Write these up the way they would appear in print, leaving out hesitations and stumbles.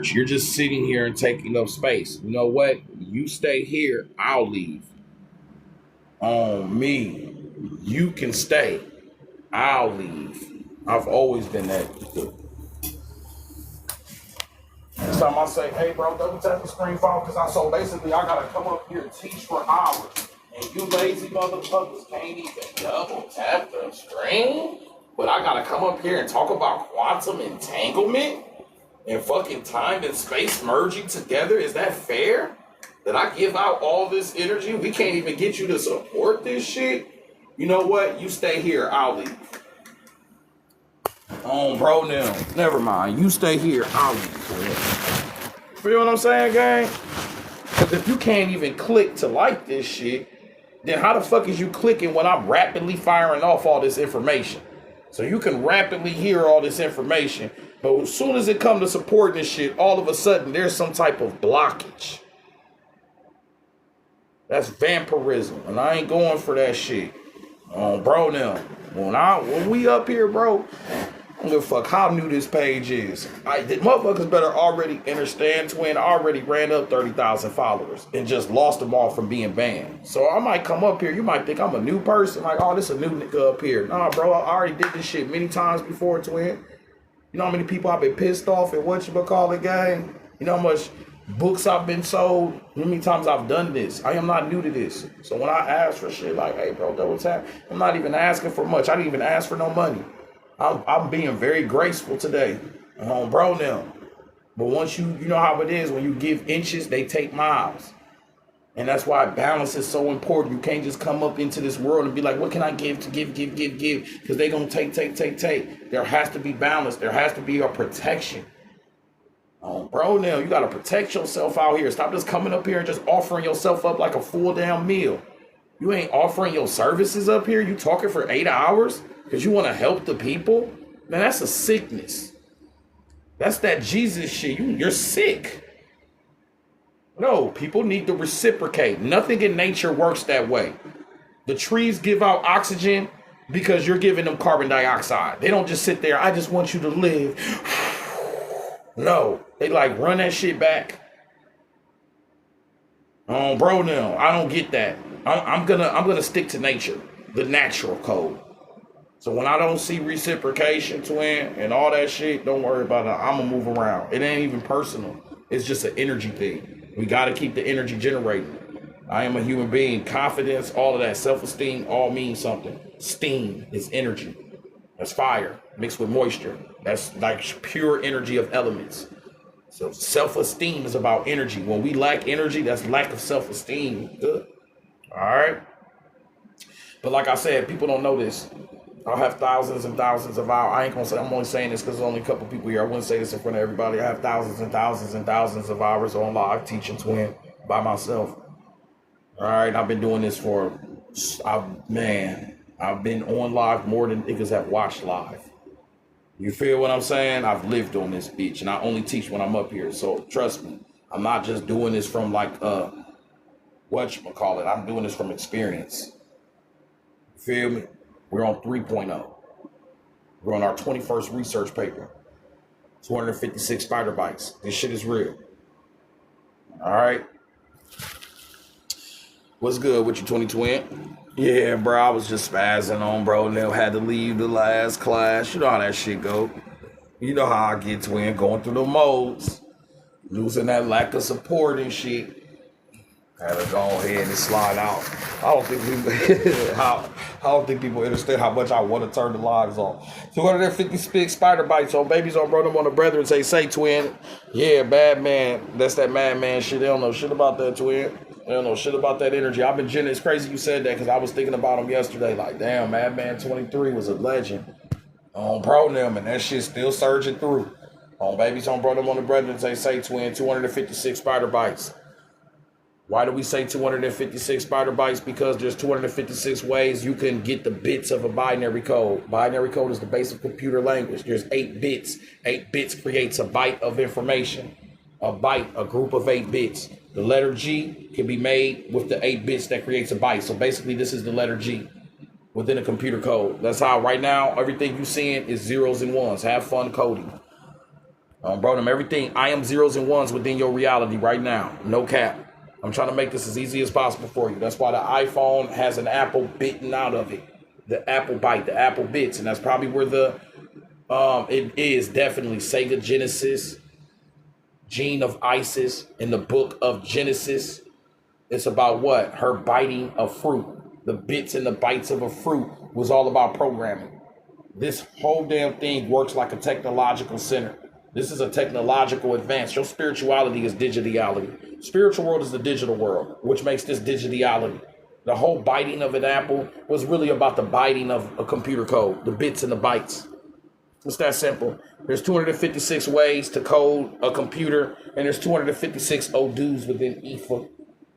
You're just sitting here and taking up space. You know what? You stay here, I'll leave. On me, you can stay, I'll leave. I've always been that. Next time I say, hey bro, double tap the screen phone, because basically I gotta come up here and teach for hours. And you lazy motherfuckers can't even double tap the screen? But I gotta come up here and talk about quantum entanglement and fucking time and space merging together? Is that fair? That I give out all this energy? We can't even get you to support this shit? You know what? You stay here, I'll leave. Bro, now. Never mind. You stay here, I'll leave. Feel what I'm saying, gang? Because if you can't even click to like this shit, then how the fuck is you clicking when I'm rapidly firing off all this information? So you can rapidly hear all this information, but as soon as it comes to supporting this shit, all of a sudden there's some type of blockage. That's vampirism, and I ain't going for that shit. Bro, now, when we up here, bro, I don't give a fuck how new this page is. The motherfuckers better already understand, twin. I already ran up 30,000 followers and just lost them all from being banned. So I might come up here. You might think I'm a new person. Like, oh, this a new nigga up here. Nah, bro, I already did this shit many times before, twin. You know how many people I've been pissed off at whatchamacallit, gang? You know how much books I've been sold? How many times I've done this? I am not new to this. So when I ask for shit like, hey, bro, double tap, I'm not even asking for much. I didn't even ask for no money. I'm being very graceful today. Bro, now. But once you know how it is, when you give inches, they take miles. And that's why balance is so important. You can't just come up into this world and be like, what can I give to give? Because they're going to take. There has to be balance. There has to be a protection. Bro, now, you got to protect yourself out here. Stop just coming up here and just offering yourself up like a full damn meal. You ain't offering your services up here. You talking for 8 hours because you want to help the people? Man, that's a sickness. That's that Jesus shit. You're sick. No, people need to reciprocate. Nothing in nature works that way. The trees give out oxygen because you're giving them carbon dioxide. They don't just sit there, I just want you to live. No, they like run that shit back. Bro, no, I don't get that. I'm gonna stick to nature, the natural code. So when I don't see reciprocation, twin, and all that shit, don't worry about it. I'm gonna move around. It ain't even personal. It's just an energy thing. We gotta keep the energy generating. I am a human being. Confidence, all of that, self-esteem, all means something. Steam is energy. That's fire mixed with moisture. That's like pure energy of elements. So self-esteem is about energy. When we lack energy, that's lack of self-esteem. Good. All right. But like I said, people don't know this. I'll have thousands and thousands of hours. I ain't gonna say, I'm only saying this because there's only a couple people here. I wouldn't say this in front of everybody. I have thousands and thousands and thousands of hours on live teaching, twin, by myself. All right. I've been doing this I've been on live more than niggas have watched live. You feel what I'm saying? I've lived on this bitch, and I only teach when I'm up here. So trust me, I'm not just doing this from like whatchamacallit. I'm doing this from experience. You feel me? We're on 3.0. We're on our 21st research paper. 256 SpiderBytez. This shit is real. All right. What's good with you, 2020? Yeah, bro, I was just spazzing on, bro. Neil had to leave the last class. You know how that shit go. You know how I get, twin, going through the modes. Losing that lack of support and shit. Had to go ahead and slide out. I don't think people understand how much I want to turn the lives off. 256 SpiderBytez on babies on brother on the brethren. Say twin. Yeah, bad man. That's that madman shit. They don't know shit about that, twin. They don't know shit about that energy. I've been it's crazy you said that because I was thinking about him yesterday. Like, damn, Madman 23 was a legend. On Pro-Nim, and that shit's still surging through. On babies on brother on the brethren. Say twin. 256 SpiderBytez. Why do we say 256 SpiderBytez? Because there's 256 ways you can get the bits of a binary code. Binary code is the base of computer language. There's 8 bits. 8 bits creates a byte of information. A byte, a group of 8 bits. The letter G can be made with the 8 bits that creates a byte. So basically, this is the letter G within a computer code. That's how right now, everything you're seeing is zeros and ones. Have fun coding. Bro, them everything. I am zeros and ones within your reality right now. No cap. I'm trying to make this as easy as possible for you. That's why the iPhone has an apple bitten out of it. The apple bite, the apple bits. And that's probably where the, it is definitely Sega Genesis, Gene of Isis in the book of Genesis. It's about what? Her biting a fruit. The bits and the bites of a fruit was all about programming. This whole damn thing works like a technological center. This is a technological advance. Your spirituality is digitality. Spiritual world is the digital world, which makes this digitality. The whole biting of an apple was really about the biting of a computer code, the bits and the bytes. It's that simple. There's 256 ways to code a computer, and there's 256 Odus within IFA.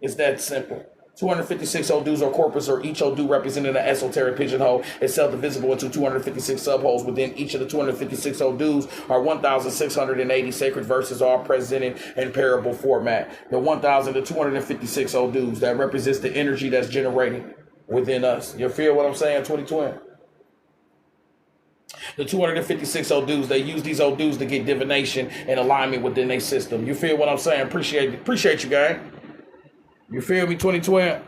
It's that simple. 256 Odus or corpus, or each Odu representing an esoteric pigeonhole, is self-divisible into 256 subholes. Within each of the 256 Odus are 1,680 sacred verses, all presented in parable format. The 256 Odus, that represents the energy that's generating within us. You feel what I'm saying, 2020? The 256 Odus, they use these Odus to get divination and alignment within their system. You feel what I'm saying? Appreciate you, gang. You feel me, 2020?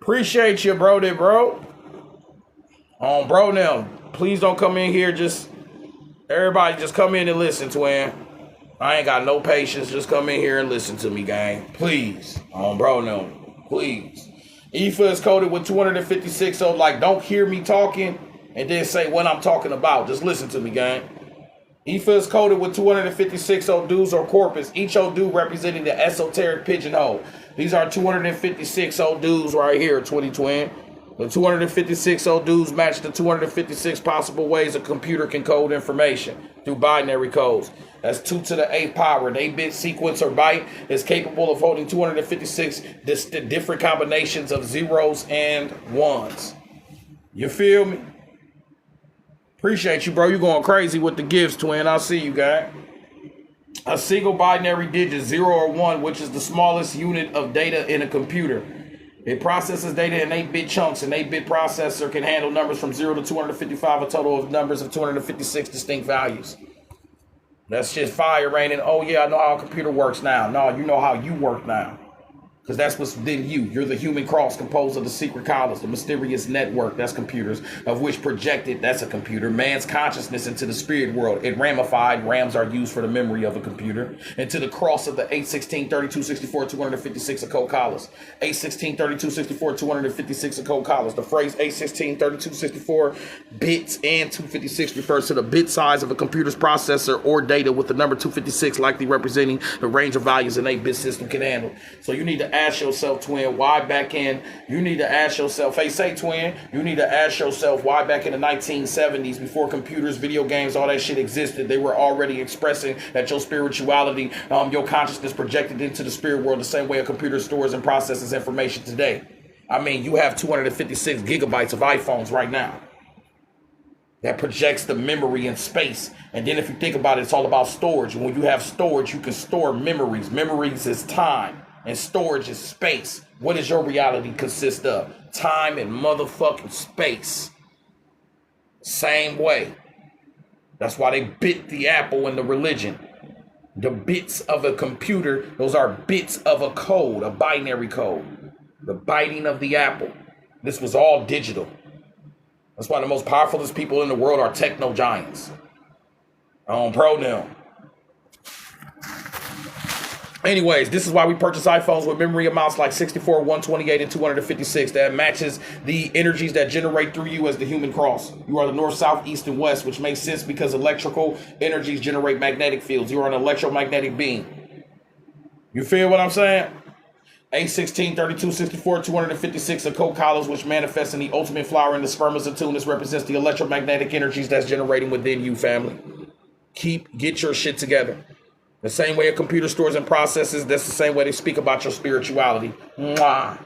Appreciate you, bro. Bro, now, please don't come in here. Everybody just come in and listen, twin. I ain't got no patience. Just come in here and listen to me, gang. Please. Bro, now, please. IFA is coded with 256, so, like, don't hear me talking and then say what I'm talking about. Just listen to me, gang. IFA is coded with 256 Odus or corpus, each Odu representing the esoteric pigeonhole. These are 256 Odus right here, 2020. The 256 Odus match the 256 possible ways a computer can code information through binary codes. That's 2 to the 8th power. An 8-bit sequence or byte is capable of holding 256 different combinations of zeros and ones. You feel me? Appreciate you, bro. You going crazy with the gifts, twin. I'll see you, guy. A single binary digit, 0 or 1, which is the smallest unit of data in a computer. It processes data in 8-bit chunks. An 8-bit processor can handle numbers from 0 to 255, a total of numbers of 256 distinct values. That's just fire raining. Oh, yeah, I know how a computer works now. No, you know how you work now. Because that's what's within you. You're the human cross composed of the secret collars, the mysterious network, that's computers, of which projected, that's a computer, man's consciousness into the spirit world. It ramified, rams are used for the memory of a computer, into the cross of the 816, 32, 64, 256 of code collars. 816, 32, 64, 256 of code collars. The phrase 816, 32, 64 bits and 256 refers to the bit size of a computer's processor or data, with the number 256 likely representing the range of values an 8-bit system can handle. So you need to ask yourself, twin, why back in, you need to ask yourself, hey, say, twin, you need to ask yourself why back in the 1970s, before computers, video games, all that shit existed, they were already expressing that your spirituality, your consciousness projected into the spirit world the same way a computer stores and processes information today. I mean, you have 256 gigabytes of iPhones right now that projects the memory in space. And then if you think about it, it's all about storage. And when you have storage, you can store memories. Memories is time. And storage is space. What does your reality consist of? Time and motherfucking space. Same way. That's why they bit the apple in the religion. The bits of a computer, those are bits of a code, a binary code. The biting of the apple. This was all digital. That's why the most powerfulest people in the world are techno giants. Pro now. Anyways, this is why we purchase iPhones with memory amounts like 64, 128, and 256 that matches the energies that generate through you as the human cross. You are the north, south, east, and west, which makes sense because electrical energies generate magnetic fields. You are an electromagnetic being. You feel what I'm saying? 816, 32, 64, 256 are code collars, which manifest in the ultimate flower in the spermatozoon. This represents the electromagnetic energies that's generating within you, family. Get your shit together. The same way a computer stores and processes, that's the same way they speak about your spirituality. Mwah.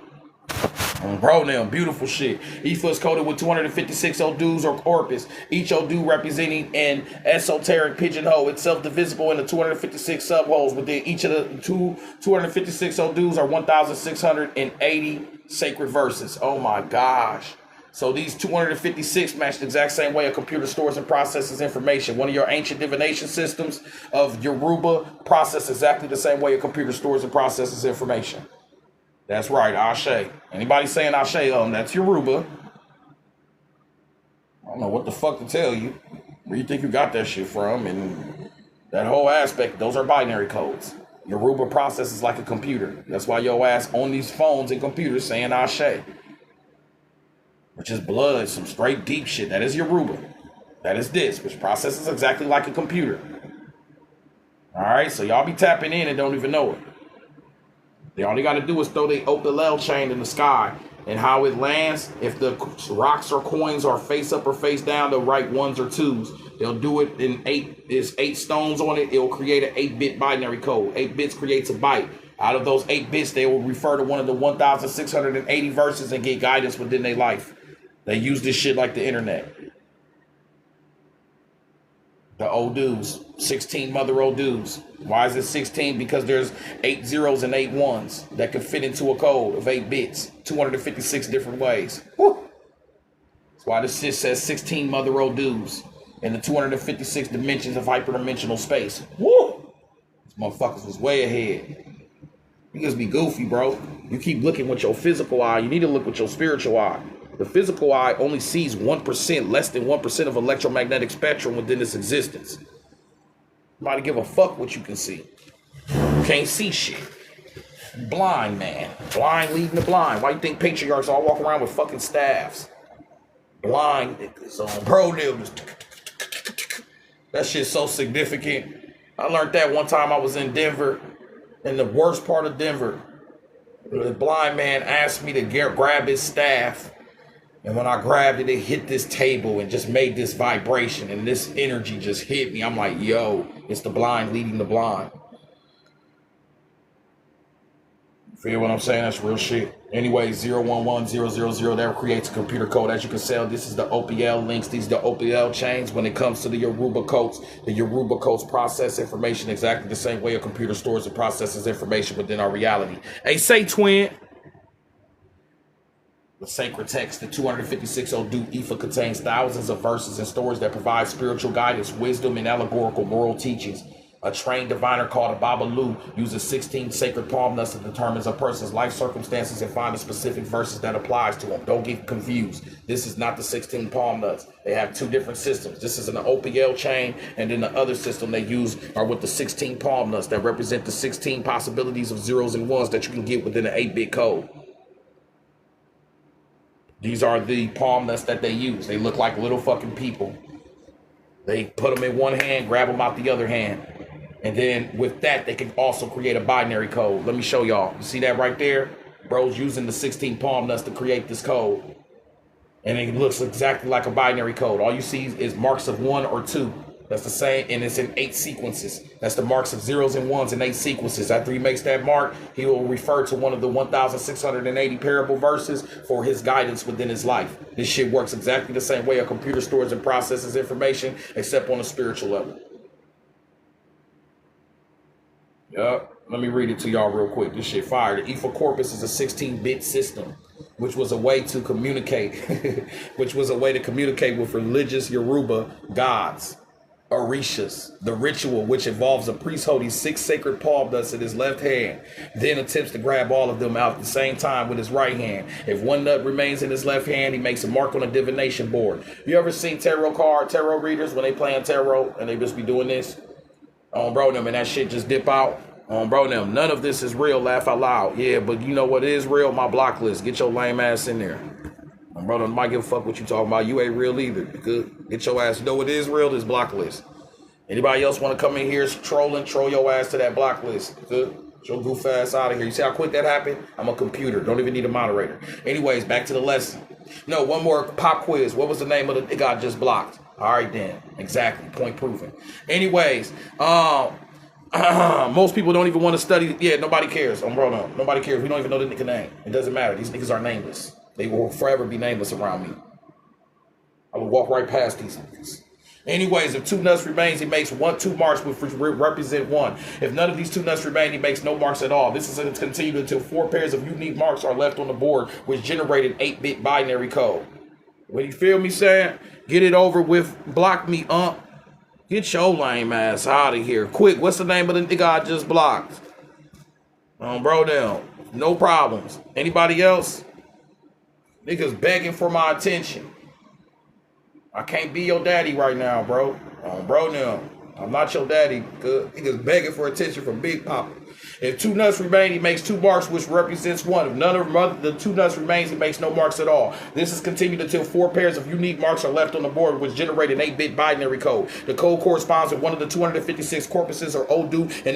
Bro, now, beautiful shit. IFA is coded with 256 Odus or corpus, each Odu representing an esoteric pigeonhole. It's self-divisible into 256 subholes. Within each of the 256 Odus are 1,680 sacred verses. Oh my gosh. So these 256 match the exact same way a computer stores and processes information. One of your ancient divination systems of Yoruba process exactly the same way a computer stores and processes information. That's right, Ashe. Anybody saying Ashe, that's Yoruba. I don't know what the fuck to tell you. Where you think you got that shit from? And that whole aspect, those are binary codes. Yoruba processes like a computer. That's why your ass on these phones and computers saying Ashe. Which is blood, some straight deep shit. That is Yoruba. That is this, which processes exactly like a computer. Alright, so y'all be tapping in and don't even know it. They all they got to do is throw the Obronium chain in the sky. And how it lands, if the rocks or coins are face up or face down, they'll write ones or twos. They'll do it in 8. There's 8 stones on it. It'll create an 8-bit binary code. 8 bits creates a byte. Out of those 8 bits, they will refer to one of the 1,680 verses and get guidance within their life. They use this shit like the internet. The old dudes, 16 mother old dudes. Why is it 16? Because there's 8 zeros and 8 ones that can fit into a code of 8 bits, 256 different ways. Woo. That's why this shit says 16 mother old dudes in the 256 dimensions of hyperdimensional space. Woo! These motherfuckers was way ahead. You just be goofy, bro. You keep looking with your physical eye. You need to look with your spiritual eye. The physical eye only sees 1%, less than 1% of electromagnetic spectrum within its existence. Nobody give a fuck what you can see. You can't see shit. Blind, man. Blind leading the blind. Why you think patriarchs all walk around with fucking staffs? Blind niggas on Obronium. That shit's so significant. I learned that one time I was in Denver, in the worst part of Denver. The blind man asked me to grab his staff. And when I grabbed it, it hit this table and just made this vibration. And this energy just hit me. I'm like, yo, it's the blind leading the blind. Feel what I'm saying? That's real shit. Anyway, 011000, that creates a computer code. As you can see, this is the OPL links. These are the OPL chains. When it comes to the Yoruba codes process information exactly the same way a computer stores and processes information within our reality. Hey, say twin. The sacred text, the 256 Odu Ifa, contains thousands of verses and stories that provide spiritual guidance, wisdom, and allegorical moral teachings. A trained diviner called a Babalu uses 16 sacred palm nuts that determines a person's life circumstances and find the specific verses that applies to them. Don't get confused. This is not the 16 palm nuts. They have 2 different systems. This is an OPL chain, and then the other system they use are with the 16 palm nuts that represent the 16 possibilities of zeros and ones that you can get within an 8-bit code. These are the palm nuts that they use. They look like little fucking people. They put them in one hand, grab them out the other hand. And then with that, they can also create a binary code. Let me show y'all. You see that right there? Bro's using the 16 palm nuts to create this code. And it looks exactly like a binary code. All you see is marks of 1 or 2. That's the same, and it's in 8 sequences. That's the marks of zeros and ones in 8 sequences. After he makes that mark, he will refer to one of the 1,680 parable verses for his guidance within his life. This shit works exactly the same way a computer stores and processes information, except on a spiritual level. Yup. Let me read it to y'all real quick. This shit fire. The Ifa corpus is a 16-bit system, which was a way to communicate, with religious Yoruba gods. Orishas, the ritual which involves a priest holding 6 sacred palm nuts in his left hand, then attempts to grab all of them out at the same time with his right hand. If one nut remains in his left hand, he makes a mark on a divination board. You ever seen tarot readers when they playing tarot and they just be doing this? On Obronium, and that shit just dip out. On Obronium, none of this is real, laugh out loud. Yeah, but you know what is real? My block list. Get your lame ass in there. Brother, might give a fuck what you talking about. You ain't real either. Good. Get your ass. You know what is real? This block list. Anybody else want to come in here trolling? Troll your ass to that block list. Good. Get your goof ass out of here. You see how quick that happened? I'm a computer. Don't even need a moderator. Anyways, back to the lesson. No, one more pop quiz. What was the name of the got just blocked? All right then. Exactly. Point proven. Anyways, most people don't even want to study. Yeah, nobody cares. No, nobody cares. We don't even know the nigga name. It doesn't matter. These niggas are nameless. They will forever be nameless around me. I will walk right past these niggas. Anyways, if 2 nuts remains, he makes 2 marks which represent 1. If none of these 2 nuts remain, he makes no marks at all. This is going to continue until 4 pairs of unique marks are left on the board, which generated 8-bit binary code. What you feel me saying? Get it over with. Block me, Get your lame ass out of here. Quick, what's the name of the nigga I just blocked? Bro, down. No problems. Anybody else? Niggas begging for my attention. I can't be your daddy right now, bro. Bro, now. I'm not your daddy. Good. Niggas begging for attention from Big Papa. If 2 nuts remain, he makes 2 marks, which represents 1. If none of the 2 nuts remains, he makes no marks at all. This is continued until 4 pairs of unique marks are left on the board, which generate an 8-bit binary code. The code corresponds with one of the 256 corpuses or ODU, and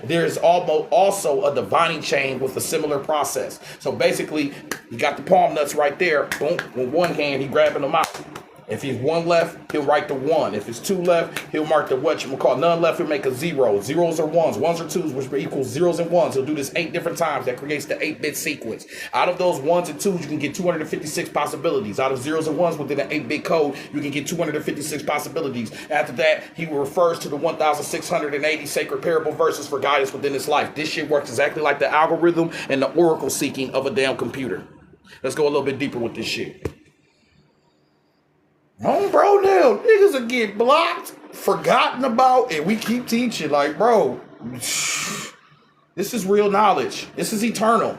there is also a divining chain with a similar process. So basically, you got the palm nuts right there. Boom. With one hand, he grabbing them out. If he's 1 left, he'll write the 1. If it's 2 left, he'll mark the whatchamacallit. None left, he'll make a 0. 0s are 1s. 1s are 2s, which equals 0s and 1s. He'll do this 8 different times. That creates the 8-bit sequence. Out of those 1s and 2s, you can get 256 possibilities. Out of 0s and 1s within an 8-bit code, you can get 256 possibilities. After that, he refers to the 1,680 sacred parable verses for guidance within his life. This shit works exactly like the algorithm and the oracle seeking of a damn computer. Let's go a little bit deeper with this shit. Bro, now niggas will get blocked, forgotten about, and we keep teaching. Like, bro, this is real knowledge. This is eternal.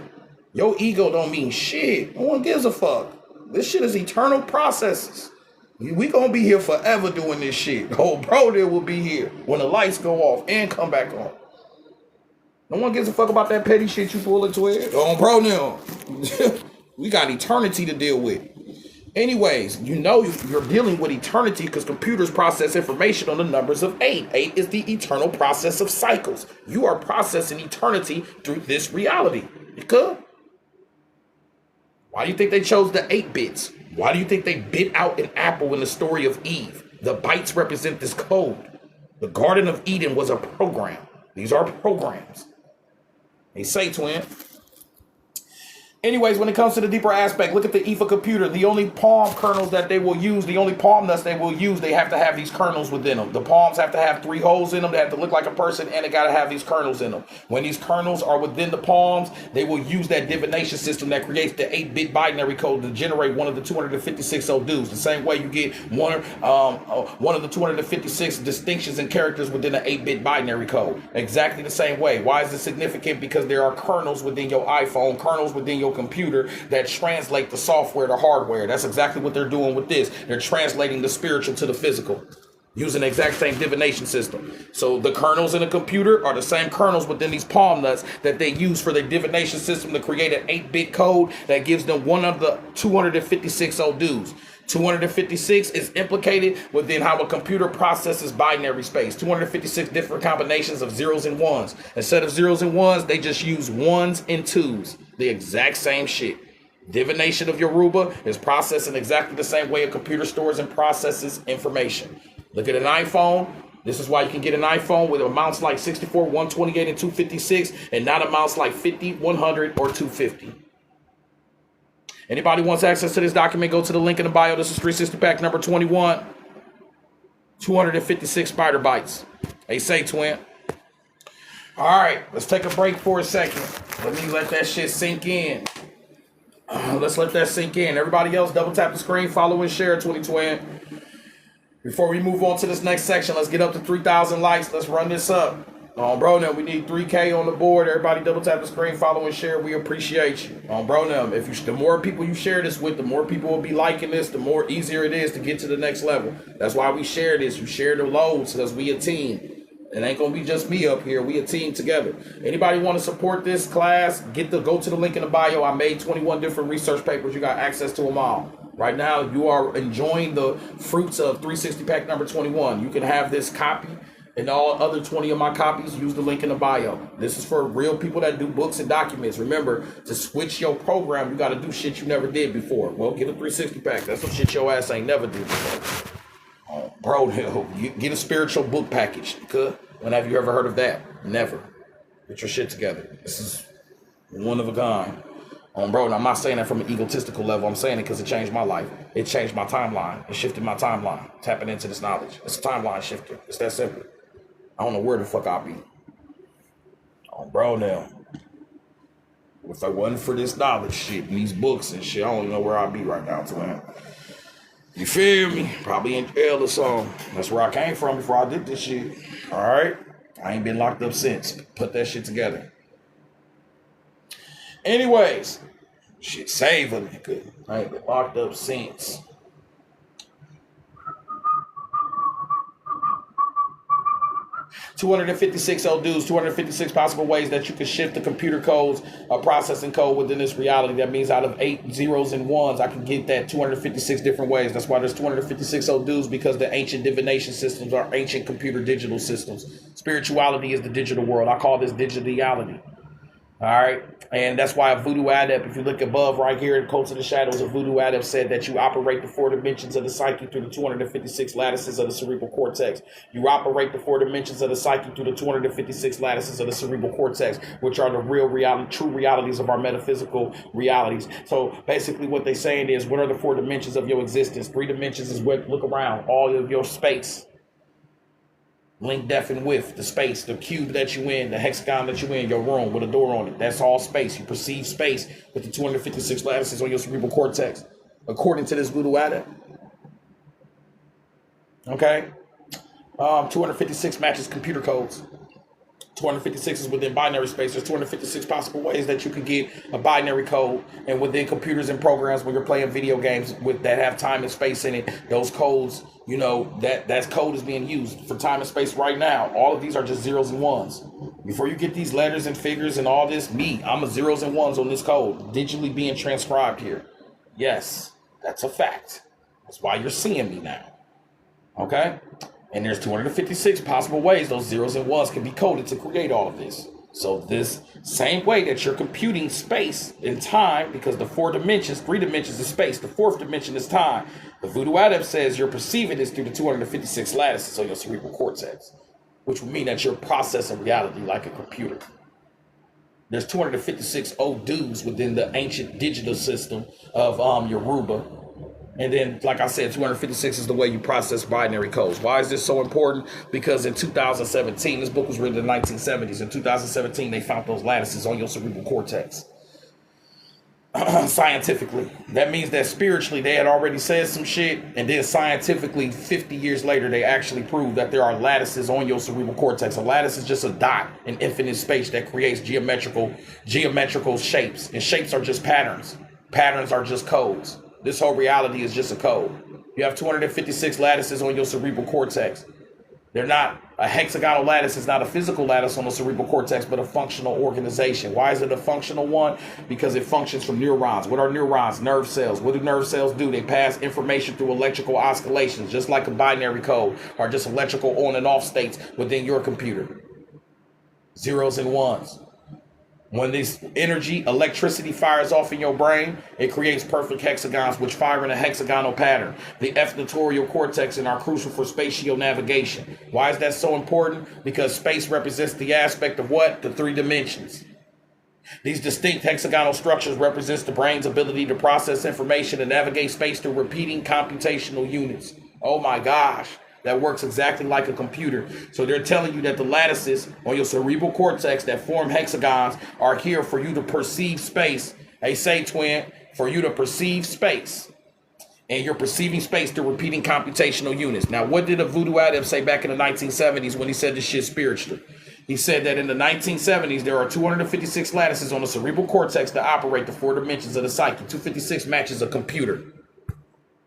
Your ego don't mean shit. No one gives a fuck. This shit is eternal processes. We gonna be here forever doing this shit. Bro, there will be here when the lights go off and come back on. No one gives a fuck about that petty shit you pull into it. Bro, now we got eternity to deal with. Anyways, you know you're dealing with eternity because computers process information on the numbers of 8. 8 is the eternal process of cycles. You are processing eternity through this reality. You could. Why do you think they chose the 8 bits? Why do you think they bit out an apple in the story of Eve? The bytes represent this code. The Garden of Eden was a program. These are programs. They say, twin. Anyways, when it comes to the deeper aspect, look at the EVA computer. The only palm kernels that they will use, the only palm nuts they will use, they have to have these kernels within them. The palms have to have 3 holes in them. They have to look like a person, and they got to have these kernels in them. When these kernels are within the palms, they will use that divination system that creates the 8-bit binary code to generate one of the 256 ODUs. The same way you get one of the 256 distinctions and characters within an 8-bit binary code. Exactly the same way. Why is this significant? Because there are kernels within your iPhone, kernels within your computer that translate the software to hardware. That's exactly what they're doing with this. They're translating the spiritual to the physical using the exact same divination system. So the kernels in a computer are the same kernels within these palm nuts that they use for their divination system to create an 8-bit code that gives them one of the 256 ODUs. 256 is implicated within how a computer processes binary space. 256 different combinations of 0s and 1s. Instead of 0s and 1s, they just use 1s and 2s. The exact same shit. Divination of Yoruba is processed in exactly the same way a computer stores and processes information. Look at an iPhone. This is why you can get an iPhone with amounts like 64, 128, and 256, and not amounts like 50, 100, or 250. Anybody wants access to this document, go to the link in the bio. This is 360 pack number 21. 256 spider bytes. They say, twin. All right, let's take a break for a second. Let me let that shit sink in. Let's let that sink in. Everybody else, double tap the screen, follow and share, 2020. Before we move on to this next section, let's get up to 3,000 likes. Let's run this up. Bro, now we need 3K on the board. Everybody double tap the screen, follow and share. We appreciate you. Bro, now the more people you share this with, the more people will be liking this, the more easier it is to get to the next level. That's why we share this. You share the loads because we a team. It ain't gonna be just me up here. We a team together. Anybody want to support this class? Go to the link in the bio. I made 21 different research papers. You got access to them all. Right now, you are enjoying the fruits of 360 pack number 21. You can have this copy and all other 20 of my copies. Use the link in the bio. This is for real people that do books and documents. Remember, to switch your program, you got to do shit you never did before. Well, get a 360 pack. That's some shit your ass ain't never did before. Bro, you get a spiritual book package. When have you ever heard of that? Never. Get your shit together. This is one of a kind. Bro, I'm not saying that from an egotistical level. I'm saying it because it changed my life. It changed my timeline. It shifted my timeline. Tapping into this knowledge. It's a timeline shifter. It's that simple. I don't know where the fuck I'll be. Bro, now. If I wasn't for this knowledge shit and these books and shit, I don't even know where I'll be right now, twin. You feel me? Probably in jail or something. That's where I came from before I did this shit. All right? I ain't been locked up since. Put that shit together. Anyways, shit, save a nigga. I ain't been locked up since. 256 old dudes, 256 possible ways that you can shift the computer codes, processing code within this reality. That means out of 8 zeros and ones, I can get that 256 different ways. That's why there's 256 old dudes, because the ancient divination systems are ancient computer digital systems. Spirituality is the digital world. I call this digitality. All right. And that's why a voodoo adept, if you look above right here in Codes of the Shadows, a voodoo adept said that you operate the 4 dimensions of the psyche through the 256 lattices of the cerebral cortex. You operate the 4 dimensions of the psyche through the 256 lattices of the cerebral cortex, which are the real reality, true realities of our metaphysical realities. So basically what they're saying is, what are the 4 dimensions of your existence? 3 dimensions is what, look around, all of your space. Link depth and width, the space, the cube that you in, the hexagon that you in, your room with a door on it. That's all space. You perceive space with the 256 lattices on your cerebral cortex, according to this voodoo adept. Okay? 256 matches computer codes. 256 is within binary space. There's 256 possible ways that you can get a binary code. And within computers and programs, when you're playing video games with that have time and space in it, those codes, you know, that code is being used for time and space right now. All of these are just zeros and ones. Before you get these letters and figures and all this, I'm a zeros and ones on this code, digitally being transcribed here. Yes, that's a fact. That's why you're seeing me now. Okay? And there's 256 possible ways those zeros and ones can be coded to create all of this. So this same way that you're computing space and time, because the 4 dimensions, 3 dimensions is space, the 4th dimension is time. The voodoo adept says you're perceiving this through the 256 lattices on your cerebral cortex, which would mean that you're processing reality like a computer. There's 256 old dudes within the ancient digital system of Yoruba. And then, like I said, 256 is the way you process binary codes. Why is this so important? Because in 2017, this book was written in the 1970s. In 2017, they found those lattices on your cerebral cortex. Scientifically. That means that spiritually, they had already said some shit. And then scientifically, 50 years later, they actually proved that there are lattices on your cerebral cortex. A lattice is just a dot in infinite space that creates geometrical shapes. And shapes are just patterns. Patterns are just codes. This whole reality is just a code. You have 256 lattices on your cerebral cortex. They're not a hexagonal lattice. It's not a physical lattice on the cerebral cortex, but a functional organization. Why is it a functional one? Because it functions from neurons. What are neurons? Nerve cells. What do nerve cells do? They pass information through electrical oscillations, just like a binary code, or just electrical on and off states within your computer. Zeros and ones. When this electricity fires off in your brain, it creates perfect hexagons, which fire in a hexagonal pattern. The equatorial cortex are crucial for spatial navigation. Why is that so important? Because space represents the aspect of what? The 3 dimensions. These distinct hexagonal structures represents the brain's ability to process information and navigate space through repeating computational units. Oh my gosh. That works exactly like a computer. So they're telling you that the lattices on your cerebral cortex that form hexagons are here for you to perceive space. They say, twin, for you to perceive space. And you're perceiving space through repeating computational units. Now, what did a voodoo adept say back in the 1970s when he said this shit spiritually? He said that in the 1970s, there are 256 lattices on the cerebral cortex that operate the 4 dimensions of the psyche. 256 matches a computer.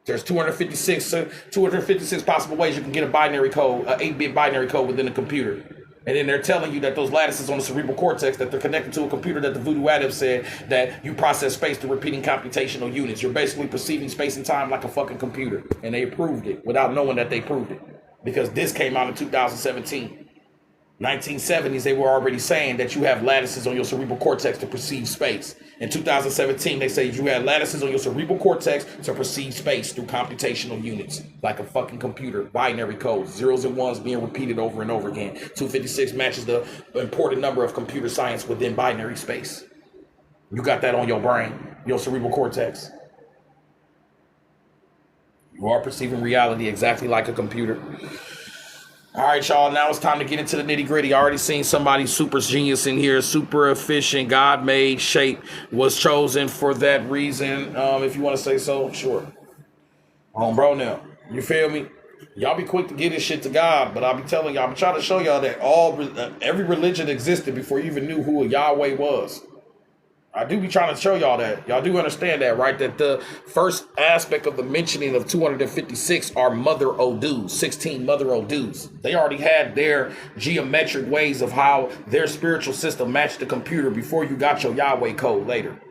There's 256 possible ways you can get a binary code, an 8-bit binary code within a computer. And then they're telling you that those lattices on the cerebral cortex, that they're connected to a computer, that the voodoo adept said that you process space through repeating computational units. You're basically perceiving space and time like a fucking computer. And they approved it without knowing that they proved it. Because this came out in 2017. 1970s, they were already saying that you have lattices on your cerebral cortex to perceive space. In 2017, they say you had lattices on your cerebral cortex to perceive space through computational units, like a fucking computer, binary codes, zeros and ones being repeated over and over again. 256 matches the important number of computer science within binary space. You got that on your brain, your cerebral cortex. You are perceiving reality exactly like a computer. All right, y'all, now it's time to get into the nitty gritty. I already seen somebody super genius in here, super efficient, God-made shape was chosen for that reason. If you want to say so, sure. Bro now. You feel me? Y'all be quick to get this shit to God, but I'll be telling y'all, I'm trying to show y'all that every religion existed before you even knew who a Yahweh was. I do be trying to show y'all that. Y'all do understand that, right? That the first aspect of the mentioning of 256 are mother Odus, 16 mother Odus. They already had their geometric ways of how their spiritual system matched the computer before you got your Yahweh code later.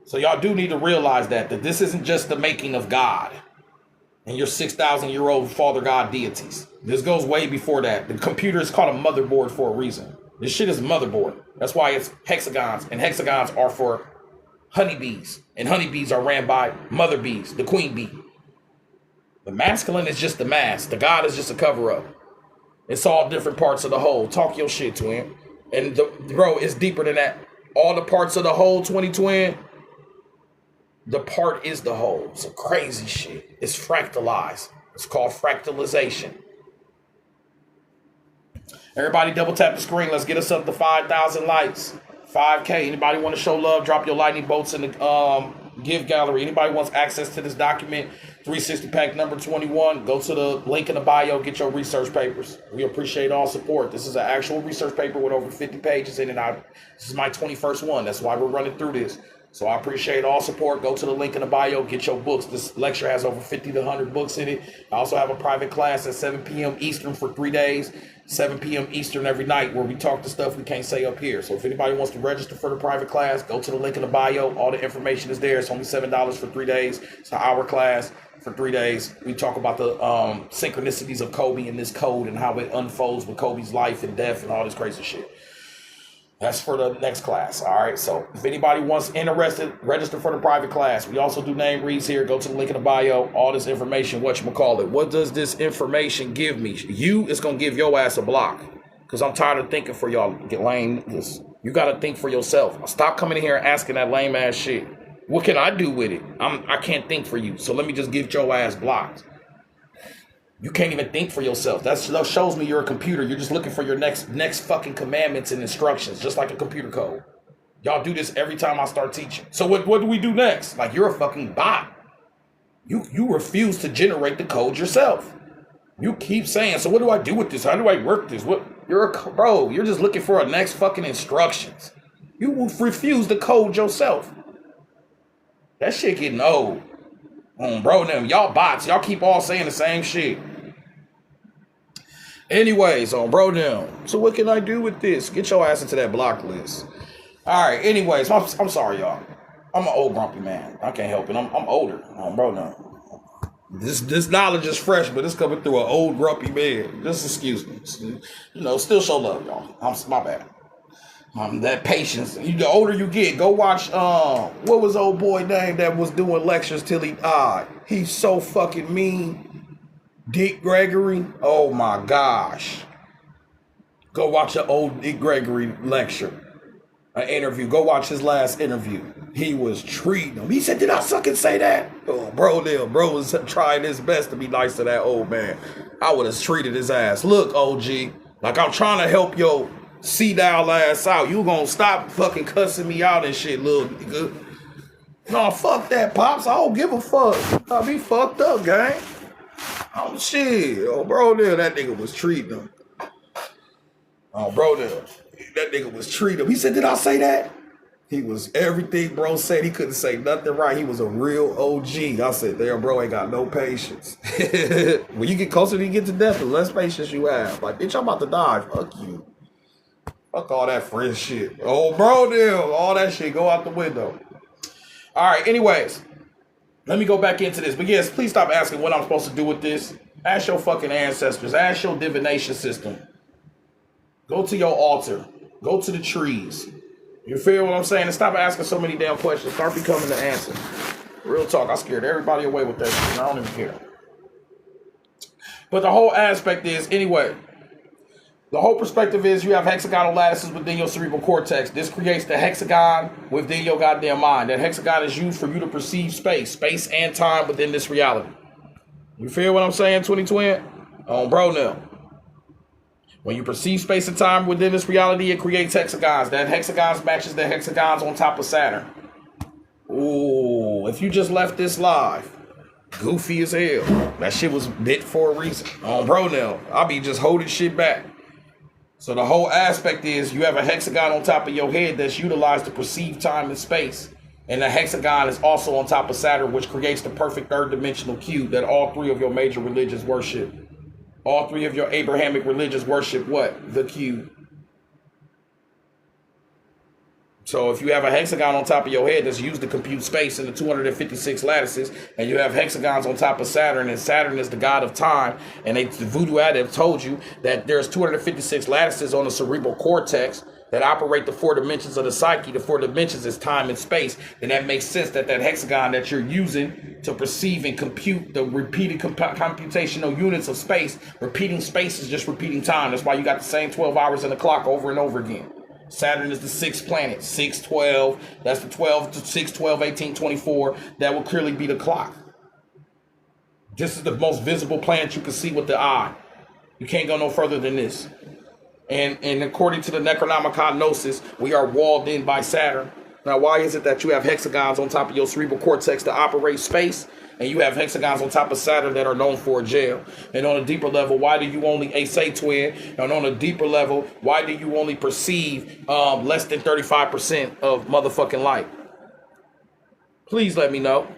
So y'all do need to realize that this isn't just the making of God and your 6,000-year-old father God deities. This goes way before that. The computer is called a motherboard for a reason. This shit is a motherboard. That's why it's hexagons, and hexagons are for honeybees, and honeybees are ran by mother bees, the queen bee. The masculine is just the mask. The God is just a cover-up. It's all different parts of the whole. Talk your shit, twin. And bro, it's deeper than that. All the parts of the whole, 20 twin. The part is the whole. It's a crazy shit. It's fractalized. It's called fractalization. Everybody double tap the screen. Let's get us up to 5,000 likes. 5K. Anybody want to show love? Drop your lightning bolts in the gift gallery. Anybody wants access to this document, 360 pack number 21, go to the link in the bio. Get your research papers. We appreciate all support. This is an actual research paper with over 50 pages in it. This is my 21st one. That's why we're running through this. So I appreciate all support. Go to the link in the bio. Get your books. This lecture has over 50 to 100 books in it. I also have a private class at 7 p.m. Eastern for 3 days. 7 p.m. Eastern every night where we talk to stuff we can't say up here. So if anybody wants to register for the private class, go to the link in the bio. All the information is there. It's only $7 for 3 days. It's an hour class for 3 days. We talk about the synchronicities of Kobe and this code and how it unfolds with Kobe's life and death and all this crazy shit. That's for the next class. All right. So if anybody wants interested, register for the private class. We also do name reads here. Go to the link in the bio. All this information, whatchamacallit. What does this information give me? It's going to give your ass a block. Because I'm tired of thinking for y'all. Get lame. You got to think for yourself. Stop coming in here and asking that lame ass shit. What can I do with it? I can't think for you. So let me just get your ass blocked. You can't even think for yourself. That shows me you're a computer. You're just looking for your next fucking commandments and instructions, just like a computer code. Y'all do this every time I start teaching. So what do we do next? Like, you're a fucking bot. You refuse to generate the code yourself. You keep saying, so what do I do with this? How do I work this? Bro, you're just looking for a next fucking instructions. You will refuse to code yourself. That shit getting old. Bro, them y'all bots. Y'all keep all saying the same shit. Anyways, bro, them. So what can I do with this? Get your ass into that block list. All right. Anyways, I'm sorry, y'all. I'm an old grumpy man. I can't help it. I'm older. Bro, no. This knowledge is fresh, but it's coming through an old grumpy man. Just excuse me. Still show love, y'all. My bad. That patience. The older you get, go watch. What was old boy name that was doing lectures till he died? He's so fucking mean. Dick Gregory. Oh my gosh. Go watch an old Dick Gregory lecture, an interview. Go watch his last interview. He was treating him. He said, "Did I fucking say that?" Oh, bro was trying his best to be nice to that old man. I would have treated his ass. Look, OG, like I'm trying to help your C-down ass out. You gonna stop fucking cussing me out and shit, little nigga. No, fuck that, Pops. I don't give a fuck. I'll be fucked up, gang. Oh, shit. Oh, bro, there, that nigga was treating him. Oh, bro, there, that nigga was treating him. He said, "Did I say that?" He was everything bro said. He couldn't say nothing right. He was a real OG. I said, "There, bro, ain't got no patience." When you get closer to get to death, the less patience you have. Like, bitch, I'm about to die. Fuck you. Fuck all that friend shit. Oh, bro, there, all that shit go out the window. All right, anyways. Let me go back into this. But yes, please stop asking what I'm supposed to do with this. Ask your fucking ancestors. Ask your divination system. Go to your altar. Go to the trees. You feel what I'm saying? And stop asking so many damn questions. Start becoming the answer. Real talk. I scared everybody away with that shit. I don't even care. But the whole aspect is, anyway, the whole perspective is you have hexagonal lattices within your cerebral cortex. This creates the hexagon within your goddamn mind. That hexagon is used for you to perceive space and time within this reality. You feel what I'm saying, 2020? Bro, now. When you perceive space and time within this reality, it creates hexagons. That hexagons matches the hexagons on top of Saturn. Ooh, if you just left this live, Goofy as hell. That shit was bit for a reason. Bro, now I'll be just holding shit back. So the whole aspect is you have a hexagon on top of your head that's utilized to perceive time and space. And the hexagon is also on top of Saturn, which creates the perfect third dimensional cube that all three of your major religions worship. All three of your Abrahamic religions worship what? The cube. So if you have a hexagon on top of your head that's used to compute space in the 256 lattices, and you have hexagons on top of Saturn, and Saturn is the god of time, and the voodoo addict told you that there's 256 lattices on the cerebral cortex that operate the four dimensions of the psyche. The four dimensions is time and space. Then that makes sense that that hexagon that you're using to perceive and compute the repeated computational units of space, repeating space is just repeating time. That's why you got the same 12 hours in the clock over and over again. Saturn is the sixth planet, 6, 12. That's the 12 to 6, 12, 18, 24. That will clearly be the clock. This is the most visible planet you can see with the eye. You can't go no further than this. And according to the Necronomicon Gnosis, we are walled in by Saturn. Now, why is it that you have hexagons on top of your cerebral cortex to operate space, and you have hexagons on top of Saturn that are known for a jail? And on a deeper level, why do you only twin? And on a deeper level, why do you only perceive less than 35% of motherfucking light? Please let me know.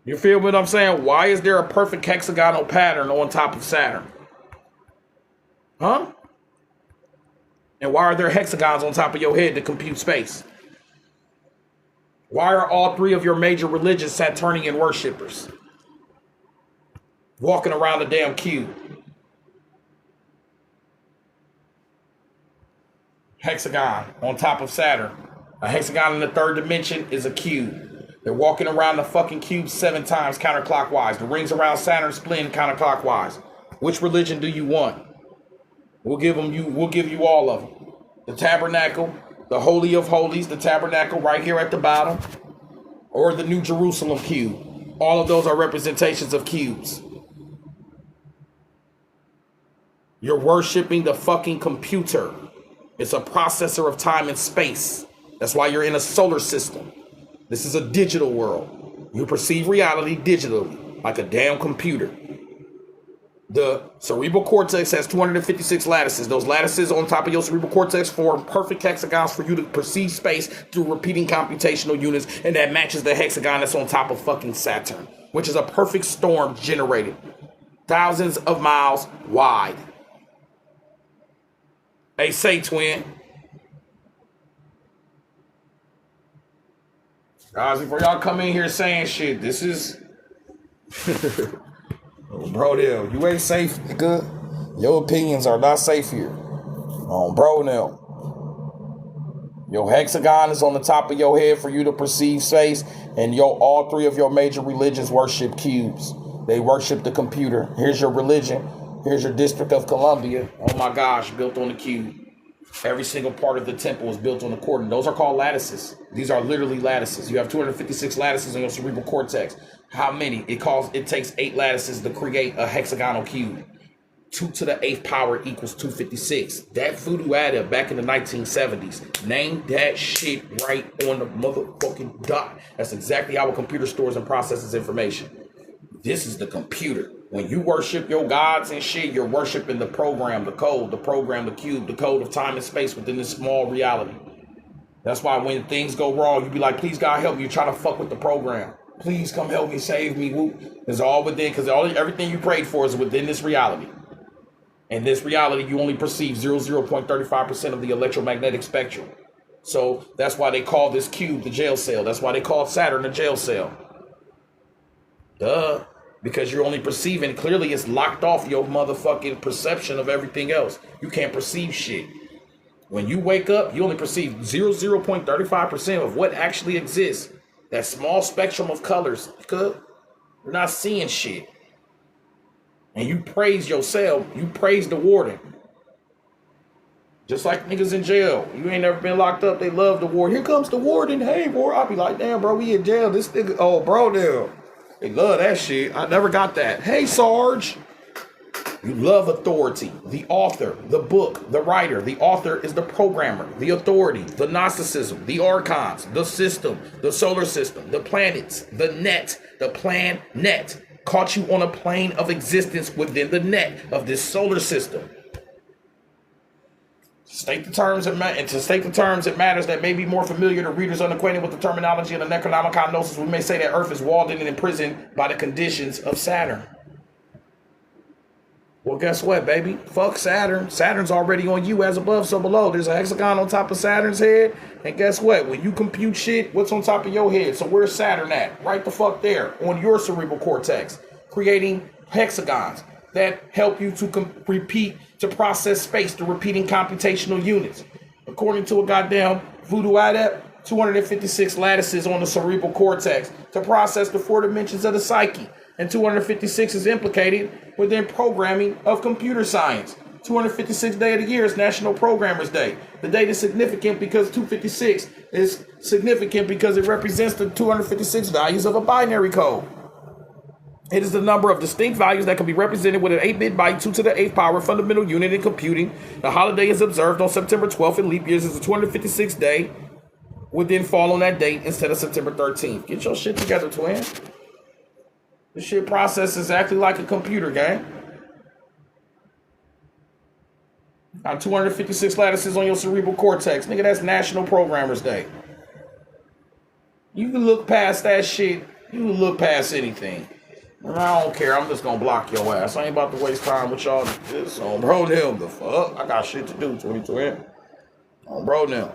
You feel what I'm saying? Why is there a perfect hexagonal pattern on top of Saturn? Huh? And why are there hexagons on top of your head to compute space? Why are all three of your major religions Saturnian worshippers? Walking around the damn cube. Hexagon on top of Saturn. A hexagon in the third dimension is a cube. They're walking around the fucking cube 7 times counterclockwise. The rings around Saturn spin counterclockwise. Which religion do you want? We'll give you all of them. The tabernacle, the Holy of Holies, the tabernacle right here at the bottom, or the New Jerusalem cube. All of those are representations of cubes. You're worshiping the fucking computer. It's a processor of time and space. That's why you're in a solar system. This is a digital world. You perceive reality digitally, like a damn computer. The cerebral cortex has 256 lattices. Those lattices on top of your cerebral cortex form perfect hexagons for you to perceive space through repeating computational units, and that matches the hexagon that's on top of fucking Saturn, which is a perfect storm generated thousands of miles wide. Hey, say twin. Guys, before y'all come in here saying shit, this is... Bro, now, you ain't safe, nigga. Your opinions are not safe here. Bro, now. Your hexagon is on the top of your head for you to perceive space, and all three of your major religions worship cubes. They worship the computer. Here's your religion. Here's your District of Columbia. Oh my gosh, built on the cube. Every single part of the temple is built on the coordinate. Those are called lattices. These are literally lattices. You have 256 lattices on your cerebral cortex. How many? It takes 8 lattices to create a hexagonal cube. 2 to the 8th power equals 256. That voodoo addict back in the 1970s named that shit right on the motherfucking dot. That's exactly how a computer stores and processes information. This is the computer. When you worship your gods and shit, you're worshiping the program, the code, the program, the cube, the code of time and space within this small reality. That's why when things go wrong, you be like, please God help me. You try to fuck with the program. Please come help me, save me. Whoop. It's all within, because everything you prayed for is within this reality. And this reality, you only perceive 0.35% of the electromagnetic spectrum. So that's why they call this cube the jail cell. That's why they call Saturn the jail cell. Duh. Because you're only perceiving, clearly it's locked off your motherfucking perception of everything else. You can't perceive shit. When you wake up, you only perceive 0.35% of what actually exists. That small spectrum of colors. You're not seeing shit. And you praise yourself. You praise the warden. Just like niggas in jail. You ain't never been locked up. They love the warden. Here comes the warden. Hey, boy. I'll be like, damn, bro, we in jail. This nigga, oh, bro, damn. They love that shit. I never got that. Hey, Sarge. You love authority. The author, the book, the writer. The author is the programmer, the authority, the Gnosticism, the archons, the system, the solar system, the planets, the net, the plan net. Caught you on a plane of existence within the net of this solar system. To state the terms, it matters that may be more familiar to readers unacquainted with the terminology of the Necronomicon Gnosis. We may say that Earth is walled in and imprisoned by the conditions of Saturn. Well, guess what, baby? Fuck Saturn. Saturn's already on you as above, so below. There's a hexagon on top of Saturn's head. And guess what? When you compute shit, what's on top of your head? So where's Saturn at? Right the fuck there on your cerebral cortex. Creating hexagons that help you to repeat, to process space, to repeating computational units. According to a goddamn voodoo adept, 256 lattices on the cerebral cortex to process the 4 dimensions of the psyche. And 256 is implicated within programming of computer science. 256th day of the year is National Programmers Day. The date is significant because 256 is significant because it represents the 256 values of a binary code. It is the number of distinct values that can be represented with an 8-bit byte 2 to the 8th power fundamental unit in computing. The holiday is observed on September 12th and leap years is the 256th day. Would then fall on that date instead of September 13th. Get your shit together, twin. This shit processes exactly like a computer, gang. Got 256 lattices on your cerebral cortex. Nigga, that's National Programmers Day. You can look past that shit. You can look past anything. And I don't care. I'm just going to block your ass. I ain't about to waste time with y'all. This on bro them. The fuck? I got shit to do, 2020. On bro them.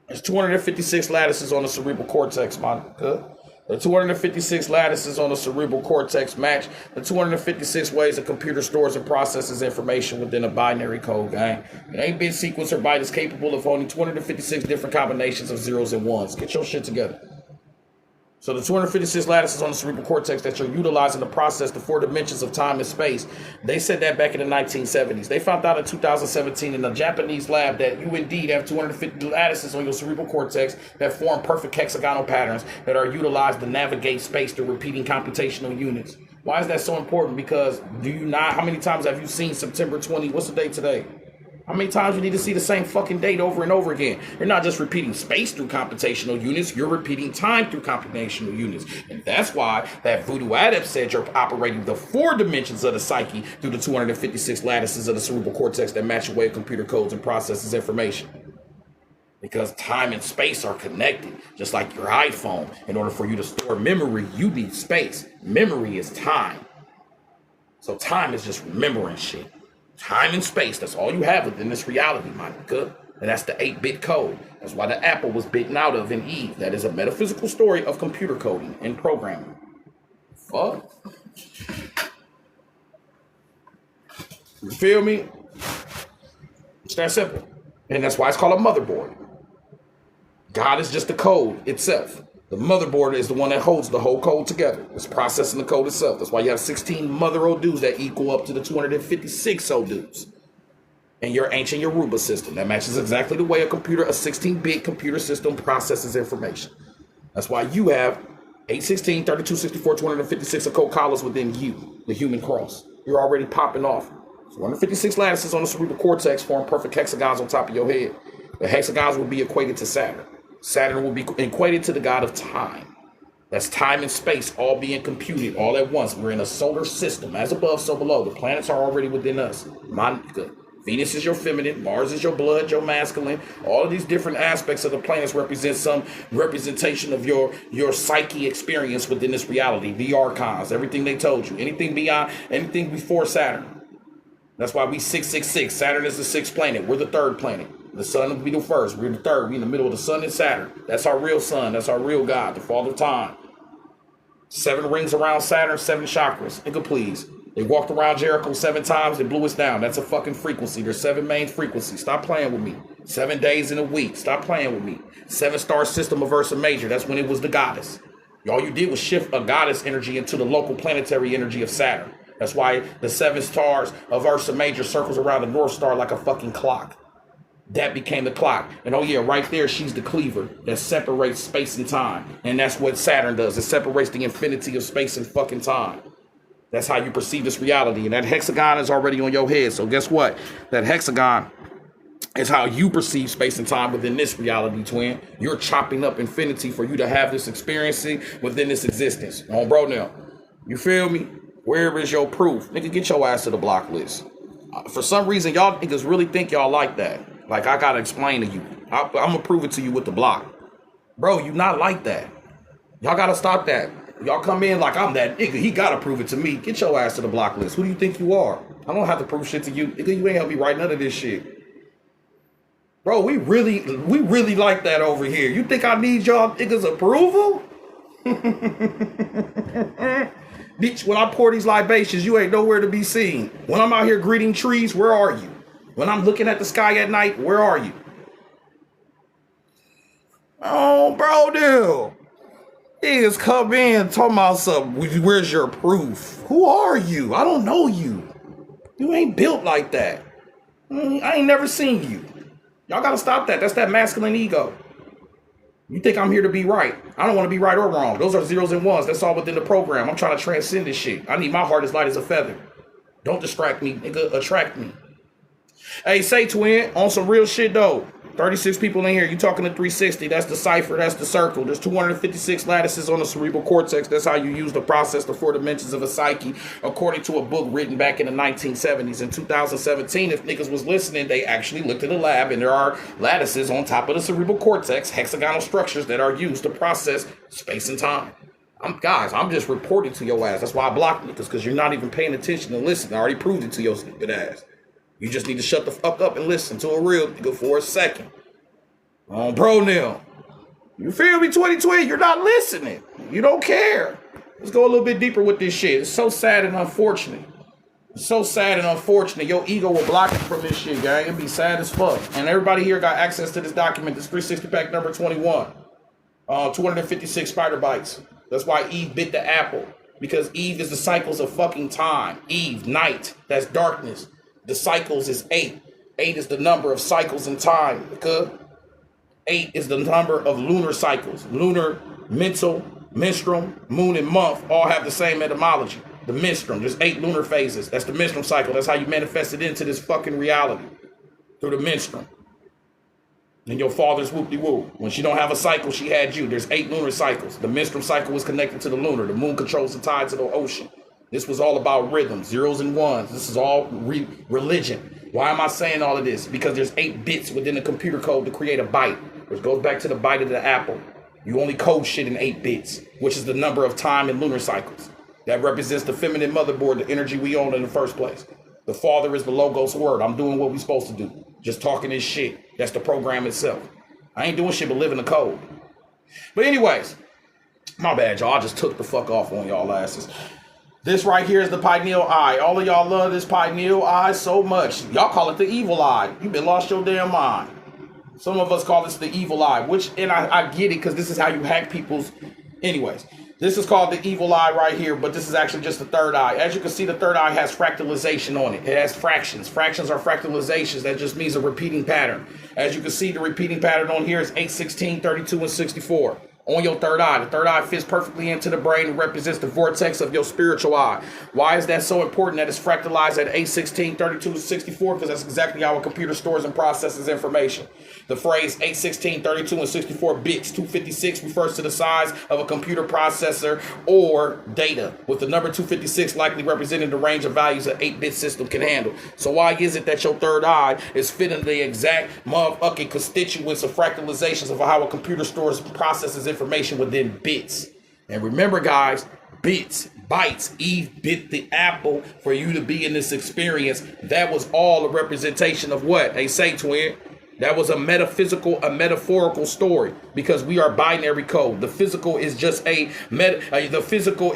There's 256 lattices on the cerebral cortex, my good. The 256 lattices on the cerebral cortex match the 256 ways a computer stores and processes information within a binary code, gang. An 8-bit sequencer byte is capable of holding 256 different combinations of zeros and ones. Get your shit together. So the 256 lattices on the cerebral cortex that you're utilizing to process the 4 dimensions of time and space, they said that back in the 1970s. They found out in 2017 in a Japanese lab that you indeed have 250 lattices on your cerebral cortex that form perfect hexagonal patterns that are utilized to navigate space through repeating computational units. Why is that so important? Because how many times have you seen September 20? What's the date today? How many times you need to see the same fucking date over and over again? You're not just repeating space through computational units, you're repeating time through computational units. And that's why that voodoo adept said you're operating the 4 dimensions of the psyche through the 256 lattices of the cerebral cortex that match your way of computer codes and processes information. Because time and space are connected, just like your iPhone. In order for you to store memory, you need space. Memory is time. So time is just remembering shit. Time and space, that's all you have within this reality, my nigga. And that's the 8-bit code. That's why the apple was bitten out of in Eve. That is a metaphysical story of computer coding and programming. Fuck. You feel me? It's that simple. And that's why it's called a motherboard. God is just the code itself. The motherboard is the one that holds the whole code together. It's processing the code itself. That's why you have 16 mother Odus that equal up to the 256 Odus. And your ancient Yoruba system. That matches exactly the way a 16-bit computer system processes information. That's why you have 816, 32, 64, 256 occult collars within you, the human cross. You're already popping off. 256 lattices on the cerebral cortex form perfect hexagons on top of your head. The hexagons will be equated to Saturn. Saturn will be equated to the god of time. That's time and space all being computed all at once. We're in a solar system. As above, so below. The planets are already within us. Venus is your feminine. Mars is your blood, your masculine. All of these different aspects of the planets represent some representation of your psyche experience within this reality. The archons, everything they told you. Anything beyond, anything before Saturn. That's why we 666. Saturn is the 6th planet. We're the 3rd planet. The sun will be the 1st. We're the 3rd. We're in the middle of the sun and Saturn. That's our real sun. That's our real God, the father of time. 7 rings around Saturn, 7 chakras. Nigga, please. They walked around Jericho 7 times. They blew us down. That's a fucking frequency. There's 7 main frequencies. Stop playing with me. 7 days in a week. Stop playing with me. 7-star system of Ursa Major. That's when it was the goddess. All you did was shift a goddess energy into the local planetary energy of Saturn. That's why the 7 stars of Ursa Major circles around the North Star like a fucking clock. That became the clock. And oh yeah, right there, she's the cleaver that separates space and time. And that's what Saturn does. It separates the infinity of space and fucking time. That's how you perceive this reality. And that hexagon is already on your head. So guess what? That hexagon is how you perceive space and time within this reality, twin. You're chopping up infinity for you to have this experience within this existence. Bro, now. You feel me? Where is your proof? Nigga, get your ass to the block list. For some reason, y'all niggas really think y'all like that. Like, I gotta explain to you. I'm gonna prove it to you with the block. Bro, you not like that. Y'all gotta stop that. Y'all come in like I'm that nigga. He gotta prove it to me. Get your ass to the block list. Who do you think you are? I don't have to prove shit to you. Nigga, you ain't gonna be right none of this shit. Bro, we really like that over here. You think I need y'all niggas' approval? Bitch, when I pour these libations, you ain't nowhere to be seen. When I'm out here greeting trees, where are you? When I'm looking at the sky at night, where are you? Oh, bro, dude. Niggas come in talking about something. Where's your proof? Who are you? I don't know you. You ain't built like that. I ain't never seen you. Y'all gotta stop that. That's that masculine ego. You think I'm here to be right. I don't want to be right or wrong. Those are zeros and ones. That's all within the program. I'm trying to transcend this shit. I need my heart as light as a feather. Don't distract me, nigga. Attract me. Hey, say twin, on some real shit though. 36 people in here. You talking to 360. That's the cipher. That's the circle. There's 256 lattices on the cerebral cortex. That's how you use to process the 4 dimensions of a psyche, according to a book written back in the 1970s. In 2017, if niggas was listening, they actually looked at a lab, and there are lattices on top of the cerebral cortex, hexagonal structures that are used to process space and time. I'm just reporting to your ass. That's why I blocked niggas, because you're not even paying attention and listening. I already proved it to your stupid ass. You just need to shut the fuck up and listen to a real nigga for a second. Bro, now. You feel me, 2020? You're not listening. You don't care. Let's go a little bit deeper with this shit. It's so sad and unfortunate. It's so sad and unfortunate. Your ego will block you from this shit, gang. It'd be sad as fuck. And everybody here got access to this document. This 360 pack number 21. 256 SpiderBytez. That's why Eve bit the apple. Because Eve is the cycles of fucking time. Eve, night. That's darkness. The cycles is 8. 8 is the number of cycles in time. Okay? 8 is the number of lunar cycles. Lunar, mental, menstruum, moon, and month all have the same etymology. The menstruum. There's 8 lunar phases. That's the menstruum cycle. That's how you manifest it into this fucking reality. Through the menstruum. And your father's whoop-de-whoop. When she don't have a cycle, she had you. There's 8 lunar cycles. The menstruum cycle is connected to the lunar. The moon controls the tides of the ocean. This was all about rhythm, zeros and ones. This is all religion. Why am I saying all of this? Because there's 8 bits within the computer code to create a byte, which goes back to the byte of the apple. You only code shit in 8 bits, which is the number of time and lunar cycles. That represents the feminine motherboard, the energy we own in the first place. The father is the logos word. I'm doing what we're supposed to do. Just talking this shit. That's the program itself. I ain't doing shit but living the code. But anyways, my bad, y'all. I just took the fuck off on y'all asses. This right here is the pineal eye. All of y'all love this pineal eye so much. Y'all call it the evil eye. You been lost your damn mind. Some of us call this the evil eye, and I get it because this is how you hack people's. Anyways, this is called the evil eye right here, but this is actually just the third eye. As you can see, the third eye has fractalization on it. It has fractions. Fractions are fractalizations. That just means a repeating pattern. As you can see, the repeating pattern on here is 8, 16, 32, and 64. On your third eye. The third eye fits perfectly into the brain and represents the vortex of your spiritual eye. Why is that so important that it's fractalized at 8, 16, 32, and 64? Because that's exactly how a computer stores and processes information. The phrase 8, 16, 32, and 64 bits, 256 refers to the size of a computer processor or data, with the number 256 likely representing the range of values an 8-bit system can handle. So why is it that your third eye is fitting the exact motherfucking constituents of fractalizations of how a computer stores and processes information within bits? And remember, guys, bits, bytes. Eve bit the apple for you to be in this experience. That was all a representation of what? They say, twin. That was a metaphorical story, because we are binary code. The physical is just a metaphor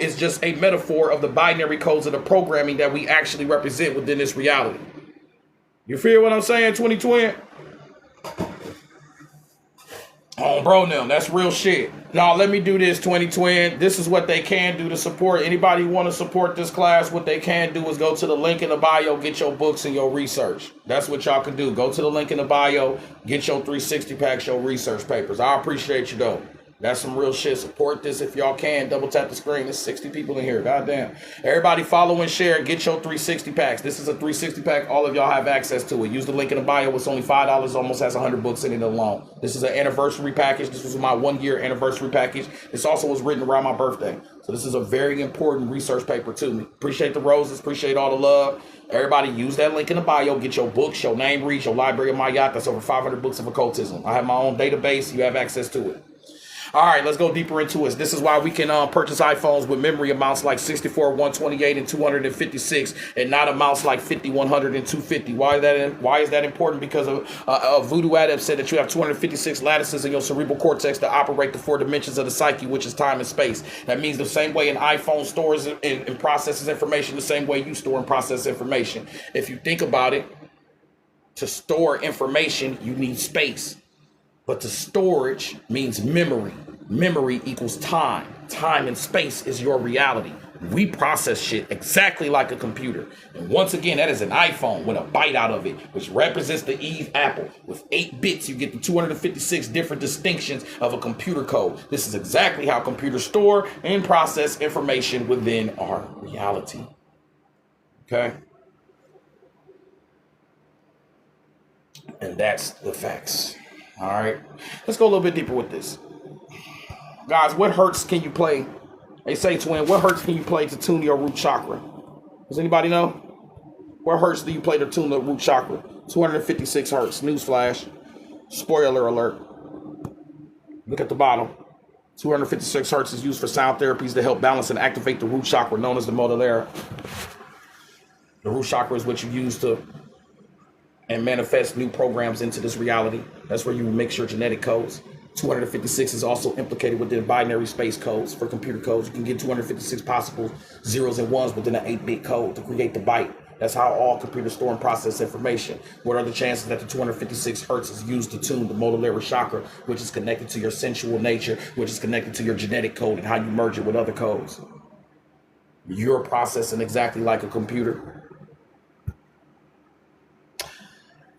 of the binary codes of the programming that we actually represent within this reality. You feel what I'm saying, 2020? Oh, bro, now that's real shit. Now, let me do this, 2020. This is what they can do to support. Anybody who want to support this class, what they can do is go to the link in the bio, get your books and your research. That's what y'all can do. Go to the link in the bio, get your 360 packs, your research papers. I appreciate you, though. That's some real shit. Support this if y'all can. Double tap the screen. There's 60 people in here. Goddamn. Everybody follow and share. Get your 360 packs. This is a 360 pack. All of y'all have access to it. Use the link in the bio. It's only $5. Almost has 100 books in it alone. This is an anniversary package. This was my 1-year anniversary package. This also was written around my birthday. So this is a very important research paper to me. Appreciate the roses. Appreciate all the love. Everybody use that link in the bio. Get your books, your name reads, your library of my yacht. That's over 500 books of occultism. I have my own database. You have access to it. All right, let's go deeper into it. This is why we can purchase iPhones with memory amounts like 64, 128, and 256, and not amounts like 50, 100, and 250. Why is that important? Because of Voodoo Adept said that you have 256 lattices in your cerebral cortex to operate the 4 dimensions of the psyche, which is time and space. That means the same way an iPhone stores and processes information, the same way you store and process information. If you think about it, to store information, you need space. But the storage means memory. Memory equals time. Time and space is your reality. We process shit exactly like a computer. And once again, that is an iPhone with a byte out of it, which represents the Eve apple. With 8 bits, you get the 256 different distinctions of a computer code. This is exactly how computers store and process information within our reality. Okay? And that's the facts. All right, let's go a little bit deeper with this. Guys, what hertz can you play? They say, twin, what hertz can you play to tune your root chakra? Does anybody know? What hertz do you play to tune the root chakra? 256 hertz. Newsflash. Spoiler alert. Look at the bottom. 256 hertz is used for sound therapies to help balance and activate the root chakra, known as the modular. The root chakra is what you use to and manifest new programs into this reality. That's where you mix your genetic codes. 256 is also implicated within binary space codes. For computer codes, you can get 256 possible zeros and ones within an 8-bit code to create the byte. That's how all computers store and process information. What are the chances that the 256 hertz is used to tune the modular chakra, which is connected to your sensual nature, which is connected to your genetic code and how you merge it with other codes? You're processing exactly like a computer.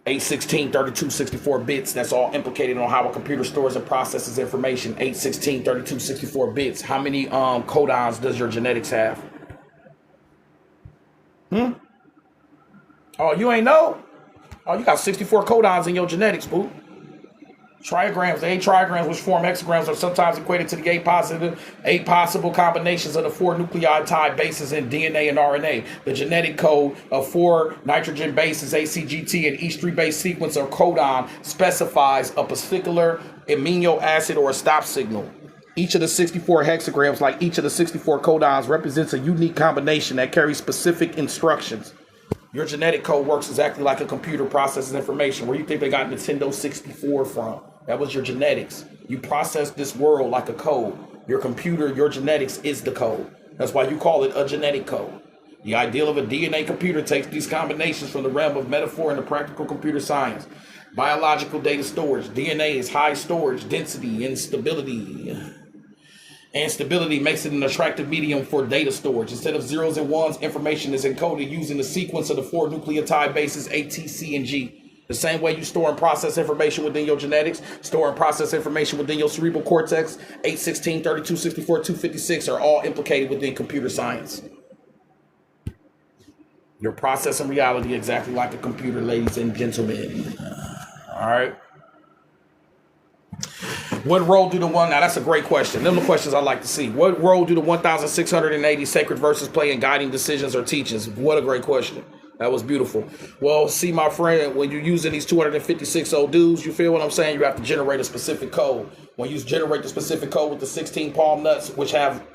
816, 32, 64 bits. That's all implicated on how a computer stores and processes information. 816, 32, 64 bits. How many codons does your genetics have? Oh, you ain't know? Oh, you got 64 codons in your genetics, boo. Trigrams, the 8 trigrams, which form hexagrams, are sometimes equated to the 8 possible combinations of the 4 nucleotide bases in DNA and RNA. The genetic code of 4 nitrogen bases, ACGT, and each 3-base sequence or codon specifies a particular amino acid or a stop signal. Each of the 64 hexagrams, like each of the 64 codons, represents a unique combination that carries specific instructions. Your genetic code works exactly like a computer processes information. Where do you think they got Nintendo 64 from? That was your genetics. You process this world like a code. Your computer, your genetics is the code. That's why you call it a genetic code. The ideal of a DNA computer takes these combinations from the realm of metaphor into practical computer science. Biological data storage. DNA is high storage density and stability. And stability makes it an attractive medium for data storage. Instead of zeros and ones, information is encoded using the sequence of the 4 nucleotide bases A, T, C, and G. The same way you store and process information within your genetics, store and process information within your cerebral cortex, 816, 32, 64, 256 are all implicated within computer science. You're processing reality exactly like a computer, ladies and gentlemen. All right. What role do now that's a great question. Them are the questions I like to see. What role do the 1,680 sacred verses play in guiding decisions or teachings? What a great question. That was beautiful. Well, see, my friend, when you're using these 256 old dudes, you feel what I'm saying? You have to generate a specific code. When you generate the specific code with the 16 palm nuts, which have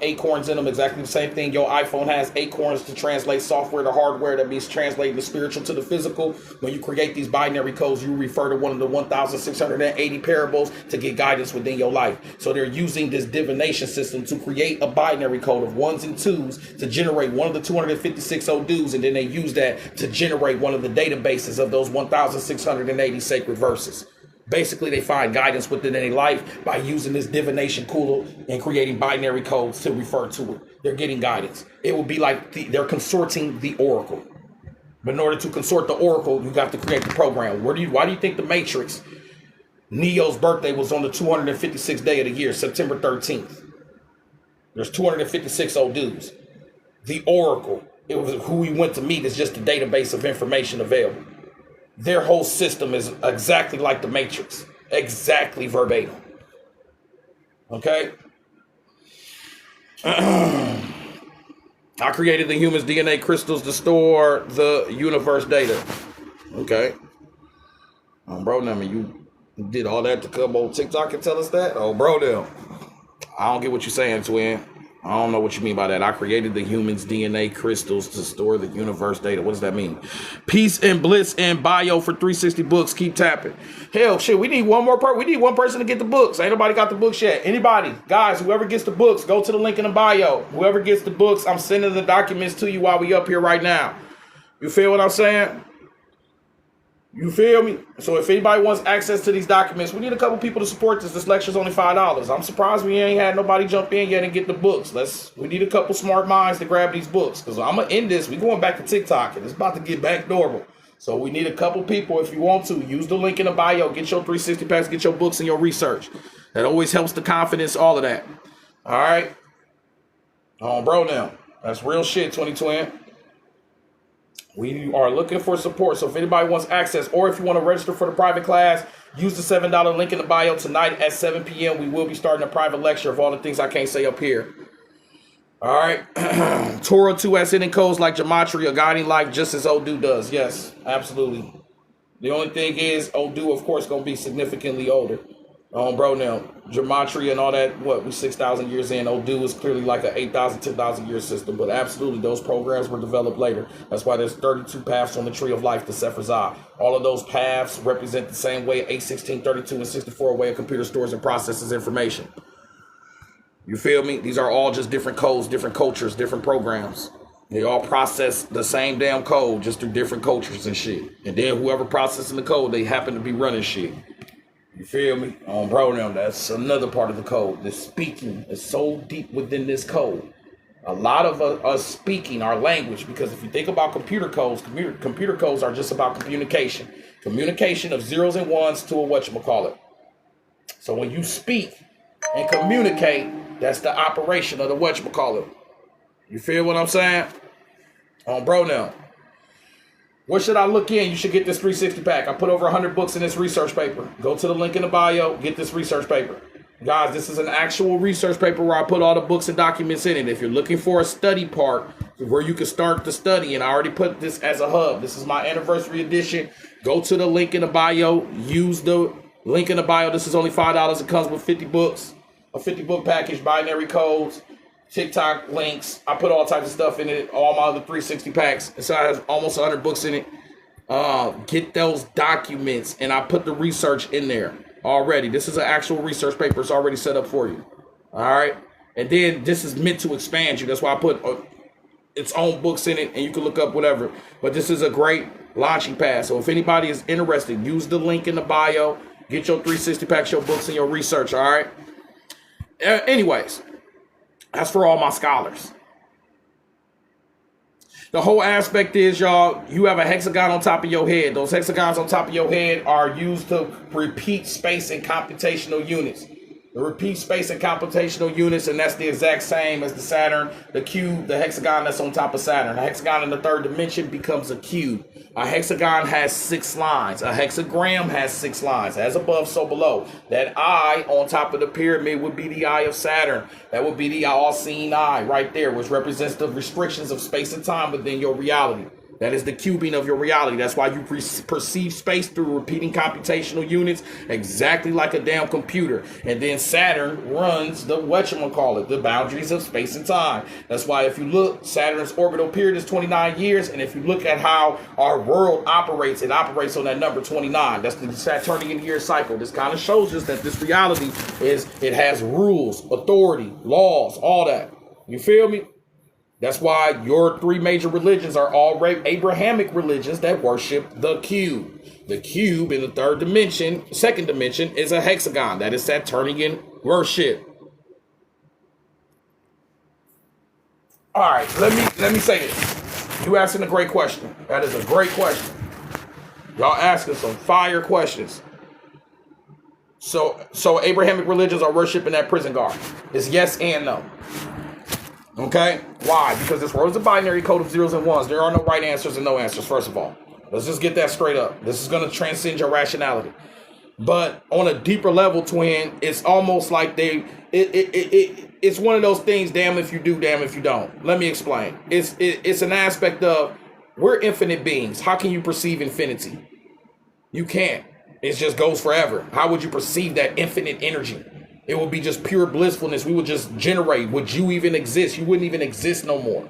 acorns in them, exactly the same thing. Your iPhone has acorns to translate software to hardware. That means translating the spiritual to the physical. When you create these binary codes, you refer to one of the 1,680 parables to get guidance within your life. So they're using this divination system to create a binary code of 1s and 2s to generate one of the 256 old dudes, and then they use that to generate one of the databases of those 1,680 sacred verses. Basically, they find guidance within their life by using this divination tool and creating binary codes to refer to it. They're getting guidance. It will be like they're consorting the oracle. But in order to consort the oracle, you got to create the program. Why do you think the Matrix Neo's birthday was on the 256th day of the year, September 13th. There's 256 old dudes. The Oracle, it was who we went to meet, is just a database of information available. Their whole system is exactly like the Matrix. Exactly verbatim. Okay? I created the human's DNA crystals to store the universe data. Okay. Bro, now you did all that to come on TikTok and tell us that? Oh, bro, now. I don't get what you're saying, twin. I don't know what you mean by that. I created the human's DNA crystals to store the universe data. What does that mean? Peace and bliss and bio for 360 books. Keep tapping. Hell, shit, we need one more person. We need one person to get the books. Ain't nobody got the books yet. Anybody? Guys, whoever gets the books, go to the link in the bio. Whoever gets the books, I'm sending the documents to you while we up here right now. You feel what I'm saying? You feel me? So if anybody wants access to these documents, we need a couple people to support this. This lecture's only $5. I'm surprised we ain't had nobody jump in yet and get the books. We need a couple smart minds to grab these books. Because I'm going to end this. We're going back to TikTok and it's about to get back normal. So we need a couple people. If you want to, use the link in the bio. Get your 360 packs, get your books and your research. That always helps the confidence, all of that. All right? Bro, now. That's real shit, 2020. We are looking for support. So if anybody wants access or if you want to register for the private class, use the $7 link in the bio. Tonight at 7 p.m. we will be starting a private lecture of all the things I can't say up here. All right. Torah 2 has hidden codes like gematria, guiding life just as Odu does. Yes, absolutely. The only thing is Odu, of course, going to be significantly older. Bro, now, gematria and all that, we 6,000 years in. Odu is clearly like an 8,000, 10,000 year system. But absolutely, those programs were developed later. That's why there's 32 paths on the tree of life, the Sefer Zah. All of those paths represent the same way 8, 16, 32, and 64 way a computer stores and processes information. You feel me? These are all just different codes, different cultures, different programs. They all process the same damn code, just through different cultures and shit. And then whoever processing the code, they happen to be running shit. You feel me? Bro, now that's another part of the code. The speaking is so deep within this code. A lot of us speaking our language, because if you think about computer codes, computer codes are just about communication. Communication of zeros and ones to a whatchamacallit. So when you speak and communicate, that's the operation of the whatchamacallit. You feel what I'm saying? Bro, now. What should I look in? You should get this 360 pack. I put over 100 books in this research paper. Go to the link in the bio. Get this research paper. Guys, this is an actual research paper where I put all the books and documents in it. If you're looking for a study part where you can start the study, and I already put this as a hub. This is my anniversary edition. Go to the link in the bio. Use the link in the bio. This is only $5. It comes with 50 books. A 50 book package, binary codes, TikTok links. I put all types of stuff in it. All my other 360 packs. So it has almost 100 books in it. Get those documents, and I put the research in there already. This is an actual research paper. It's already set up for you. All right. And then this is meant to expand you. That's why I put its own books in it, and you can look up whatever. But this is a great launching pad. So if anybody is interested, use the link in the bio. Get your 360 packs, your books, and your research. All right. Anyways. That's for all my scholars. The whole aspect is, y'all, you have a hexagon on top of your head. Those hexagons on top of your head are used to repeat space and computational units. The repeat space and computational units, and that's the exact same as the Saturn, the cube, the hexagon that's on top of Saturn. A hexagon in the third dimension becomes a cube. A hexagon has 6 lines. A hexagram has 6 lines. As above, so below. That eye on top of the pyramid would be the eye of Saturn. That would be the all-seeing eye right there, which represents the restrictions of space and time within your reality. That is the cubing of your reality. That's why you perceive space through repeating computational units exactly like a damn computer. And then Saturn runs the whatchamacallit, the boundaries of space and time. That's why if you look, Saturn's orbital period is 29 years. And if you look at how our world operates, it operates on that number 29. That's the Saturnian year cycle. This kind of shows us that this reality it has rules, authority, laws, all that. You feel me? That's why your 3 major religions are all Abrahamic religions that worship the cube. The cube in the third dimension, second dimension, is a hexagon. That is Saturnian worship. All right, let me say this. You asking a great question. That is a great question. Y'all asking some fire questions. So Abrahamic religions are worshiping that prison guard. It's yes and no. Okay? Why? Because this world is a binary code of zeros and ones. There are no right answers and no answers, first of all. Let's just get that straight up. This is going to transcend your rationality. But on a deeper level, twin, it's almost like it's one of those things, damn if you do, damn if you don't. Let me explain. It's an aspect of, we're infinite beings. How can you perceive infinity? You can't. It just goes forever. How would you perceive that infinite energy? It would be just pure blissfulness. We would just generate. Would you even exist? You wouldn't even exist no more.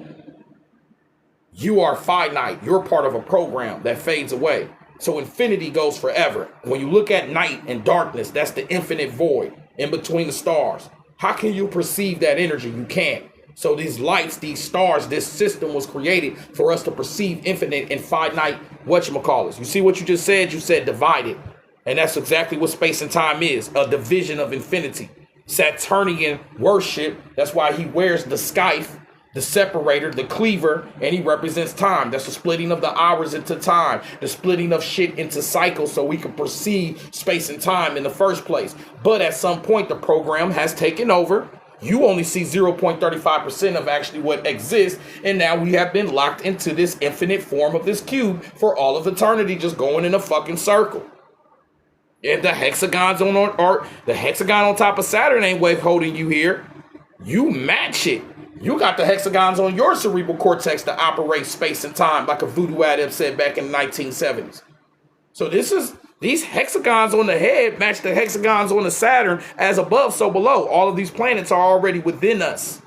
You are finite. You're part of a program that fades away. So infinity goes forever. When you look at night and darkness, that's the infinite void in between the stars. How can you perceive that energy? You can't. So these lights, these stars, this system was created for us to perceive infinite and finite whatchamacallits. You see what you just said? You said divided. And that's exactly what space and time is, a division of infinity. Saturnian worship, that's why he wears the scythe, the separator, the cleaver, and he represents time. That's the splitting of the hours into time, the splitting of shit into cycles so we can perceive space and time in the first place. But at some point, the program has taken over. You only see 0.35% of actually what exists, and now we have been locked into this infinite form of this cube for all of eternity, just going in a fucking circle. And the hexagons the hexagon on top of Saturn ain't wave holding you here. You match it. You got the hexagons on your cerebral cortex to operate space and time, like a voodoo adept said back in the 1970s. So these hexagons on the head match the hexagons on the Saturn, as above, so below. All of these planets are already within us.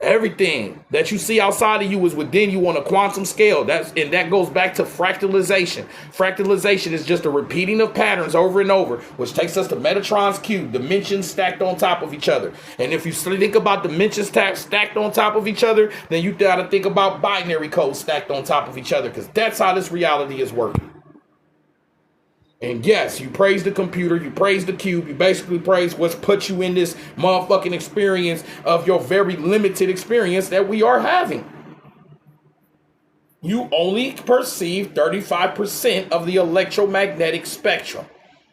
Everything that you see outside of you is within you on a quantum scale. And that goes back to fractalization. Fractalization is just a repeating of patterns over and over, which takes us to Metatron's cube, dimensions stacked on top of each other. And if you think about dimensions stacked on top of each other, then you got to think about binary codes stacked on top of each other, because that's how this reality is working. And yes, you praise the computer, you praise the cube, you basically praise what's put you in this motherfucking experience of your very limited experience that we are having. You only perceive 35% of the electromagnetic spectrum.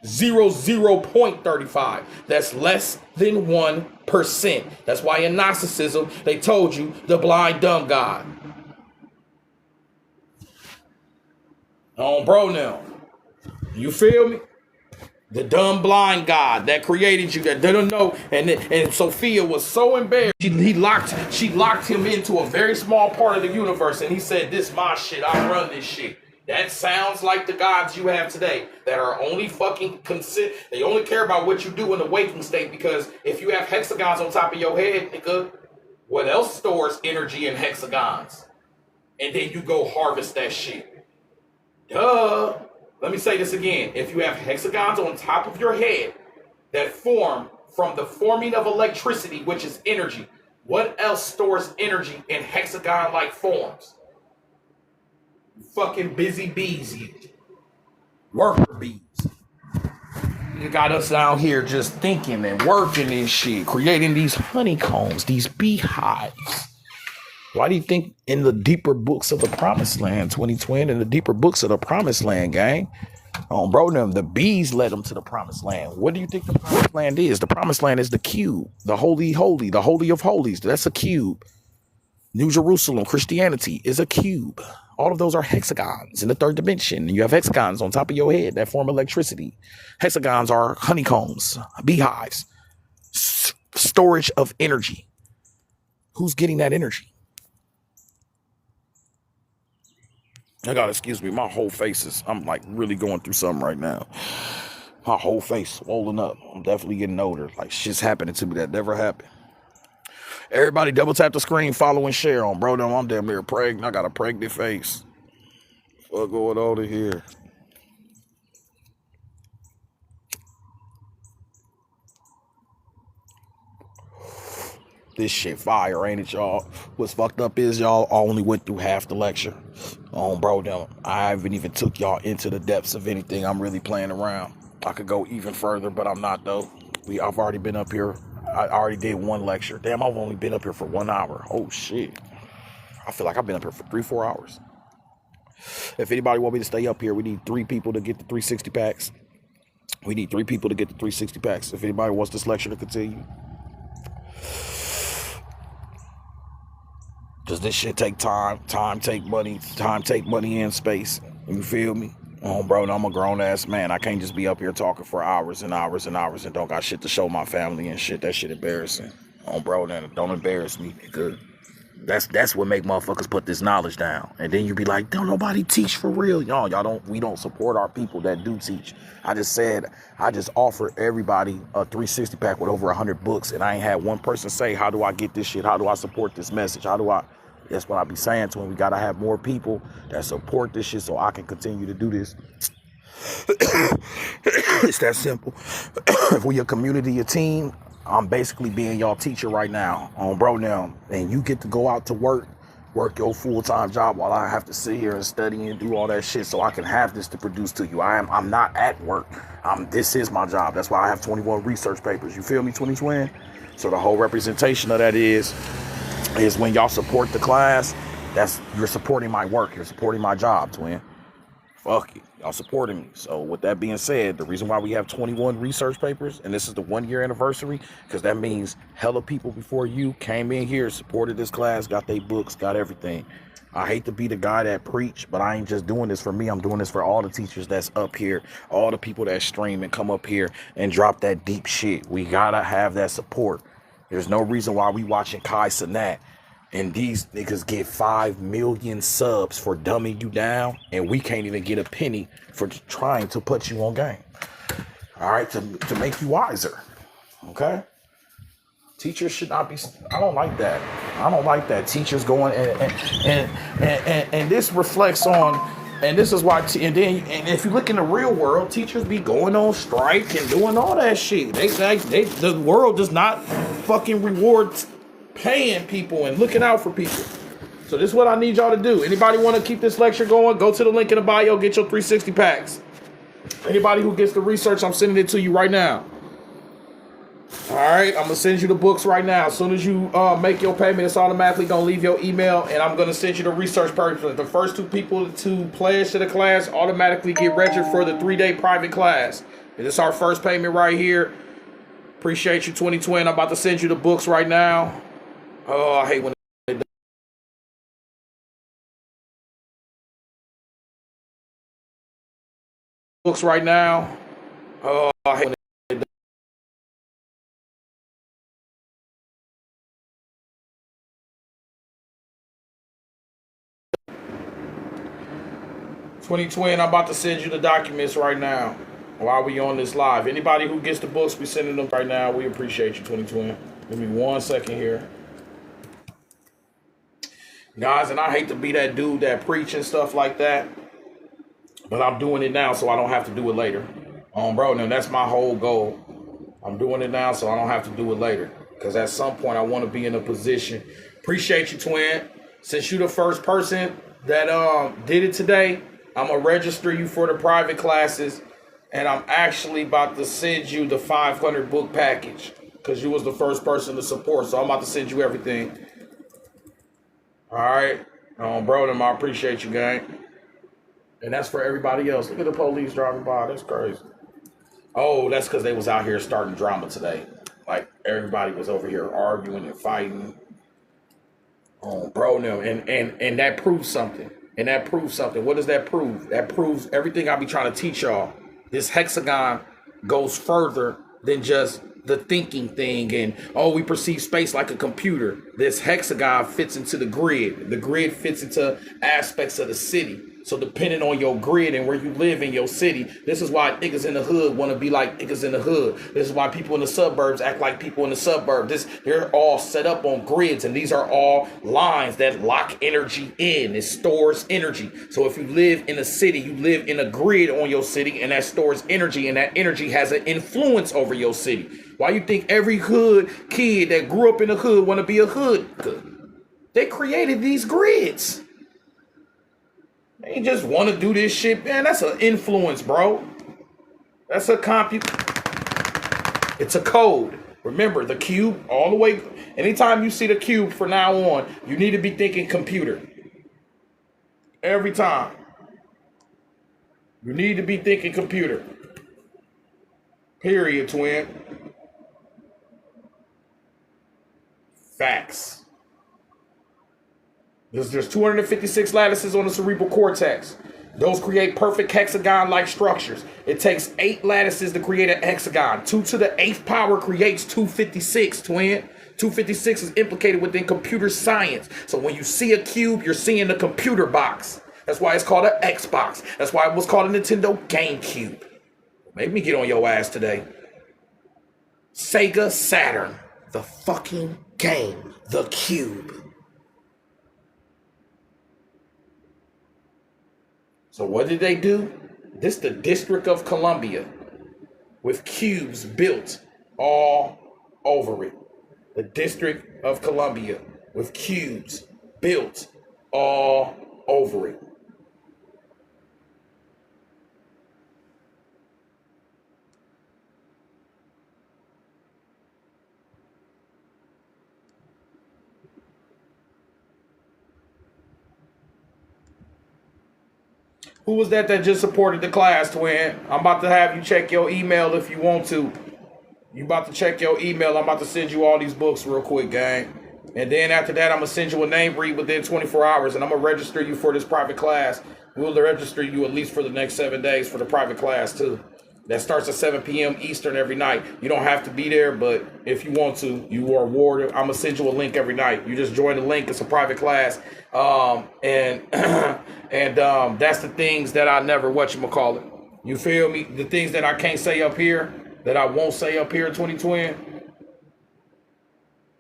0.35. That's less than 1%. That's why in Gnosticism, they told you the blind, dumb God. Bro, now. You feel me? The dumb blind God that created you, that didn't know. And Sophia was so embarrassed. She locked him into a very small part of the universe. And he said, this my shit. I run this shit. That sounds like the gods you have today that are only fucking they only care about what you do in the waking state, because if you have hexagons on top of your head, nigga, what else stores energy in hexagons? And then you go harvest that shit. Duh. Let me say this again. If you have hexagons on top of your head that form from the forming of electricity, which is energy, what else stores energy in hexagon-like forms? Fucking busy bees, you worker bees. You got us out here just thinking and working and shit, creating these honeycombs, these beehives. Why do you think in the deeper books of the Promised Land, 2020, in the deeper books of the Promised Land, gang, bro, the bees led them to the Promised Land. What do you think the Promised Land is? The Promised Land is the cube, the holy, the holy of holies. That's a cube. New Jerusalem, Christianity is a cube. All of those are hexagons in the third dimension. You have hexagons on top of your head that form electricity. Hexagons are honeycombs, beehives, storage of energy. Who's getting that energy? I gotta excuse me, my whole face I'm like really going through something right now. My whole face swollen up. I'm definitely getting older. Like shit's happening to me that never happened. Everybody double tap the screen, follow and share on, bro. Now I'm damn near pregnant. I got a pregnant face. What's going on in here? This shit fire, ain't it, y'all? What's fucked up is y'all only went through half the lecture. Bro, now I haven't even took y'all into the depths of anything. I'm really playing around. I could go even further, but I'm not though. I've already been up here. I already did one lecture. Damn, I've only been up here for 1 hour. Oh shit. I feel like I've been up here for 3-4 hours. If anybody want me to stay up here, we need 3 people to get the 360 packs. We need 3 people to get the 360 packs. If anybody wants this lecture to continue. Because this shit take time. Time take money. Time take money and space. You feel me? Oh, bro, I'm a grown-ass man. I can't just be up here talking for hours and hours and hours and don't got shit to show my family and shit. That shit embarrassing. Oh, bro, then don't embarrass me, nigga. That's what make motherfuckers put this knowledge down. And then you be like, don't nobody teach for real. We don't support our people that do teach. I just offer everybody a 360 pack with over 100 books. And I ain't had one person say, how do I get this shit? How do I support this message? That's what I be saying to them. We got to have more people that support this shit so I can continue to do this. It's that simple. If we a community, a team, I'm basically being y'all teacher right now on Obronium, and you get to go out to work your full-time job while I have to sit here and study and do all that shit so I can have this to produce to you. I'm not at work. This is my job. That's why I have 21 research papers. You feel me, 2020? So the whole representation of that is when y'all support the class, you're supporting my work. You're supporting my job, twin. Fuck it. Y'all supporting me. So with that being said, the reason why we have 21 research papers, and this is the 1-year anniversary, because that means hella people before you came in here, supported this class, got their books, got everything. I hate to be the guy that preach, but I ain't just doing this for me. I'm doing this for all the teachers that's up here, all the people that stream and come up here and drop that deep shit. We gotta have that support. There's no reason why we watching Kai Cenat and these niggas get 5 million subs for dumbing you down, and we can't even get a penny for trying to put you on game. All right, to make you wiser. Okay? Teachers should not be. I don't like that. I don't like that. Teachers going and this reflects on, and this is why. And if you look in the real world, teachers be going on strike and doing all that shit. The world does not fucking reward paying people and looking out for people. So this is what I need y'all to do. Anybody want to keep this lecture going? Go to the link in the bio. Get your 360 packs. Anybody who gets the research, I'm sending it to you right now. All right, I'm gonna send you the books right now. As soon as you make your payment, it's automatically gonna leave your email, and I'm gonna send you the research papers. The first 2 people to pledge to the class automatically get registered for the 3-day private class. And this is our first payment right here. Appreciate you, 2020. I'm about to send you the books right now. Oh, I hate when they books right now. Oh, I hate when they 2020, I'm about to send you the documents right now while we on this live. Anybody who gets the books, we sending them right now. We appreciate you, 2020. Give me 1 second here. Guys, and I hate to be that dude that preach and stuff like that, but I'm doing it now so I don't have to do it later. Bro, now that's my whole goal. I'm doing it now so I don't have to do it later. Because at some point I want to be in a position. Appreciate you, twin. Since you the first person that did it today, I'm going to register you for the private classes. And I'm actually about to send you the 500 book package. Because you was the first person to support. So I'm about to send you everything. All right. Bro, I appreciate you, gang. And that's for everybody else. Look at the police driving by. That's crazy. Oh, that's because they was out here starting drama today. Like, everybody was over here arguing and fighting. Oh, bro, no. And that proves something. And that proves something. What does that prove? That proves everything I be trying to teach y'all. This hexagon goes further than just the thinking thing and, oh, we perceive space like a computer. This hexagon fits into the grid. The grid fits into aspects of the city. So depending on your grid and where you live in your city, this is why niggas in the hood want to be like niggas in the hood. This is why people in the suburbs act like people in the suburbs. They're all set up on grids, and these are all lines that lock energy in. It stores energy. So if you live in a city, you live in a grid on your city, and that stores energy, and that energy has an influence over your city. Why you think every hood kid that grew up in the hood want to be a hood? They created these grids. They just want to do this shit, man. That's an influence, bro. That's a It's a code. Remember, the cube all the way. Anytime you see the cube from now on, you need to be thinking computer. Every time. You need to be thinking computer. Period, twin. Facts. There's 256 lattices on the cerebral cortex. Those create perfect hexagon-like structures. It takes 8 lattices to create an hexagon. 2 to the 8th power creates 256, twin. 256 is implicated within computer science. So when you see a cube, you're seeing a computer box. That's why it's called an Xbox. That's why it was called a Nintendo GameCube. Make me get on your ass today. Sega Saturn. The fucking game. The cube. So what did they do? This the District of Columbia with cubes built all over it. The District of Columbia with cubes built all over it. Who was that just supported the class, twin? I'm about to have you check your email if you want to. You about to check your email. I'm about to send you all these books real quick, gang. And then after that, I'm going to send you a name read within 24 hours. And I'm going to register you for this private class. We'll register you at least for the next 7 days for the private class, too. That starts at 7 p.m. Eastern every night. You don't have to be there, but if you want to, you are awarded. I'm going to send you a link every night. You just join the link. It's a private class. And that's the things that I never, whatchamacallit. You feel me? The things that I can't say up here, that I won't say up here, 2020.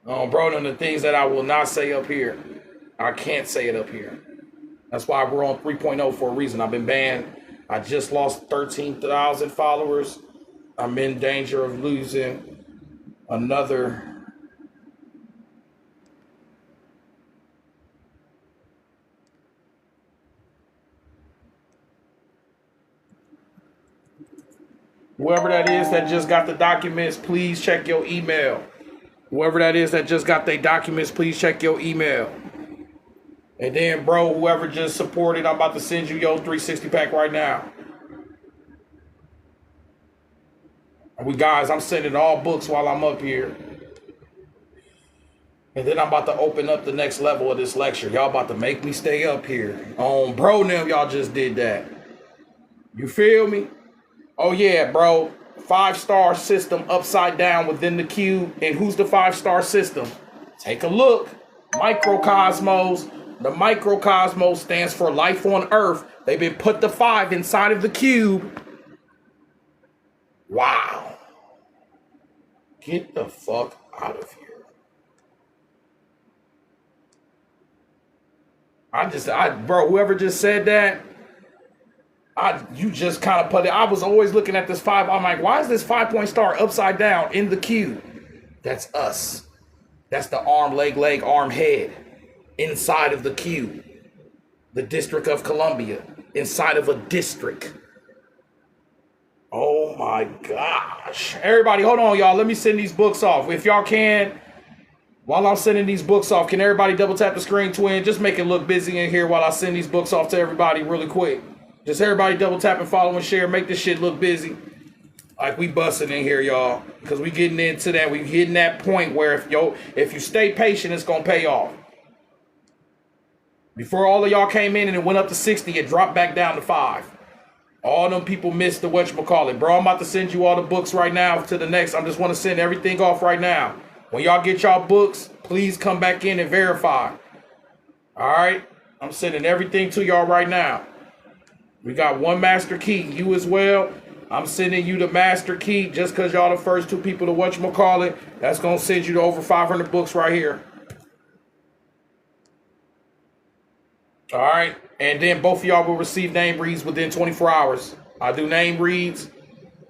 Bro, and the things that I will not say up here, I can't say it up here. That's why we're on 3.0 for a reason. I've been banned. I just lost 13,000 followers. I'm in danger of losing another. Whoever that is that just got the documents, please check your email. Whoever that is that just got their documents, please check your email. And then, bro, whoever just supported, I'm about to send you your 360 pack right now. And guys, I'm sending all books while I'm up here. And then I'm about to open up the next level of this lecture. Y'all about to make me stay up here. Bro, now y'all just did that. You feel me? Oh, yeah, bro. 5-star system upside down within the cube. And who's the 5-star system? Take a look. Microcosmos. The microcosmos stands for life on Earth. They've been put the 5 inside of the cube. Wow. Get the fuck out of here. Bro, whoever just said that, you just kind of put it. I was always looking at this 5. I'm like, why is this 5-point star upside down in the cube? That's us. That's the arm, leg, arm, head. Inside of the cube. The District of Columbia. Inside of a district. Oh my gosh. Everybody, hold on, y'all. Let me send these books off. If y'all can, while I'm sending these books off, can everybody double tap the screen, twin? Just make it look busy in here while I send these books off to everybody really quick. Just everybody double tap and follow and share. Make this shit look busy. Like we busting in here, y'all. Because we getting into that. We hitting that point where if you stay patient, it's going to pay off. Before all of y'all came in and it went up to 60, it dropped back down to 5. All them people missed the whatchamacallit. Bro, I'm about to send you all the books right now to the next. I just want to send everything off right now. When y'all get y'all books, please come back in and verify. All right? I'm sending everything to y'all right now. We got one master key. You as well. I'm sending you the master key just because y'all the first 2 people to whatchamacallit. That's going to send you to over 500 books right here. All right. And then both of y'all will receive name reads within 24 hours. I do name reads.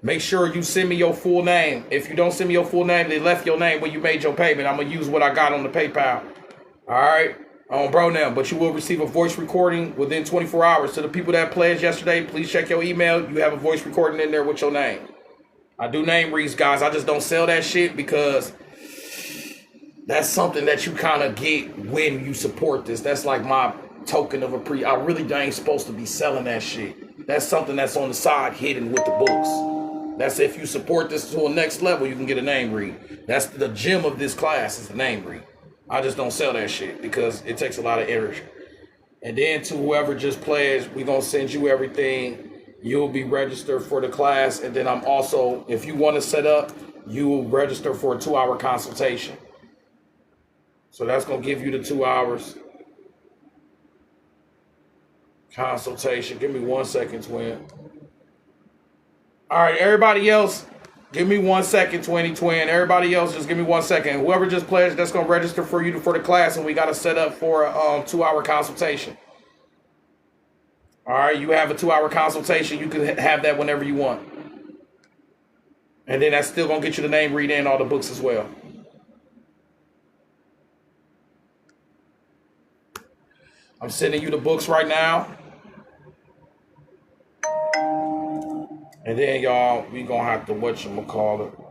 Make sure you send me your full name. If you don't send me your full name, they left your name when you made your payment. I'm going to use what I got on the PayPal. All right. Bro now. But you will receive a voice recording within 24 hours. To the people that pledged yesterday, please check your email. You have a voice recording in there with your name. I do name reads, guys. I just don't sell that shit because that's something that you kind of get when you support this. That's like my token of I really ain't supposed to be selling that shit. That's something that's on the side hidden with the books. That's if you support this to a next level, you can get a name read. That's the gem of this class is the name read. I just don't sell that shit because it takes a lot of energy. And then to whoever just pledged, we're going to send you everything. You'll be registered for the class. And then I'm also, if you want to set up, you will register for a 2-hour consultation. So that's going to give you the 2 hours consultation. Give me 1 second, twin. All right, everybody else, give me 1 second, twin. Everybody else, just give me 1 second. Whoever just pledged, that's going to register for you for the class, and we got to set up for a 2-hour consultation. All right, you have a 2-hour consultation. You can have that whenever you want. And then that's still going to get you the name read and all the books as well. I'm sending you the books right now. And then, y'all, we going to have to whatchamacallit.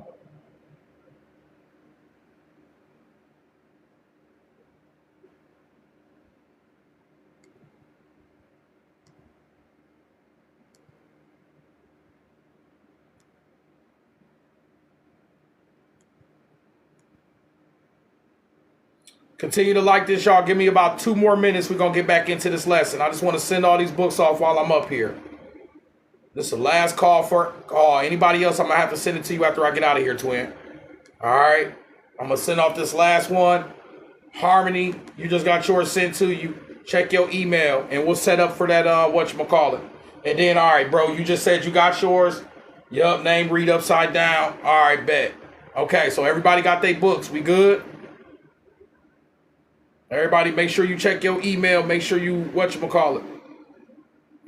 Continue to like this, y'all. Give me about 2 more minutes. We're going to get back into this lesson. I just want to send all these books off while I'm up here. This is the last call for anybody else. I'm going to have to send it to you after I get out of here, twin. All right. I'm going to send off this last one. Harmony, you just got yours sent to you. Check your email, and we'll set up for that, whatchamacallit. And then, all right, bro, you just said you got yours. Yup, name read upside down. All right, bet. Okay, so everybody got their books. We good? Everybody, make sure you check your email. Make sure you, whatchamacallit.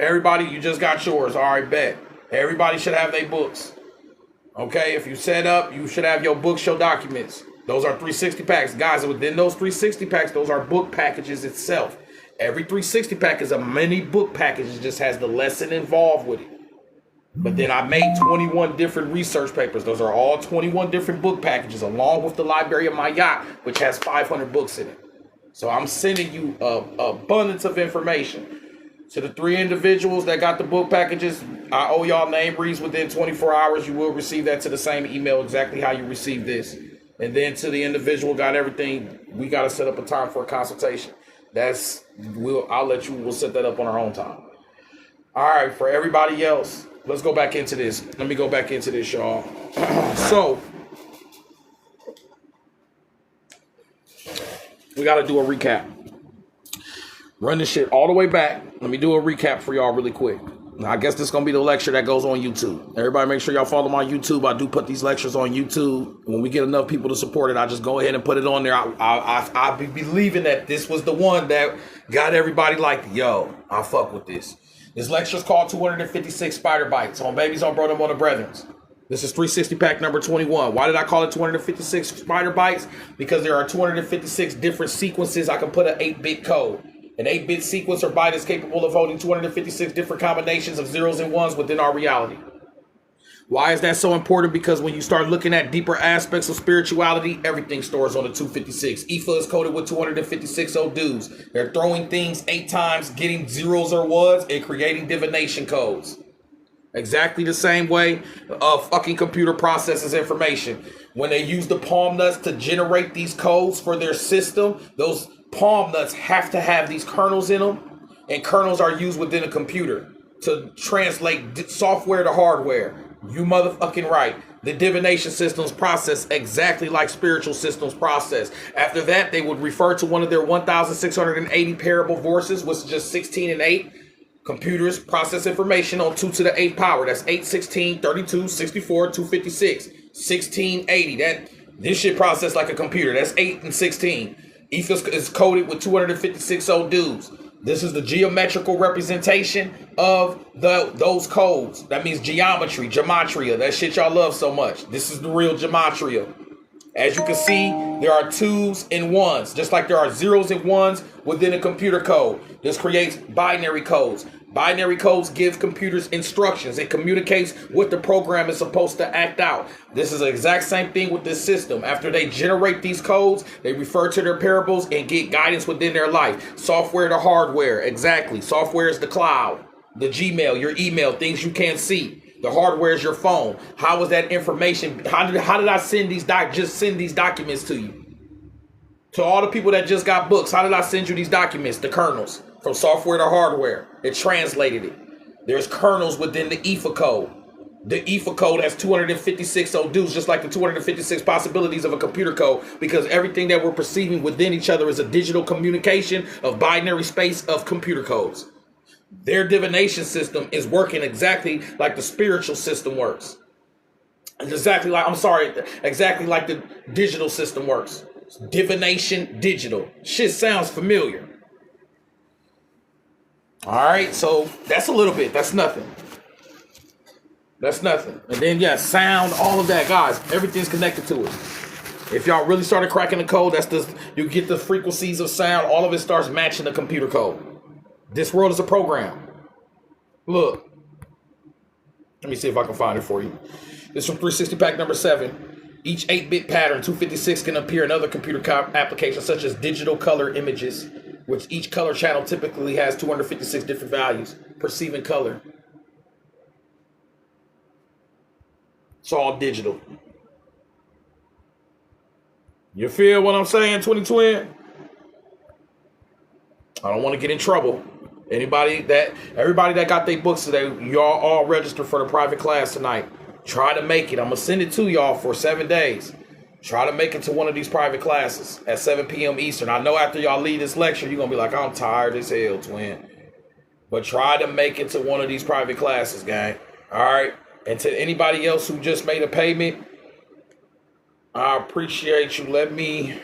Everybody, you just got yours. All right, bet. Everybody should have their books. Okay, if you set up, you should have your books, your documents. Those are 360 packs. Guys, within those 360 packs, those are book packages itself. Every 360 pack is a mini book package. It just has the lesson involved with it. But then I made 21 different research papers. Those are all 21 different book packages, along with the library of my yacht, which has 500 books in it. So I'm sending you an abundance of information. To the 3 individuals that got the book packages, I owe y'all name reads within 24 hours. You will receive that to the same email, exactly how you received this. And then to the individual got everything, we got to set up a time for a consultation. We'll set that up on our own time. All right, for everybody else, let's go back into this. Let me go back into this, y'all. So, we got to do a recap. Run this shit all the way back. Let me do a recap for y'all really quick. Now, I guess this is going to be the lecture that goes on YouTube. Everybody make sure y'all follow my YouTube. I do put these lectures on YouTube. When we get enough people to support it, I just go ahead and put it on there. I be believing that this was the one that got everybody like, yo, I fuck with this. This lecture is called 256 Spider Bites on Babies, on Brother, on the Brethrens. This is 360 pack number 21. Why did I call it 256 Spider Bites? Because there are 256 different sequences. I can put an 8-bit code. An 8-bit sequence or byte is capable of holding 256 different combinations of zeros and ones within our reality. Why is that so important? Because when you start looking at deeper aspects of spirituality, everything stores on the 256. Ifa is coded with 256 dudes. They're throwing things 8 times, getting zeros or ones, and creating divination codes. Exactly the same way a fucking computer processes information. When they use the palm nuts to generate these codes for their system, those palm nuts have to have these kernels in them, and kernels are used within a computer to translate software to hardware. You motherfucking right. The divination systems process exactly like spiritual systems process. After that, they would refer to one of their 1,680 parable voices, which is just 16 and 8. Computers process information on 2 to the 8th power. That's 8, 16, 32, 64, 256, 1680. This shit processed like a computer. That's 8 and 16. Ether is coded with 256 dudes. This is the geometrical representation of those codes. That means geometry, gematria. That shit y'all love so much. This is the real gematria. As you can see, there are 2s and 1s, just like there are 0s and 1s within a computer code. This creates binary codes. Binary codes give computers instructions. It communicates what the program is supposed to act out. This is the exact same thing with this system. After they generate these codes, they refer to their parables and get guidance within their life. Software to hardware, exactly. Software is the cloud, the Gmail, your email, things you can't see. The hardware is your phone. How was that information? How did I send these documents to you? To all the people that just got books, how did I send you these documents? The kernels, from software to hardware. It translated it. There's kernels within the EFA code. The EFA code has 256 odues, just like the 256 possibilities of a computer code, because everything that we're perceiving within each other is a digital communication of binary space of computer codes. Their divination system is working exactly like the spiritual system works. It's exactly like the digital system works. Divination, digital. Shit sounds familiar. All right, so that's a little bit. That's nothing. That's nothing. And then, yeah, sound, all of that, guys. Everything's connected to it. If y'all really started cracking the code, you get the frequencies of sound. All of it starts matching the computer code. This world is a program. Look. Let me see if I can find it for you. This is from 360 pack number 7. Each 8-bit pattern, 256, can appear in other computer applications such as digital color images, which each color channel typically has 256 different values. Perceiving color. It's all digital. You feel what I'm saying, 2020? I don't want to get in trouble. Everybody that got their books today, y'all all register for the private class tonight. Try to make it. I'm going to send it to y'all for 7 days. Try to make it to one of these private classes at 7 p.m. Eastern. I know after y'all leave this lecture, you're going to be like, I'm tired as hell, twin. But try to make it to one of these private classes, gang. All right? And to anybody else who just made a payment, I appreciate you. Let me...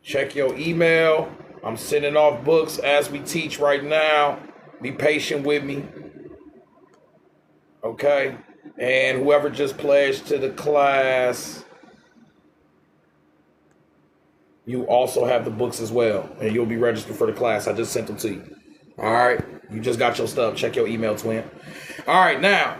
check your email. I'm sending off books as we teach right now. Be patient with me. Okay? And whoever just pledged to the class, you also have the books as well. And you'll be registered for the class. I just sent them to you. All right? You just got your stuff. Check your email, twin. All right, now.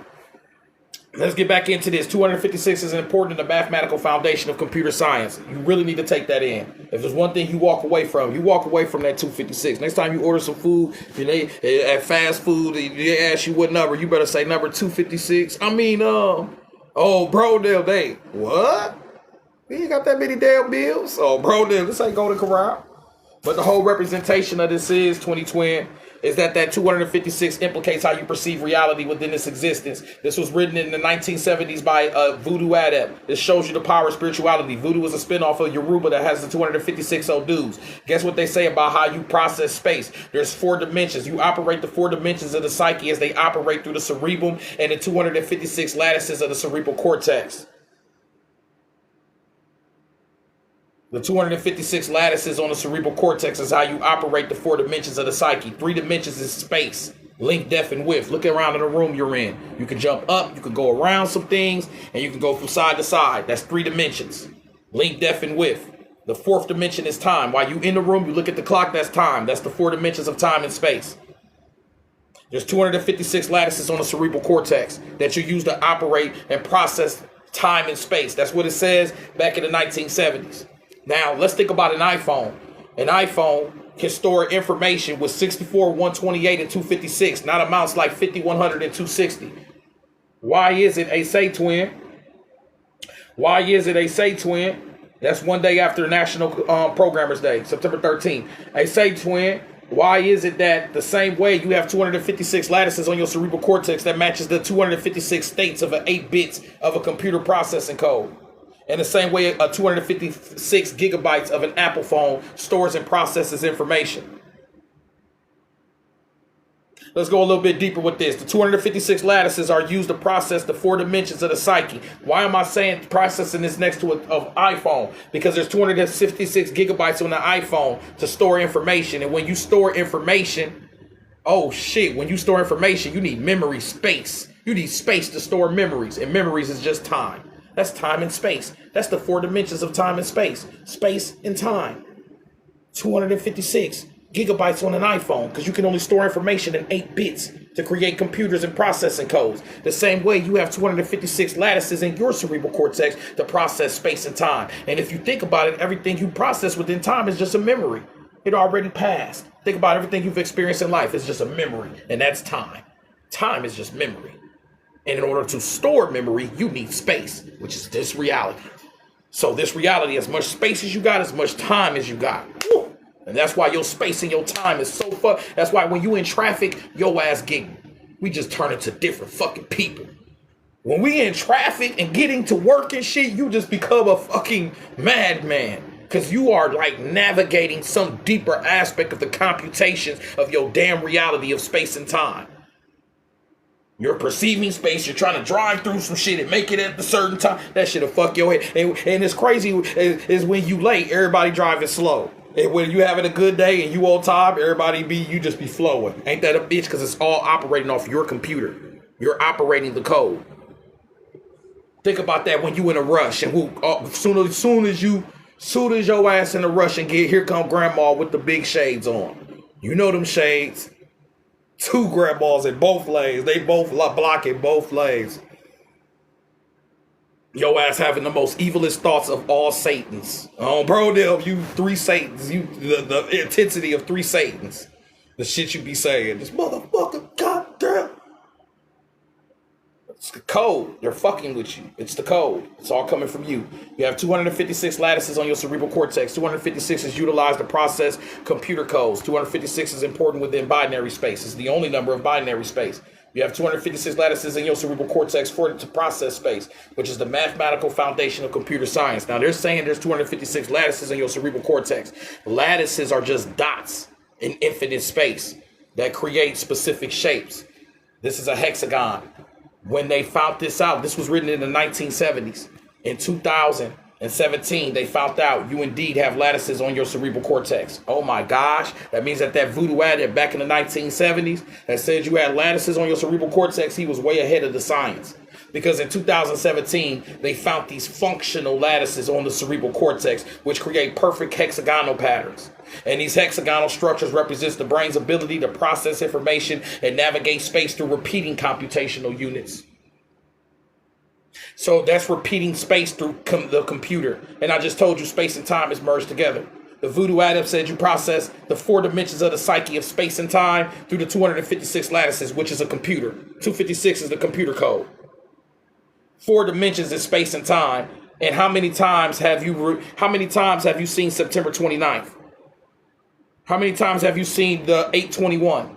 Let's get back into this. 256 is important in the mathematical foundation of computer science. You really need to take that in. If there's one thing you walk away from that 256. Next time you order some food, at fast food, they ask you what number, you better say number 256. Bro, they, what? You ain't got that many damn bills? Oh, bro, this ain't Golden Corral. But the whole representation of this is 2020. Is that 256 implicates how you perceive reality within this existence. This was written in the 1970s by a voodoo adept. This shows you the power of spirituality. Voodoo is a spinoff of Yoruba that has the 256 odues. Guess what they say about how you process space? There's 4 dimensions. You operate the 4 dimensions of the psyche as they operate through the cerebrum and the 256 lattices of the cerebral cortex. The 256 lattices on the cerebral cortex is how you operate the 4 dimensions of the psyche. 3 dimensions is space, length, depth, and width. Look around in the room you're in. You can jump up, you can go around some things, and you can go from side to side. That's 3 dimensions. Length, depth, and width. The 4th dimension is time. While you in the room, you look at the clock, that's time. That's the 4 dimensions of time and space. There's 256 lattices on the cerebral cortex that you use to operate and process time and space. That's what it says back in the 1970s. Now, let's think about an iPhone. An iPhone can store information with 64, 128, and 256, not amounts like 50, 100, and 260. Why is it a say twin? Why is it a say twin? That's one day after National Programmers Day, September 13th. A say twin. Why is it that the same way you have 256 lattices on your cerebral cortex that matches the 256 states of 8 bits of a computer processing code? In the same way, 256 gigabytes of an Apple phone stores and processes information. Let's go a little bit deeper with this. The 256 lattices are used to process the 4 dimensions of the psyche. Why am I saying processing this next to an iPhone? Because there's 256 gigabytes on the iPhone to store information. And when you store information, when you store information, you need memory space. You need space to store memories. And memories is just time. That's time and space. That's the 4 dimensions of time and space. Space and time. 256. gigabytes on an iPhone, because you can only store information in 8 bits to create computers and processing codes. The same way you have 256 lattices in your cerebral cortex to process space and time. And if you think about it, everything you process within time is just a memory. It already passed. Think about everything you've experienced in life. It's just a memory, and that's time. Time is just memory. And in order to store memory, you need space, which is this reality. So this reality, as much space as you got, as much time as you got. Woo! And that's why your space and your time is so fun. That's why when you in traffic, your ass we just turn into different fucking people. When we in traffic and getting to work and shit, you just become a fucking madman. Because you are like navigating some deeper aspect of the computations of your damn reality of space and time. You're perceiving space, you're trying to drive through some shit and make it at a certain time. That shit'll fuck your head. And it's crazy is when you late, everybody driving slow. And when you having a good day and you on time, you just be flowing. Ain't that a bitch? Because it's all operating off your computer. You're operating the code. Think about that when you in a rush and soon as your ass in a rush and here come grandma with the big shades on. You know them shades. 2 grandmas in both lanes. They both blocking both lanes. Your ass having the most evilest thoughts of all Satans. Oh, bro, you 3 Satans. You the intensity of 3 Satans. The shit you be saying. This motherfucker, goddamn. It's the code. They're fucking with you. It's the code. It's all coming from you. You have 256 lattices on your cerebral cortex. 256 is utilized to process computer codes. 256 is important within binary space. It's the only number of binary space. You have 256 lattices in your cerebral cortex to process space, which is the mathematical foundation of computer science. Now, they're saying there's 256 lattices in your cerebral cortex. Lattices are just dots in infinite space that create specific shapes. This is a hexagon. When they found this out, this was written in the 1970s. In 2017, they found out you indeed have lattices on your cerebral cortex. Oh my gosh. That means that voodoo addict back in the 1970s that said you had lattices on your cerebral cortex, he was way ahead of the science. Because in 2017, they found these functional lattices on the cerebral cortex, which create perfect hexagonal patterns. And these hexagonal structures represents the brain's ability to process information and navigate space through repeating computational units. So that's repeating space through the computer. And I just told you space and time is merged together. The voodoo adept said you process the 4 dimensions of the psyche of space and time through the 256 lattices, which is a computer. 256 is the computer code. 4 dimensions is space and time. And how many times have you seen September 29th? How many times have you seen the 821?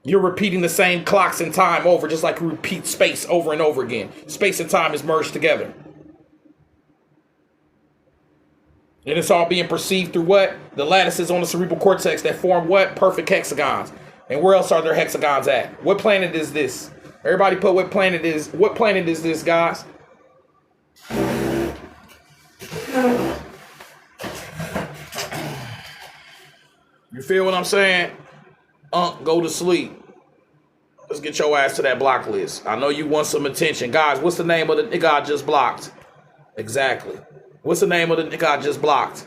You're repeating the same clocks and time over, just like you repeat space over and over again. Space and time is merged together. And it's all being perceived through what? The lattices on the cerebral cortex that form what? Perfect hexagons. And where else are there hexagons at? What planet is this? Everybody put what planet is. What planet is this, guys? You feel what I'm saying? Go to sleep. Let's get your ass to that block list. I know you want some attention. Guys, what's the name of the nigga I just blocked? Exactly. What's the name of the nigga I just blocked?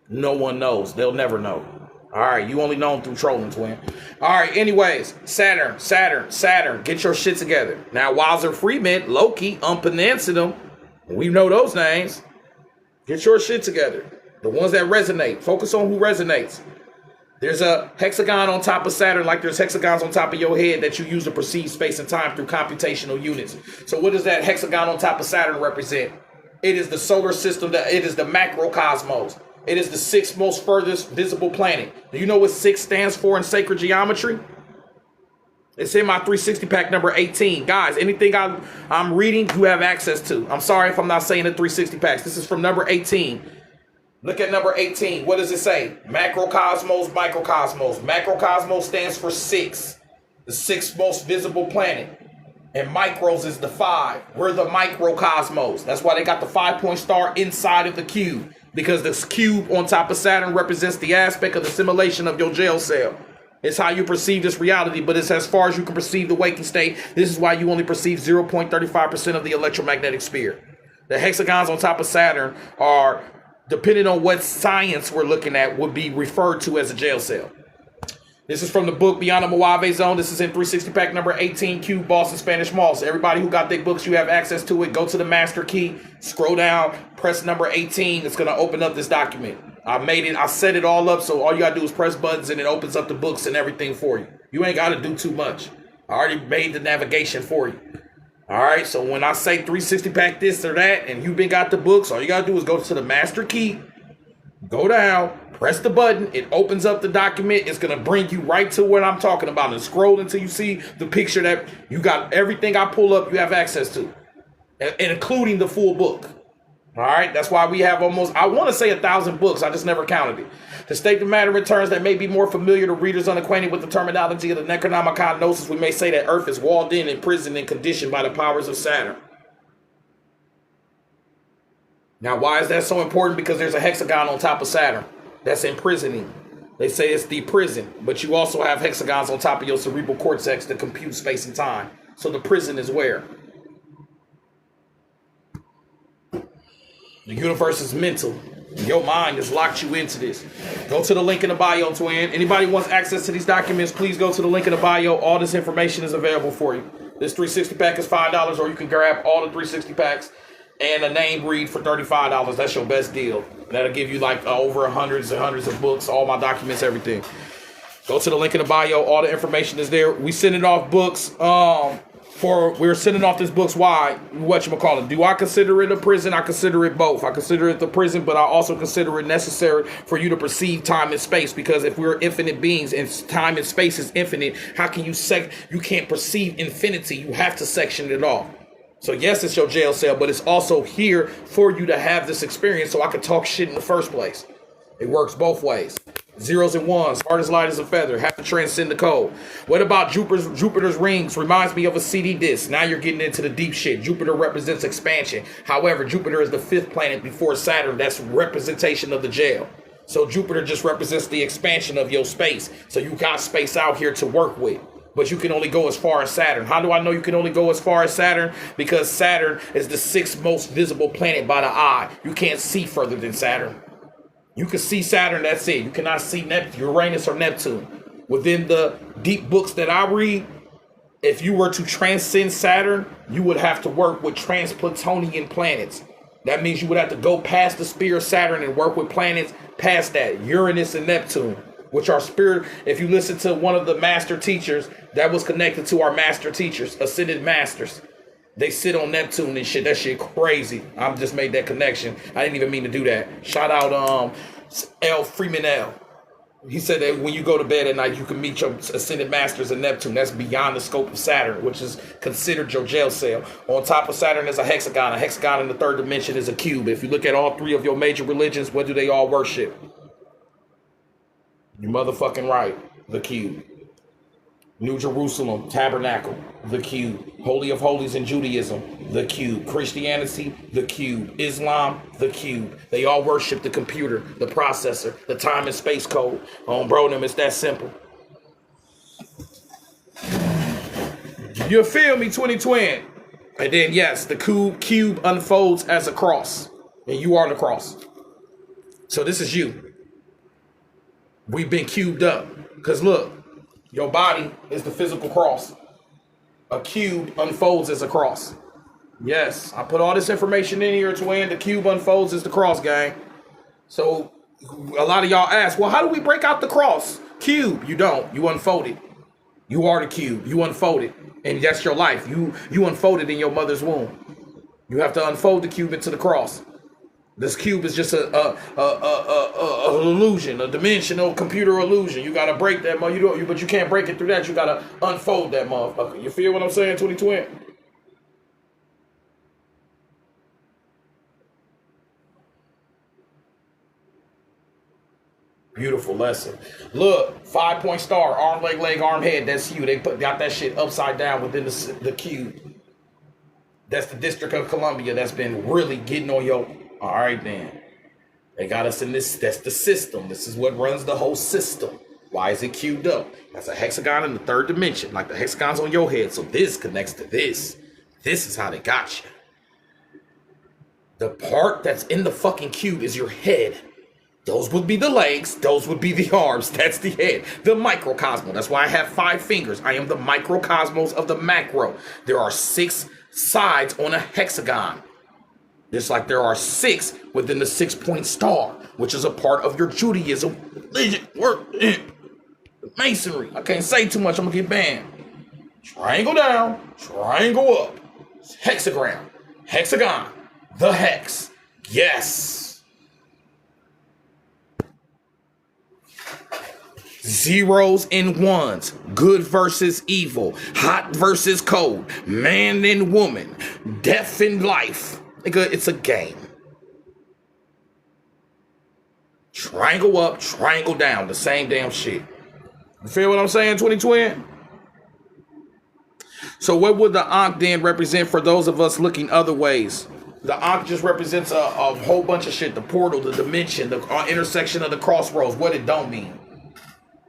No one knows. They'll never know. All right, you only know him through trolling, twin. All right, anyways, Saturn. Get your shit together. Now, Wowzer Freeman, Loki, Peninsula, we know those names. Get your shit together. The ones that resonate. Focus on who resonates. There's a hexagon on top of Saturn, like there's hexagons on top of your head that you use to perceive space and time through computational units. So what does that hexagon on top of Saturn represent? It is the solar system, it is the macrocosmos. It is the 6th most furthest visible planet. Do you know what 6 stands for in sacred geometry? It's in my 360 pack number 18. Guys, anything I'm reading, you have access to. I'm sorry if I'm not saying the 360 packs. This is from number 18. Look at number 18. What does it say? Macrocosmos, microcosmos. Macrocosmos stands for 6. The 6th most visible planet. And micros is the 5. We're the microcosmos. That's why they got the 5-point star inside of the cube. Because this cube on top of Saturn represents the aspect of the simulation of your jail cell. It's how you perceive this reality, but it's as far as you can perceive the waking state. This is why you only perceive 0.35% of the electromagnetic sphere. The hexagons on top of Saturn are depending on what science we're looking at, would be referred to as a jail cell. This is from the book Beyond the Mojave Zone. This is in 360 pack number 18, Cube, Boston, Spanish Moss. Everybody who got their books, you have access to it. Go to the master key, scroll down, press number 18. It's going to open up this document. I set it all up, so all you got to do is press buttons and it opens up the books and everything for you. You ain't got to do too much. I already made the navigation for you. All right, so when I say 360 pack this or that and you've been got the books, all you got to do is go to the master key, go down, press the button, it opens up the document. It's going to bring you right to what I'm talking about and scroll until you see the picture that you got. Everything I pull up, you have access to, and including the full book. All right, that's why we have almost, I want to say 1,000 books. I just never counted it. To state the matter in terms that may be more familiar to readers unacquainted with the terminology of the Necronomicon Gnosis, we may say that Earth is walled in, imprisoned, and conditioned by the powers of Saturn. Now, why is that so important? Because there's a hexagon on top of Saturn that's imprisoning. They say it's the prison, but you also have hexagons on top of your cerebral cortex that compute space and time. So the prison is where? The universe is mental. Your mind has locked you into this. Go to the link in the bio, twin. Anybody wants access to these documents, please go to the link in the bio. All this information is available for you. This 360 pack is $5, or you can grab all the 360 packs and a name read for $35. That's your best deal. That'll give you like over hundreds and hundreds of books, all my documents, everything. Go to the link in the bio. All the information is there. We sending off books. We're sending off this books. Why? Whatchamacallit. Do I consider it a prison? I consider it both. I consider it the prison, but I also consider it necessary for you to perceive time and space. Because if we're infinite beings and time and space is infinite, how can you can't perceive infinity? You have to section it off. So yes, it's your jail cell, but it's also here for you to have this experience so I could talk shit in the first place. It works both ways. Zeros and ones, hard as light as a feather, have to transcend the code. What about Jupiter's rings? Reminds me of a CD disc. Now you're getting into the deep shit. Jupiter represents expansion. However, Jupiter is the 5th planet before Saturn. That's representation of the jail. So Jupiter just represents the expansion of your space. So you got space out here to work with. But you can only go as far as Saturn. How do I know you can only go as far as Saturn? Because Saturn is the 6th most visible planet by the eye. You can't see further than Saturn. You can see Saturn, that's it. You cannot see Uranus or Neptune. Within the deep books that I read, if you were to transcend Saturn, you would have to work with trans-Plutonian planets. That means you would have to go past the sphere of Saturn and work with planets past that, Uranus and Neptune, which are spirit. If you listen to one of the master teachers, that was connected to our master teachers, ascended masters. They sit on Neptune and shit. That shit crazy. I just made that connection. I didn't even mean to do that. Shout out L. Freeman L. He said that when you go to bed at night, you can meet your ascended masters in Neptune. That's beyond the scope of Saturn, which is considered your jail cell. On top of Saturn is a hexagon. A hexagon in the 3rd dimension is a cube. If you look at all 3 of your major religions, what do they all worship? You motherfucking right. The cube. New Jerusalem, Tabernacle, the cube. Holy of Holies in Judaism, the cube. Christianity, the cube. Islam, the cube. They all worship the computer, the processor, the time and space code. Obronium, it's that simple. You feel me, twin? And then, yes, the cube unfolds as a cross. And you are the cross. So this is you. We've been cubed up. Because look, your body is the physical cross. A cube unfolds as a cross. Yes, I put all this information in here, twin. The cube unfolds as the cross, gang. So a lot of y'all ask, well, how do we break out the cross? Cube, you don't. You unfold it. You are the cube. You unfold it. And that's your life. You unfold it in your mother's womb. You have to unfold the cube into the cross. This cube is just an illusion, a dimensional computer illusion. You gotta break that, but you can't break it through that. You gotta unfold that motherfucker. You feel what I'm saying, 2020? Beautiful lesson. Look, 5-point star, arm, leg, arm, head. That's you. They got that shit upside down within the cube. That's the District of Columbia that's been really getting on your. All right, then. They got us in this. That's the system. This is what runs the whole system. Why is it cubed up? That's a hexagon in the 3rd dimension, like the hexagons on your head. So this connects to this. This is how they got you. The part that's in the fucking cube is your head. Those would be the legs. Those would be the arms. That's the head. The microcosmos. That's why I have 5 fingers. I am the microcosmos of the macro. There are 6 sides on a hexagon. Just like there are 6 within the 6-point star, which is a part of your Judaism, religion, work, masonry. I can't say too much. I'm going to get banned. Triangle down. Triangle up. Hexagram. Hexagon. The hex. Yes. Zeros and ones, good versus evil, hot versus cold, man and woman, death and life. Nigga, it's a game. Triangle up, triangle down, the same damn shit. You feel what I'm saying, 2020? So what would the Ankh then represent for those of us looking other ways? The Ankh just represents a whole bunch of shit. The portal, the dimension, the intersection of the crossroads, what it don't mean.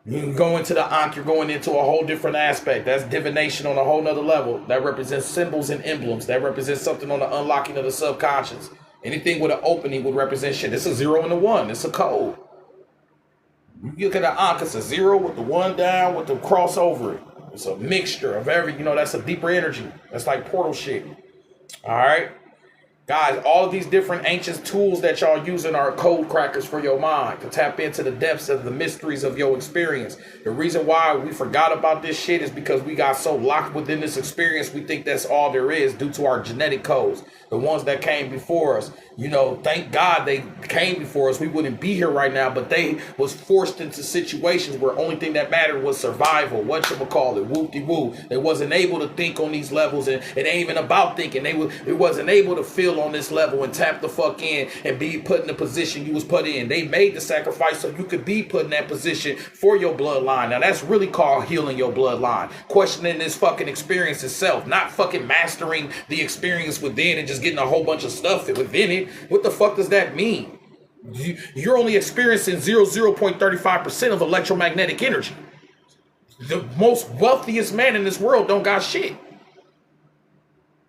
You can go into the Ankh, you're going into a whole different aspect. That's divination on a whole nother level. That represents symbols and emblems. That represents something on the unlocking of the subconscious. Anything with an opening would represent shit. It's a 0 and a 1. It's a code. You look at the Ankh, it's a 0 with the 1 down with the cross over it. It's a mixture of every, that's a deeper energy. That's like portal shit. All right. Guys, all of these different ancient tools that y'all using are code crackers for your mind to tap into the depths of the mysteries of your experience. The reason why we forgot about this shit is because we got so locked within this experience, we think that's all there is due to our genetic codes. The ones that came before us, thank God they came before us. We wouldn't be here right now, but they was forced into situations where only thing that mattered was survival. Whatchamacallit, whoop-de-woo. They wasn't able to think on these levels, and it ain't even about thinking. It wasn't able to feel on this level and tap the fuck in and be put in the position you was put in. They made the sacrifice so you could be put in that position for your bloodline. Now that's really called healing your bloodline. Questioning this fucking experience itself, not fucking mastering the experience within and just getting a whole bunch of stuff within it. What the fuck does that mean? You're only experiencing 0.35% of electromagnetic energy. The most wealthiest man in this world don't got shit.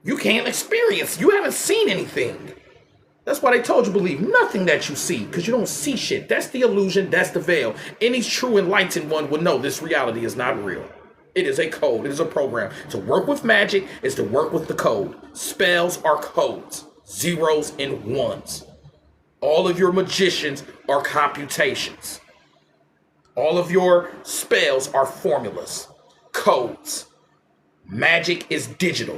You can't experience. You haven't seen anything. That's why they told you believe nothing that you see, because you don't see shit. That's the illusion. That's the veil. Any true enlightened one would know this reality is not real. It is a code. It is a program. To work with magic is to work with the code. Spells are codes. 0s and 1s. All of your magicians are computations. All of your spells are formulas. Codes. Magic is digital.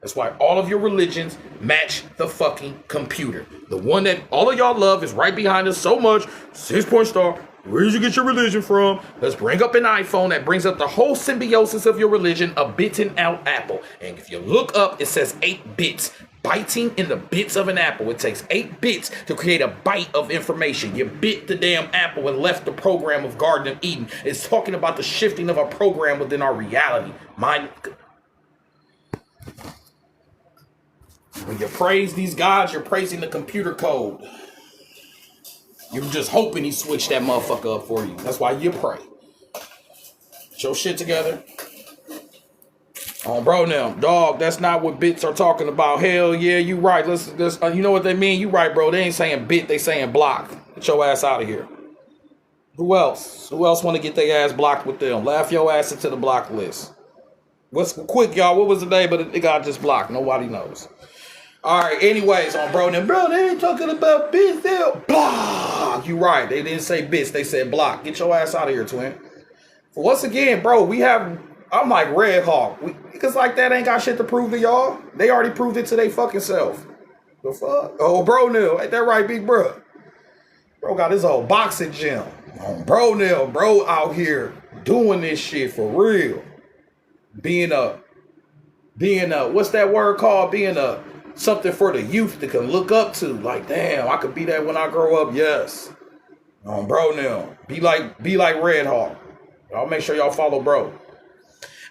That's why all of your religions match the fucking computer. The one that all of y'all love is right behind us so much. 6-point star. Where did you get your religion from? Let's bring up an iPhone that brings up the whole symbiosis of your religion, a bitten out apple. And if you look up, it says 8 bits. Biting in the bits of an apple. It takes 8 bits to create a bite of information. You bit the damn apple and left the program of Garden of Eden. It's talking about the shifting of a program within our reality. When you praise these gods, you're praising the computer code. You're just hoping he switched that motherfucker up for you. That's why you pray. Get your shit together. Bro, now, dog, that's not what bits are talking about. Hell yeah, you right. Let's you know what they mean? You right, bro. They ain't saying bit, they saying block. Get your ass out of here. Who else? Who else want to get their ass blocked with them? Laugh your ass into the block list. What's quick, y'all? What was the name of it got just blocked? Nobody knows. All right, anyways, bro, then, bro, they ain't talking about bits. They'll block. You right. They didn't say bits. They said block. Get your ass out of here, twin. Once again, bro, I'm like Red Hawk. Niggas like that ain't got shit to prove to y'all. They already proved it to they fucking self. The fuck? Oh, bro, Neil. Ain't that right, big bro? Bro got his old boxing gym. Bro, Neil, bro out here doing this shit for real. Being a, what's that word called? Being a, something for the youth that can look up to. Like, damn, I could be that when I grow up. Yes. Bro, Neil. Be like Red Hawk. I'll make sure y'all follow bro.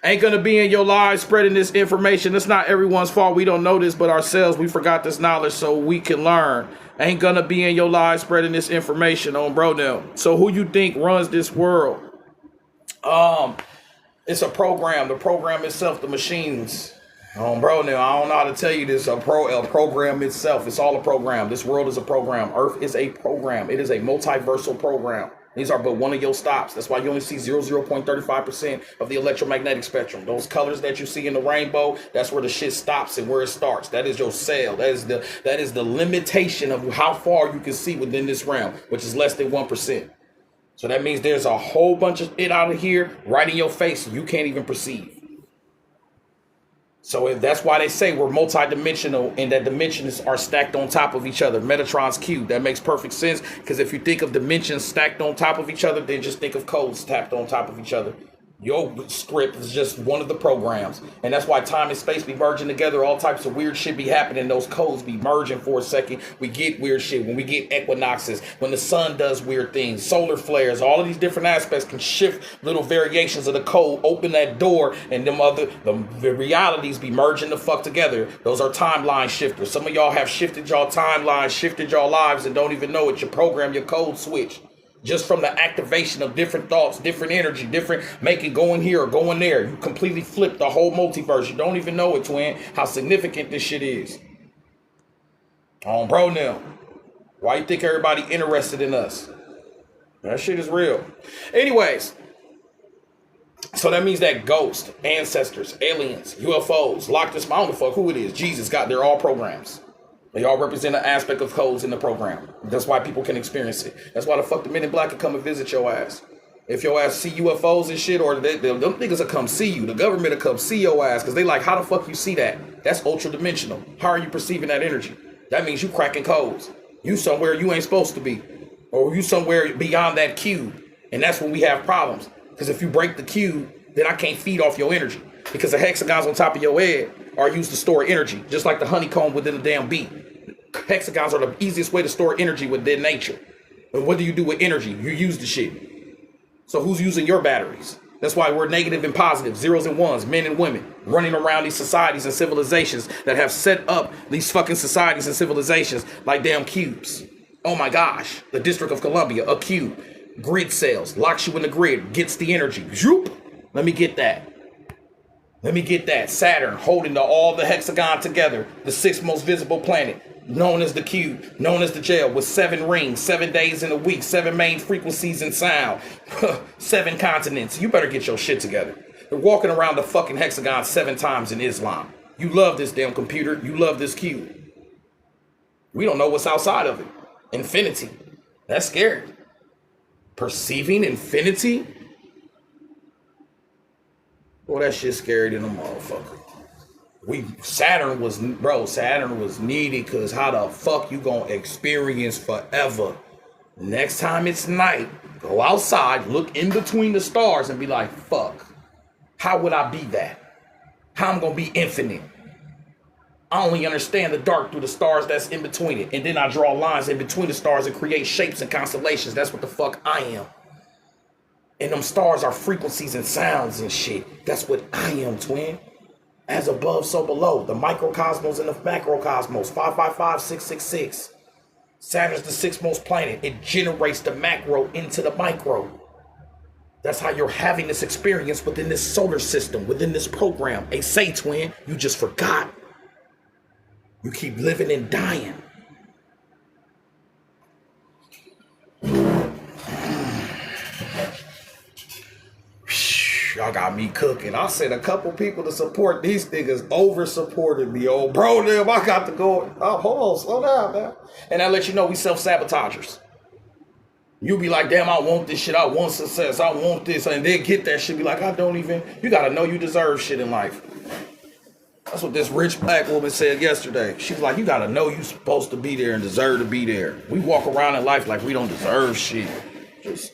Ain't gonna be in your lives spreading this information. It's not everyone's fault. We don't know this, but ourselves, we forgot this knowledge so we can learn. Ain't gonna be in your lives spreading this information on bro now. So who you think runs this world? It's a program. The program itself, the machines. Bro, now I don't know how to tell you this. A program itself. It's all a program. This world is a program. Earth is a program. It is a multiversal program. These are but one of your stops. That's why you only see 0.35% of the electromagnetic spectrum. Those colors that you see in the rainbow, that's where the shit stops and where it starts. That is your cell. That is the limitation of how far you can see within this realm, which is less than 1%. So that means there's a whole bunch of it out of here right in your face you can't even perceive. So that's why they say we're multidimensional and that dimensions are stacked on top of each other. Metatron's cube. That makes perfect sense because if you think of dimensions stacked on top of each other, then just think of codes stacked on top of each other. Your script is just one of the programs. And that's why time and space be merging together. All types of weird shit be happening. Those codes be merging for a second. We get weird shit. When we get equinoxes, when the sun does weird things, solar flares, all of these different aspects can shift little variations of the code, open that door, and the realities be merging the fuck together. Those are timeline shifters. Some of y'all have shifted y'all timeline, shifted y'all lives, and don't even know it. Your program, your code switch. Just from the activation of different thoughts, different energy, different making going here or going there. You completely flip the whole multiverse. You don't even know it, twin, how significant this shit is. Bro, now, why you think everybody interested in us? That shit is real. Anyways, so that means that ghosts, ancestors, aliens, UFOs, Loch Ness, I don't give a fuck who it is. Jesus, they're all programs. They all represent an aspect of codes in the program. That's why people can experience it. That's why the fuck the Men in Black can come and visit your ass. If your ass see UFOs and shit, or them niggas will come see you. The government will come see your ass because they like, how the fuck you see that? That's ultra dimensional. How are you perceiving that energy? That means you cracking codes. You somewhere you ain't supposed to be. Or you somewhere beyond that cube. And that's when we have problems. Because if you break the cube, then I can't feed off your energy. Because the hexagons on top of your head are used to store energy. Just like the honeycomb within the damn beat. Hexagons are the easiest way to store energy within nature. And what do you do with energy? You use the shit. So who's using your batteries? That's why we're negative and positive, zeros and ones, men and women, running around these societies and civilizations that have set up these fucking societies and civilizations like damn cubes. Oh my gosh. The District of Columbia, a cube. Grid cells, locks you in the grid, gets the energy. Zoop. Let me get that. Let me get that. Saturn holding all the hexagon together, the sixth most visible planet, known as the cube, known as the jail, with 7 rings, 7 days in a week, 7 main frequencies in sound, 7 continents. You better get your shit together. They're walking around the fucking hexagon 7 times in Islam. You love this damn computer. You love this cube. We don't know what's outside of it. Infinity. That's scary. Perceiving infinity? Well, that shit scary than a motherfucker. Saturn was needed because how the fuck you gonna experience forever? Next time it's night, go outside, look in between the stars and be like, fuck, how would I be that? How I'm gonna be infinite? I only understand the dark through the stars that's in between it. And then I draw lines in between the stars and create shapes and constellations. That's what the fuck I am. And them stars are frequencies and sounds and shit. That's what I am, twin. As above, so below. The microcosmos and the macrocosmos. 555-666. Saturn's the 6th most planet. It generates the macro into the micro. That's how you're having this experience within this solar system, within this program. Hey, say, twin, you just forgot. You keep living and dying. Y'all got me cooking. I sent a couple people to support these niggas, over supported me. Oh, bro, damn, I got to go. Oh, hold on, slow down, man. And I let you know we self-sabotagers. You be like, damn, I want this shit. I want success. I want this. And they get that shit. Be like, I don't even. You got to know you deserve shit in life. That's what this rich black woman said yesterday. She's like, you got to know you supposed to be there and deserve to be there. We walk around in life like we don't deserve shit. Just,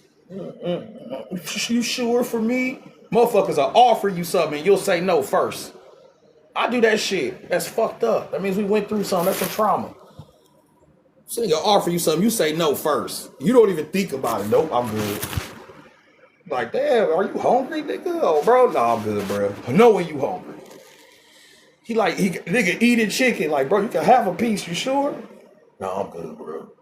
you sure for me? Motherfuckers will offer you something and you'll say no first. I do that shit. That's fucked up. That means we went through something. That's a trauma. So they'll offer you something. You say no first. You don't even think about it. Nope, I'm good. Like, damn, are you hungry, nigga? Oh, bro, no, I'm good, bro. I know when you hungry. Nigga eating chicken. Like, bro, you can have a piece. You sure? No, I'm good, bro.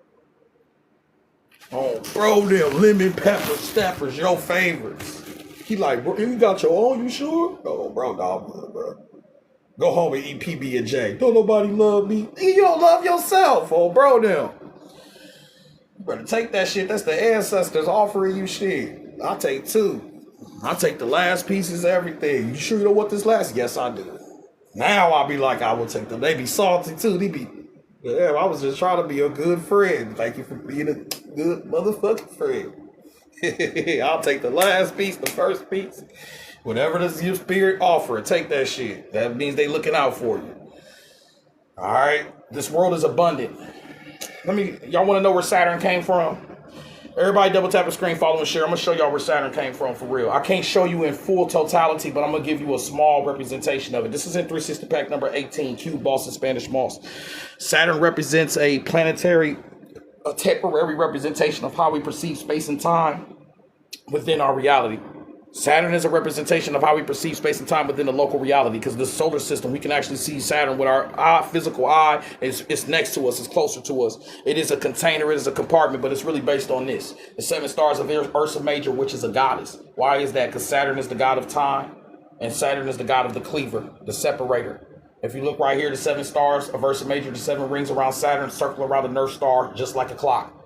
Oh, bro, them lemon pepper snappers, your favorites. He like, bro, you got your own, you sure? Oh, bro, no, I'm good, bro. Go home and eat PB&J. Don't nobody love me. You don't love yourself, old bro now. You better take that shit. That's the ancestors offering you shit. I'll take 2. I'll take the last pieces of everything. You sure you don't want this last? Yes, I do. Now I'll be like, I will take them. They be salty too. They be, yeah, I was just trying to be a good friend. Thank you for being a good motherfucking friend. I'll take the last piece, the first piece. Whatever does your spirit offer, take that shit. That means they looking out for you. All right. This world is abundant. Y'all want to know where Saturn came from? Everybody double tap the screen, follow and share. I'm going to show y'all where Saturn came from for real. I can't show you in full totality, but I'm going to give you a small representation of it. This is in 360 pack number 18, Cube Boss and Spanish Moss. Saturn represents a temporary representation of how we perceive space and time within our reality. Saturn is a representation of how we perceive space and time within the local reality, because the solar system, we can actually see Saturn with our physical eye. It's next to us, it's closer to us. It is a container, it is a compartment, but it's really based on this. The 7 stars of Ursa Major, which is a goddess. Why is that? Because Saturn is the god of time, and Saturn is the god of the cleaver, the separator. If you look right here, the 7 stars of Ursa Major, the 7 rings around Saturn circle around the North Star just like a clock.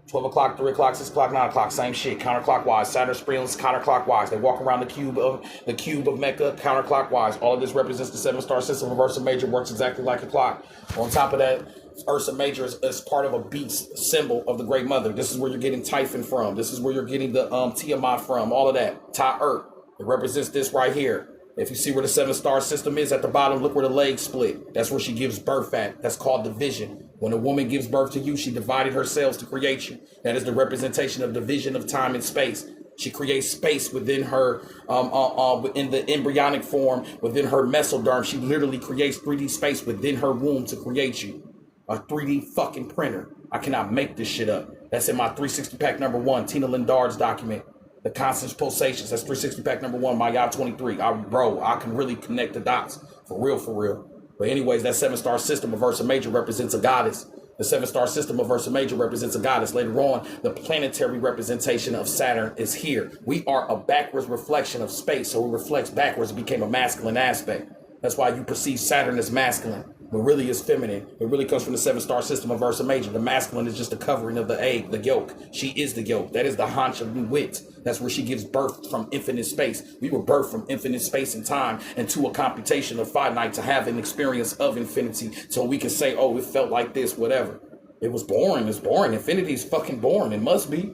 12 o'clock, 3 o'clock, 6 o'clock, 9 o'clock, same shit, counterclockwise. Saturn spins counterclockwise. They walk around the cube of Mecca counterclockwise. All of this represents the 7-star system of Ursa Major, works exactly like a clock. On top of that, Ursa Major is part of a beast symbol of the Great Mother. This is where you're getting Typhon from. This is where you're getting the Tiamat from. All of that. Ta-Urt. It represents this right here. If you see where the 7-star system is at the bottom, look where the legs split. That's where she gives birth at. That's called division. When a woman gives birth to you, she divided her cells to create you. That is the representation of division of time and space. She creates space within her, in the embryonic form, within her mesoderm. She literally creates 3D space within her womb to create you. A 3D fucking printer. I cannot make this shit up. That's in my 360 pack number 1, Tina Lindard's document. The constant pulsations. That's 360 pack number 1, my Yacht 23. I can really connect the dots. For real, for real. But anyways, that 7-star system of Ursa Major represents a goddess. The 7-star system of Ursa Major represents a goddess. Later on, the planetary representation of Saturn is here. We are a backwards reflection of space, so it reflects backwards. It became a masculine aspect. That's why you perceive Saturn as masculine, but really is feminine. It really comes from the 7-star system of Ursa Major. The masculine is just the covering of the egg, the yolk. She is the yolk. That is the haunch of wit. That's where she gives birth from infinite space. We were birthed from infinite space and time into a computation of finite to have an experience of infinity. So we can say, oh, it felt like this, whatever. It was boring. It's boring. Infinity is fucking boring. It must be.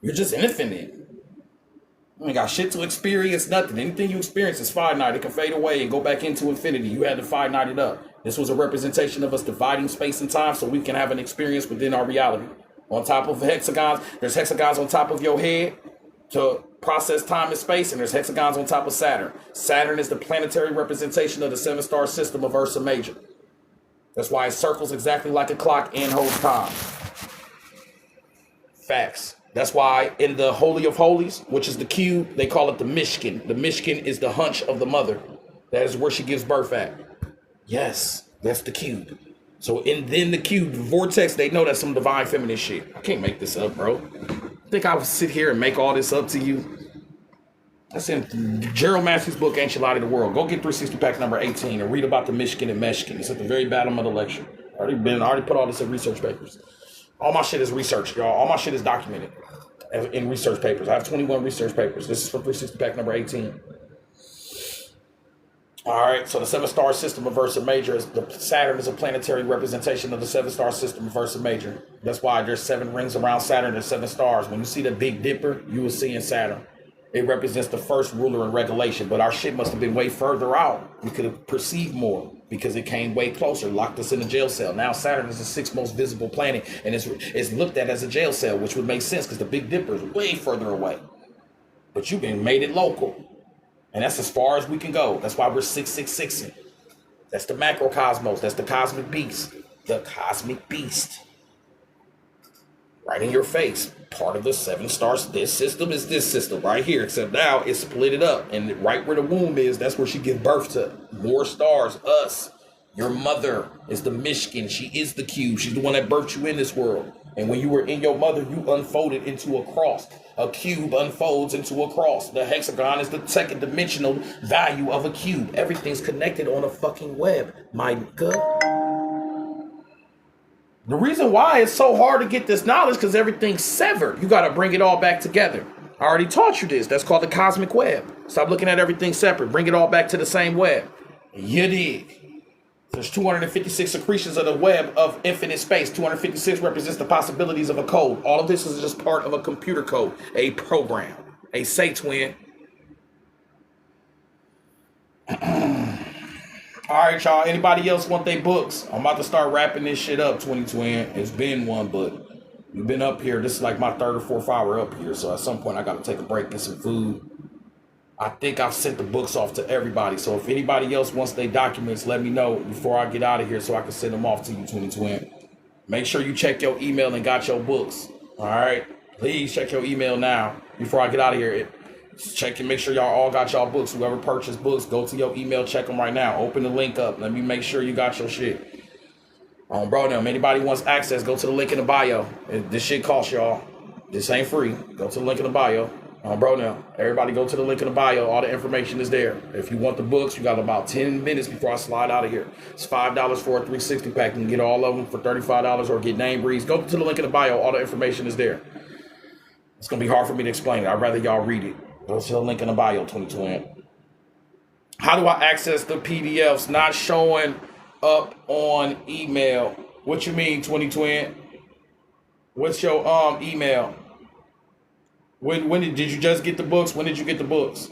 You're just infinite. You ain't got shit to experience, nothing. Anything you experience is finite. It can fade away and go back into infinity. You had to finite it up. This was a representation of us dividing space and time so we can have an experience within our reality. On top of hexagons, there's hexagons on top of your head to process time and space, and there's hexagons on top of Saturn. Saturn is the planetary representation of the 7-star system of Ursa Major. That's why it circles exactly like a clock and holds time. Facts. That's why in the Holy of Holies, which is the cube, they call it the Mishkan. The Mishkan is the hunch of the mother. That is where she gives birth at. Yes, that's the cube. So then the cube, the vortex, they know that's some divine feminine shit. I can't make this up, bro. Think I would sit here and make all this up to you? That's in Gerald Matthews' book, Ancient Light of the World. Go get 360 pack number 18 and read about the Mishkan and Meshkin. It's at the very bottom of the lecture. I already put all this in research papers. All my shit is research, y'all. All my shit is documented in research papers. I have 21 research papers. This is from 360 pack number 18. All right, so the 7-star system of Ursa Major Saturn is a planetary representation of the 7-star system of Ursa Major. That's why there's 7 rings around Saturn. There's 7 stars. When you see the Big Dipper, you will see in Saturn. It represents the first ruler in regulation, but our shit must have been way further out. We could have perceived more because it came way closer, locked us in a jail cell. Now Saturn is the 6th most visible planet, and it's looked at as a jail cell, which would make sense because the Big Dipper is way further away. But you made it local. And that's as far as we can go. That's why we're 666ing. That's the macrocosmos. That's the cosmic beast. The cosmic beast. Right in your face. Part of the 7 stars. This system is this system right here. Except now it's split it up. And right where the womb is, that's where she gives birth to more stars. Us. Your mother is the Mishkan. She is the cube. She's the one that birthed you in this world. And when you were in your mother, you unfolded into a cross. A cube unfolds into a cross. The hexagon is the second dimensional value of a cube. Everything's connected on a fucking web, my nigga. The reason why it's so hard to get this knowledge because everything's severed. You got to bring it all back together. I already taught you this. That's called the cosmic web. Stop looking at everything separate. Bring it all back to the same web. You dig? There's 256 secretions of the web of infinite space. 256 represents the possibilities of a code. All of this is just part of a computer code, a program. A say twin. All right, y'all. Anybody else want their books? I'm about to start wrapping this shit up, 2020. It's been one, but we've been up here. This is like my third or fourth hour up here. So at some point, I got to take a break, get some food. I think I've sent the books off to everybody. So if anybody else wants their documents, let me know before I get out of here so I can send them off to you, 2020. Make sure you check your email and got your books. All right? Please check your email now before I get out of here. Check and make sure y'all all got y'all books. Whoever purchased books, go to your email, check them right now. Open the link up. Let me make sure you got your shit. Bro, now, if anybody wants access, go to the link in the bio. This shit costs y'all. This ain't free. Go to the link in the bio. Bro, now, everybody go to the link in the bio. All the information is there. If you want the books, you got about 10 minutes before I slide out of here. It's $5 for a 360 pack. You can get all of them for $35 or get name breeze. Go to the link in the bio. All the information is there. It's going to be hard for me to explain it. I'd rather y'all read it. Go to the link in the bio, 2020. How do I access the PDFs not showing up on email? What you mean, 2020? What's your email? When did you just get the books? When did you get the books?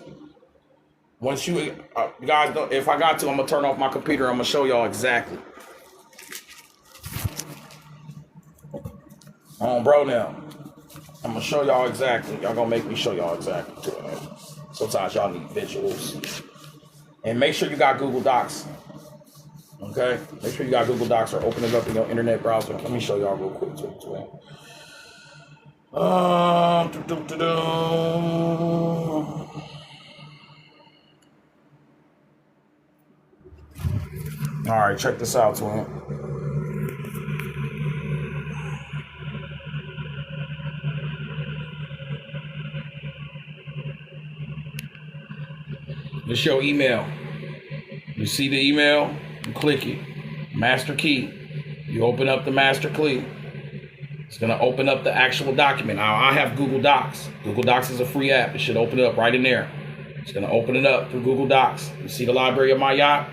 Once you guys don't, if I got to, I'm gonna turn off my computer. I'm gonna show y'all exactly. Bro, now I'm gonna show y'all exactly. Y'all gonna make me show y'all exactly. Sometimes y'all need visuals. And make sure you got Google Docs. Okay, make sure you got Google Docs or open it up in your internet browser. Let me show y'all real quick. All right, check this out, twin. This your email. You see the email? You click it. Master key. You open up the master key. It's going to open up the actual document. Now, I have Google Docs. Google Docs is a free app. It should open it up right in there. It's going to open it up through Google Docs. You see the library of my yacht?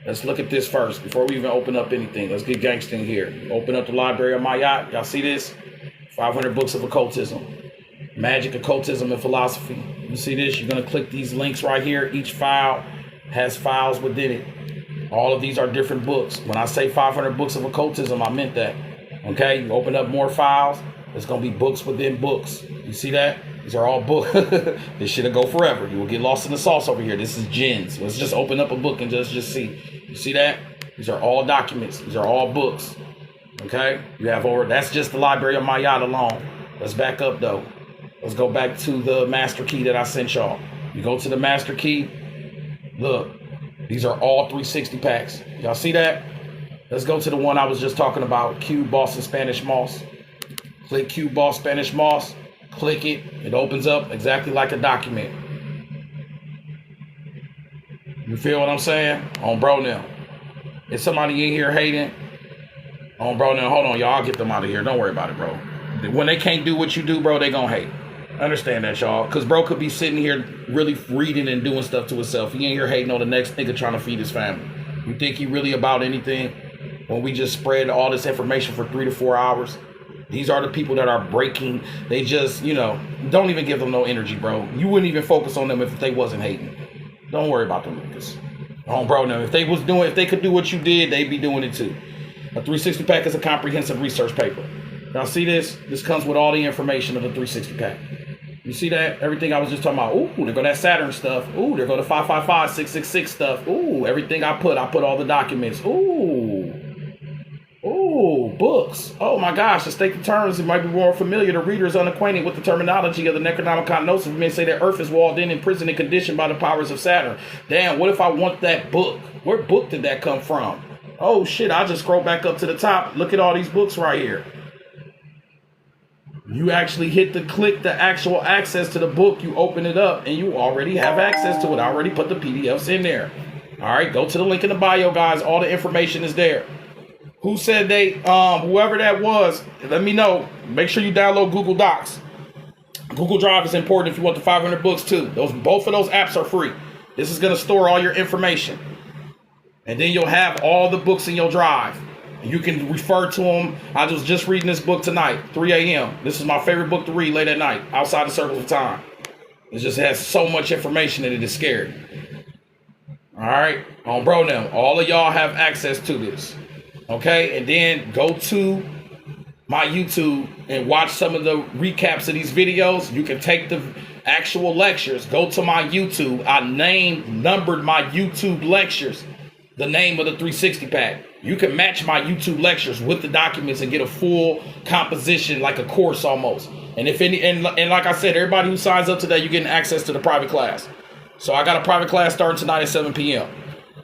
Let's look at this first before we even open up anything. Let's get gangsta in here. Open up the library of my yacht. Y'all see this? 500 books of occultism. Magic, occultism, and philosophy. You see this? You're going to click these links right here. Each file has files within it. All of these are different books. When I say 500 books of occultism, I meant that. Okay, you open up more files. It's going to be books within books. You see that? These are all books. This shit'll go forever. You will get lost in the sauce over here. This is gins. Let's just open up a book and just see. You see that? These are all documents. These are all books. Okay? You have over, that's just the library of my yacht alone. Let's back up though. Let's go back to the master key that I sent y'all. You go to the master key. Look, these are all 360 packs. Y'all see that? Let's go to the one I was just talking about, Cube Boss and Spanish Moss. Click Cube Boss, Spanish Moss. Click it. It opens up exactly like a document. You feel what I'm saying? Bro now. Is somebody in here hating? Bro now. Hold on, y'all. I'll get them out of here. Don't worry about it, bro. When they can't do what you do, bro, they gonna hate. Understand that, y'all. Because bro could be sitting here really reading and doing stuff to himself. He ain't here hating on the next nigga trying to feed his family. You think he really about anything? When we just spread all this information for 3 to 4 hours, these are the people that are breaking. They just, don't even give them no energy, bro. You wouldn't even focus on them if they wasn't hating. Don't worry about them niggas. Bro, no. If they could do what you did, they'd be doing it too. A 360 pack is a comprehensive research paper. Now see this? This comes with all the information of the 360 pack. You see that? Everything I was just talking about. Ooh, there go that Saturn stuff. Ooh, there go the 555, 666 stuff. Ooh, everything I put all the documents. Ooh, books. Oh my gosh, to state the terms, it might be more familiar to readers unacquainted with the terminology of the Necronomicon Notes. We may say that Earth is walled in, imprisoned, and conditioned by the powers of Saturn. Damn, what if I want that book? Where book did that come from? Oh shit, I just scroll back up to the top. Look at all these books right here. You actually click the actual access to the book. You open it up and you already have access to it. I already put the PDFs in there. All right, go to the link in the bio, guys. All the information is there. Who said they, whoever that was, let me know. Make sure you download Google Docs. Google Drive is important if you want the 500 books too. Both of those apps are free. This is going to store all your information. And then you'll have all the books in your drive. You can refer to them. I was just reading this book tonight, 3 a.m. This is my favorite book to read late at night, outside the circles of time. It just has so much information in it, it's scary. All right, on Obronium, all of y'all have access to this. Okay, and then go to my YouTube and watch some of the recaps of these videos. You can take the actual lectures. Go to my YouTube. I numbered my YouTube lectures the name of the 360 pack. You can match my YouTube lectures with the documents and get a full composition, like a course almost. And if any, and like I said, everybody who signs up today, you're getting access to the private class. So I got a private class starting tonight at 7 p.m.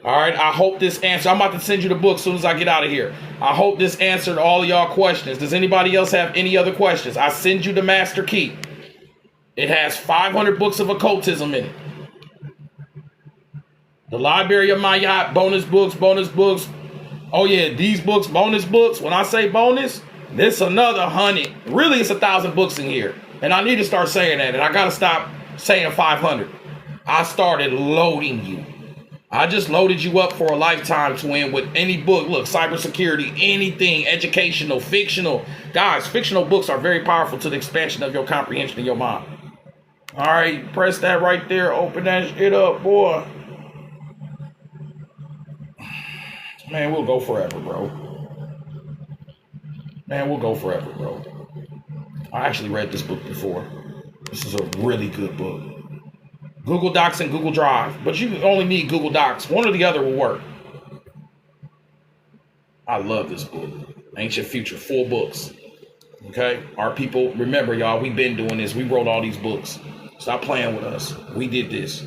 All right, I hope this answered. I'm about to send you the book as soon as I get out of here. I hope this answered all of y'all questions. Does anybody else have any other questions? I send you the master key. It has 500 books of occultism in it. The Library of my yacht, bonus books. Oh yeah, these books, bonus books. When I say bonus, this another 100. Really, it's 1,000 books in here. And I need to start saying that. And I got to stop saying 500. I started loading you. I just loaded you up for a lifetime, twin, with any book. Look, cybersecurity, anything, educational, fictional. Guys, fictional books are very powerful to the expansion of your comprehension in your mind. All right, press that right there. Open that shit up, boy. Man, we'll go forever, bro. Man, we'll go forever, bro. I actually read this book before. This is a really good book. Google Docs and Google Drive. But you only need Google Docs. One or the other will work. I love this book. Ancient Future, 4 books. Okay? Our people, remember, y'all, we've been doing this. We wrote all these books. Stop playing with us. We did this.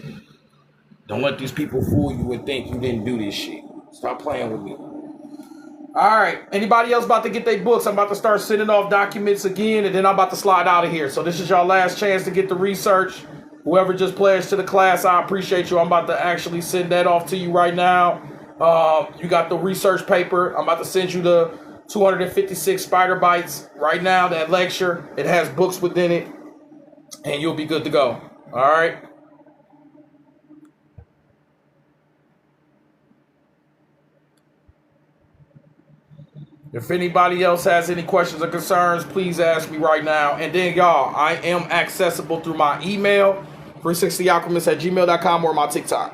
Don't let these people fool you and think you didn't do this shit. Stop playing with me. All right. Anybody else about to get their books? I'm about to start sending off documents again, and then I'm about to slide out of here. So this is your last chance to get the research. Whoever just pledged to the class, I appreciate you. I'm about to actually send that off to you right now. You got the research paper. I'm about to send you the 256 SpiderBytez right now, that lecture. It has books within it, and you'll be good to go. All right. If anybody else has any questions or concerns, please ask me right now. And then, y'all, I am accessible through my email, 360TheAlchemist@gmail.com, or my TikTok.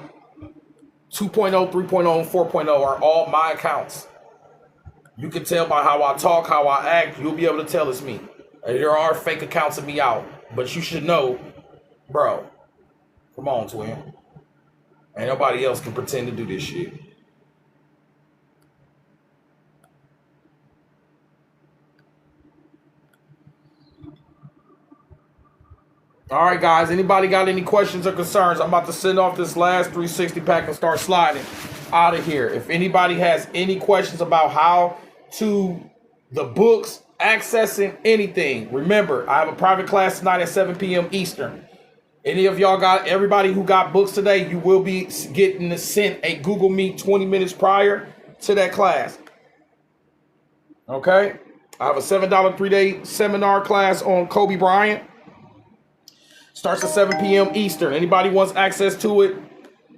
2.0, 3.0, and 4.0 are all my accounts. You can tell by how I talk, how I act. You'll be able to tell it's me. There are fake accounts of me out. But you should know, bro, come on, twin. Ain't nobody else can pretend to do this shit. All right, guys, anybody got any questions or concerns? I'm about to send off this last 360 pack and start sliding out of here. If anybody has any questions about how to the books, accessing anything, remember, I have a private class tonight at 7 p.m. Eastern. Any of y'all got, everybody who got books today, you will be getting sent a Google Meet 20 minutes prior to that class. Okay? I have a $7 3-day seminar class on Kobe Bryant. Starts at 7 p.m. Eastern. Anybody wants access to it,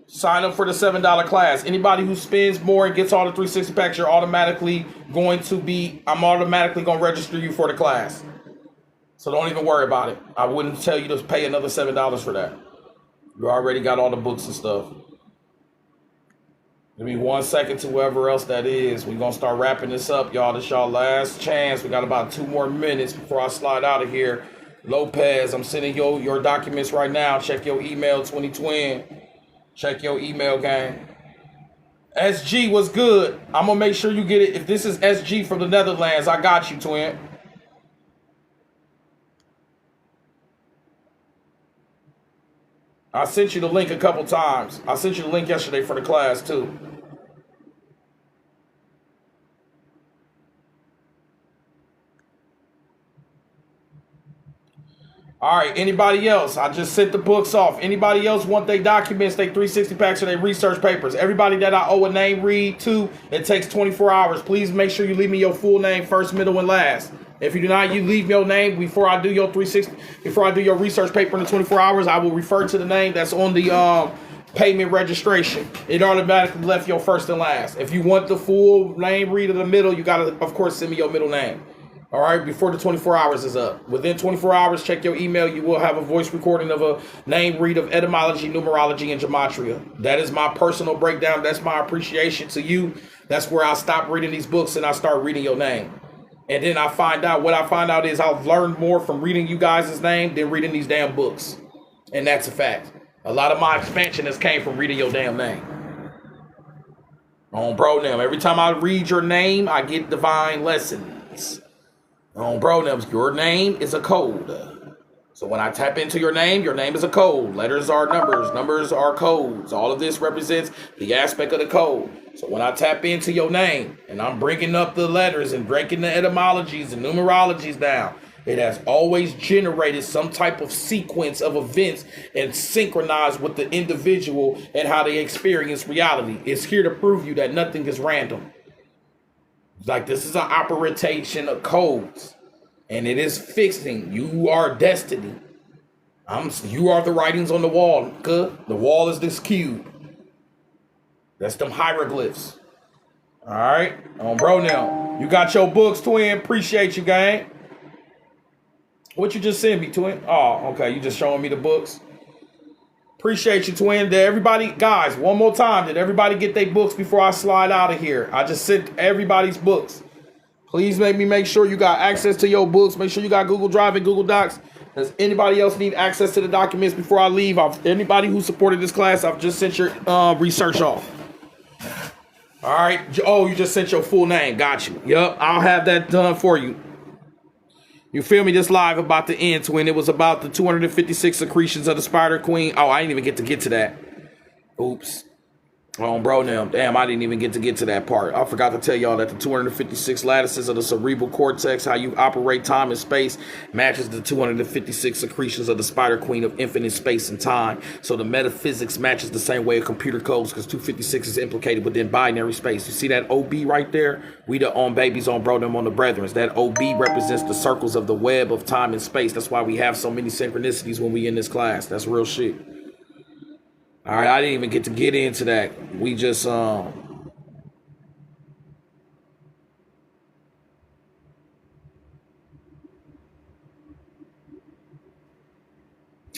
sign up for the $7 class. Anybody who spends more and gets all the 360 packs, you're automatically going to be, I'm automatically going to register you for the class. So don't even worry about it. I wouldn't tell you to pay another $7 for that. You already got all the books and stuff. Give me 1 second to whoever else that is. We're going to start wrapping this up, y'all. This is y'all last chance. We got about 2 more minutes before I slide out of here. Lopez, I'm sending your documents right now. Check your email, 20twin. Check your email, gang. SG, what's good? I'm going to make sure you get it. If this is SG from the Netherlands, I got you, twin. I sent you the link a couple times. I sent you the link yesterday for the class, too. All right, anybody else? I just sent the books off. Anybody else want their documents, their 360 packs, or their research papers? Everybody that I owe a name read to, it takes 24 hours. Please make sure you leave me your full name, first, middle, and last. If you do not, you leave your name before I do your 360, before I do your research paper in the 24 hours, I will refer to the name that's on the payment registration. It automatically left your first and last. If you want the full name read of the middle, you gotta, of course, send me your middle name. All right, before the 24 hours is up. Within 24 hours, check your email. You will have a voice recording of a name read of etymology, numerology, and gematria. That is my personal breakdown. That's my appreciation to you. That's where I stop reading these books and I start reading your name. And then I find out, what I find out is I've learned more from reading you guys' name than reading these damn books. And that's a fact. A lot of my expansion has came from reading your damn name. On bro now, every time I read your name, I get divine lessons. On bro now, your name is a code. So when I tap into your name is a code. Letters are numbers, numbers are codes. All of this represents the aspect of the code. So when I tap into your name and I'm bringing up the letters and breaking the etymologies and numerologies down, it has always generated some type of sequence of events and synchronized with the individual and how they experience reality. It's here to prove you that nothing is random. Like, this is an operation of codes, and it is fixing. You are destiny. You are the writings on the wall. The wall is this cube. That's them hieroglyphs. All right, bro. Now you got your books, twin. Appreciate you, gang. What you just sent me, twin? Oh, okay. You just showing me the books. Appreciate you, twin. Did everybody, guys, one more time, did everybody get their books before I slide out of here? I just sent everybody's books. Please make sure you got access to your books. Make sure you got Google Drive and Google Docs. Does anybody else need access to the documents before I leave? Anybody who supported this class, I've just sent your research off. All right. Oh, you just sent your full name. Got you. Yep, I'll have that done for you. You feel me? This live about to end, twin. It was about the 256 secretions of the Spider Queen. Oh, I didn't even get to that. Oops. Bro, now, damn, I didn't even get to that part. I forgot to tell y'all that the 256 lattices of the cerebral cortex, how you operate time and space, matches the 256 secretions of the Spider Queen of infinite space and time. So the metaphysics matches the same way a computer codes, because 256 is implicated within binary space. You see that OB right there? We the on babies, on bro, them on the brethren. That OB represents the circles of the web of time and space. That's why we have so many synchronicities when we in this class. That's real shit. All right, I didn't even get into that. We just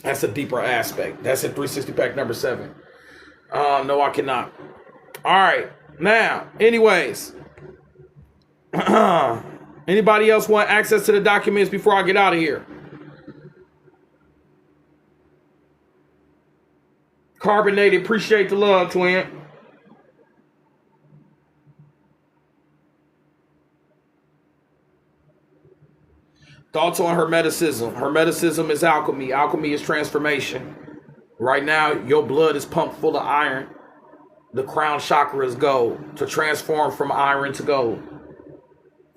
that's a deeper aspect. That's in 360 pack number 7. No, I cannot. All right, now, anyways, anybody else want access to the documents before I get out of here? Carbonated, appreciate the love, twin. Thoughts on Hermeticism. Hermeticism is alchemy. Alchemy is transformation. Right now, your blood is pumped full of iron. The crown chakra is gold. To transform from iron to gold.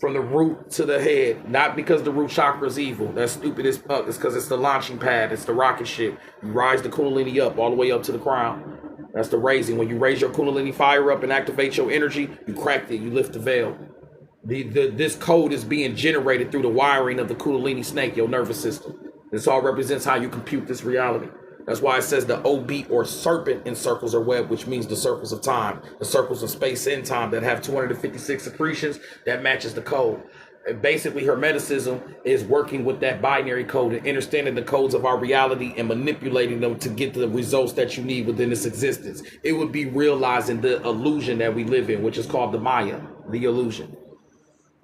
From the root to the head. Not because the root chakra is evil. That's stupid as fuck. It's because it's the launching pad. It's the rocket ship. You rise the Kundalini up all the way up to the crown. That's the raising. When you raise your Kundalini fire up and activate your energy, you cracked it. You lift the veil. This code is being generated through the wiring of the Kundalini snake, your nervous system. This all represents how you compute this reality. That's why it says the OB or serpent encircles or web, which means the circles of time, the circles of space and time that have 256 secretions that matches the code. And basically, Hermeticism is working with that binary code and understanding the codes of our reality and manipulating them to get the results that you need within this existence. It would be realizing the illusion that we live in, which is called the Maya, the illusion.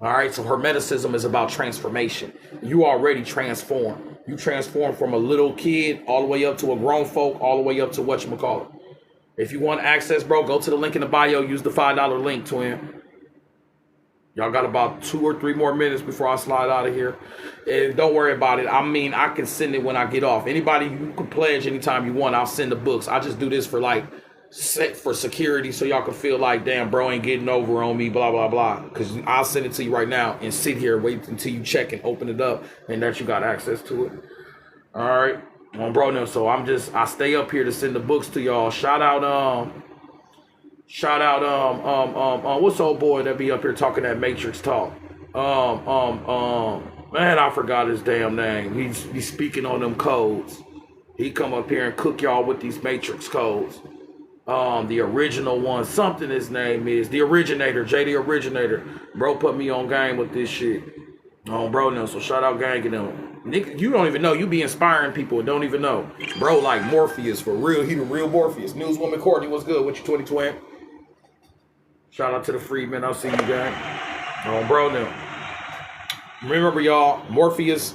All right, so Hermeticism is about transformation. You already transformed. You transform from a little kid all the way up to a grown folk, all the way up to whatchamacallit. If you want access, bro, go to the link in the bio. Use the $5 link, twin. Y'all got about 2 or 3 more minutes before I slide out of here. And don't worry about it. I mean, I can send it when I get off. Anybody, you can pledge anytime you want. I'll send the books. I just do this for for security, so y'all can feel like, damn, bro ain't getting over on me, blah, blah, blah. Because I'll send it to you right now and sit here, wait until you check and open it up and that you got access to it. All right, on bro now. So I stay up here to send the books to y'all. Shout out what's the old boy that be up here talking that Matrix talk? Man, I forgot his damn name. He's speaking on them codes. He come up here and cook y'all with these Matrix codes. The original one, something his name is. The Originator, Jay the Originator. Bro put me on game with this shit. Bro now, so shout out gang and them. Nick, you don't even know. You be inspiring people and don't even know. Bro like Morpheus for real. He the real Morpheus. Newswoman Courtney, what's good with you, 2020? Shout out to the Freedmen. I'll see you gang. Bro now. Remember y'all, Morpheus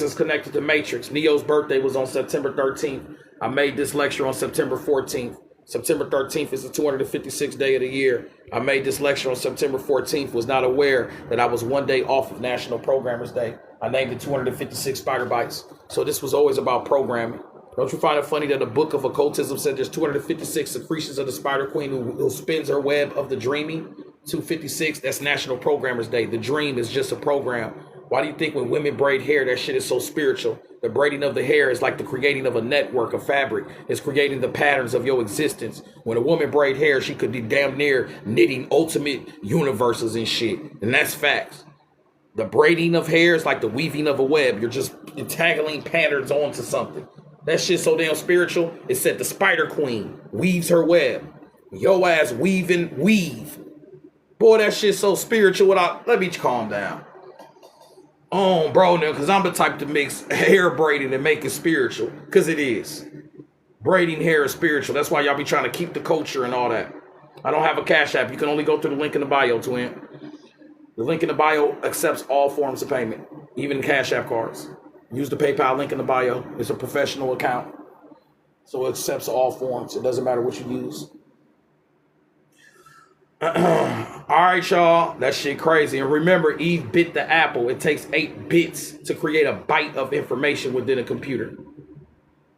is connected to Matrix. Neo's birthday was on September 13th. I made this lecture on September 14th. September 13th is the 256th day of the year. I made this lecture on September 14th. Was not aware that I was one day off of National Programmers Day. I named it 256 SpiderBytez. So this was always about programming. Don't you find it funny that the book of occultism said there's 256 secretions of the spider queen who spins her web of the dreaming? 256, that's National Programmers Day. The dream is just a program. Why do you think when women braid hair, that shit is so spiritual? The braiding of the hair is like the creating of a network of fabric. It's creating the patterns of your existence. When a woman braid hair, she could be damn near knitting ultimate universes and shit. And that's facts. The braiding of hair is like the weaving of a web. You're just entangling patterns onto something. That shit's so damn spiritual. It said the spider queen weaves her web. Yo ass weave. Boy, that shit's so spiritual. Let me calm down. Bro, now, because I'm the type to mix hair braiding and make it spiritual. Because it is. Braiding hair is spiritual. That's why y'all be trying to keep the culture and all that. I don't have a Cash App. You can only go through the link in the bio, twin. The link in the bio accepts all forms of payment, even Cash App cards. Use the PayPal link in the bio. It's a professional account. So it accepts all forms. It doesn't matter what you use. All right, y'all. That shit crazy. And remember, Eve bit the apple. It takes 8 bits to create a byte of information within a computer.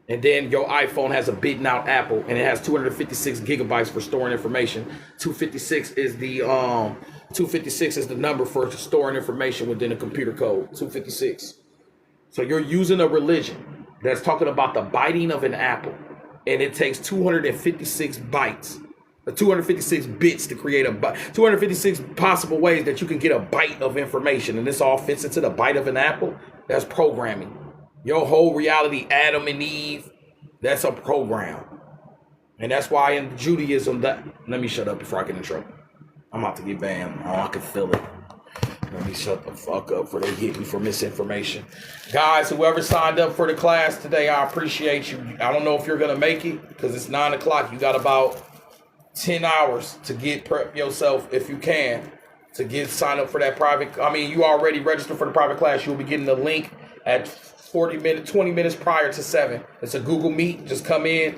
And then your iPhone has a bitten out apple, and it has 256 gigabytes for storing information. 256 is the 256 is the number for storing information within a computer code. 256. So you're using a religion that's talking about the biting of an apple, and it takes 256 bytes. 256 bits to create a byte. 256 possible ways that you can get a byte of information, and this all fits into the bite of an apple. That's programming. Your whole reality, Adam and Eve, that's a program. And that's why in Judaism, let me shut up before I get in trouble. I'm about to get banned. Oh, I can feel it. Let me shut the fuck up before they hit me for misinformation. Guys, whoever signed up for the class today, I appreciate you. I don't know if you're going to make it because it's 9 o'clock. You got about 10 hours to prep yourself, if you can, to sign up for that private. I mean, you already registered for the private class. You'll be getting the link at 20 minutes prior to 7. It's a Google Meet. Just come in.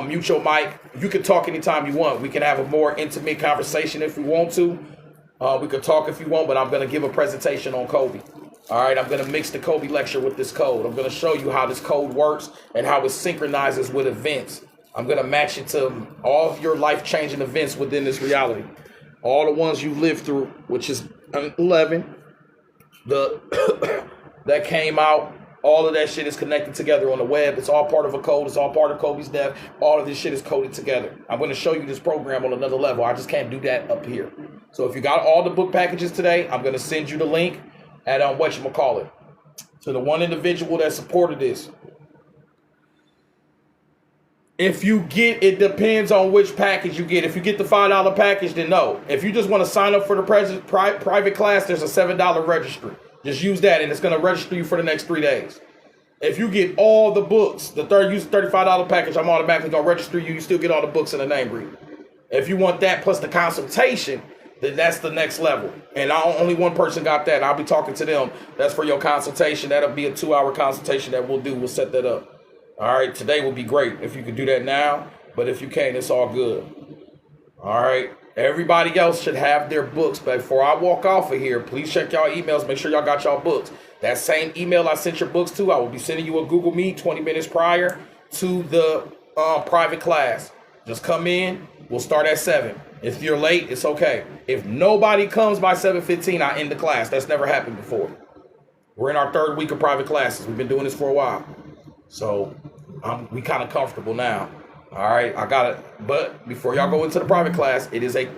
Mute your mic. You can talk anytime you want. We can have a more intimate conversation if we want to. We could talk if you want, but I'm going to give a presentation on Kobe. All right, I'm going to mix the Kobe lecture with this code. I'm going to show you how this code works and how it synchronizes with events. I'm going to match it to all of your life-changing events within this reality. All the ones you lived through, which is 11, that came out, all of that shit is connected together on the web. It's all part of a code. It's all part of Kobe's death. All of this shit is coded together. I'm going to show you this program on another level. I just can't do that up here. So if you got all the book packages today, I'm going to send you the link at to the one individual that supported this. If you get, it depends on which package you get. If you get the $5 package, then no. If you just want to sign up for the private class, there's a $7 registry. Just use that, and it's going to register you for the next 3 days. If you get all the books, use the $35 package, I'm automatically going to register you. You still get all the books in the name read. If you want that plus the consultation, then that's the next level. And only one person got that. I'll be talking to them. That's for your consultation. That'll be a 2-hour consultation that we'll do. We'll set that up. All right, today will be great if you could do that now, but if you can't, it's all good. All right, everybody else should have their books, but before I walk off of here, please check y'all emails, make sure y'all got y'all books. That same email I sent your books to, I will be sending you a Google Meet 20 minutes prior to the private class. Just come in, we'll start at 7. If you're late, it's okay. If nobody comes by 7:15, I end the class. That's never happened before. We're in our 3rd week of private classes. We've been doing this for a while. So we kind of comfortable now. All right, I got it. But before y'all go into the private class, it is a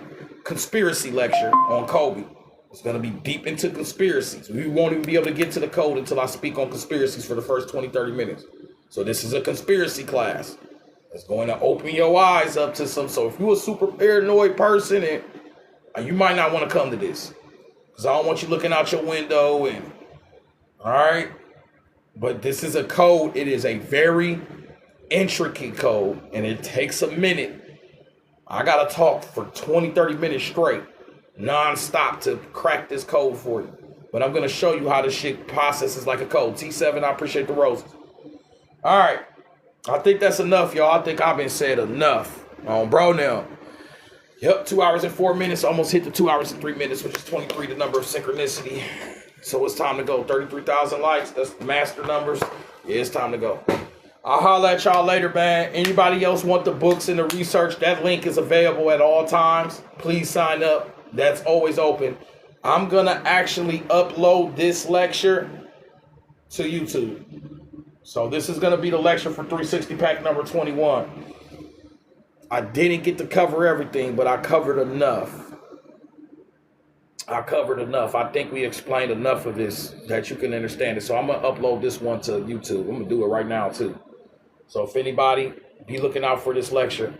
conspiracy lecture on Kobe. It's going to be deep into conspiracies. We won't even be able to get to the code until I speak on conspiracies for the first 20, 30 minutes. So this is a conspiracy class. It's going to open your eyes up to some. So if you're a super paranoid person, and you might not want to come to this, because I don't want you looking out your window. And all right, but this is a code. It is a very intricate code, and it takes a minute. I got to talk for 20, 30 minutes straight, non-stop, to crack this code for you. But I'm going to show you how this shit processes like a code. T7, I appreciate the roses. All right. I think that's enough, y'all. I think I've been said enough on bro now. Yep, 2 hours and 4 minutes. Almost hit the 2 hours and 3 minutes, which is 23, the number of synchronicity. So it's time to go. 33,000 likes. That's the master numbers. Yeah, it's time to go. I'll holler at y'all later, man. Anybody else want the books and the research? That link is available at all times. Please sign up. That's always open. I'm going to actually upload this lecture to YouTube. So this is going to be the lecture for 360 pack number 21. I didn't get to cover everything, but I covered enough. I think we explained enough of this that you can understand it. So I'm going to upload this one to YouTube. I'm going to do it right now too. So if anybody, be looking out for this lecture.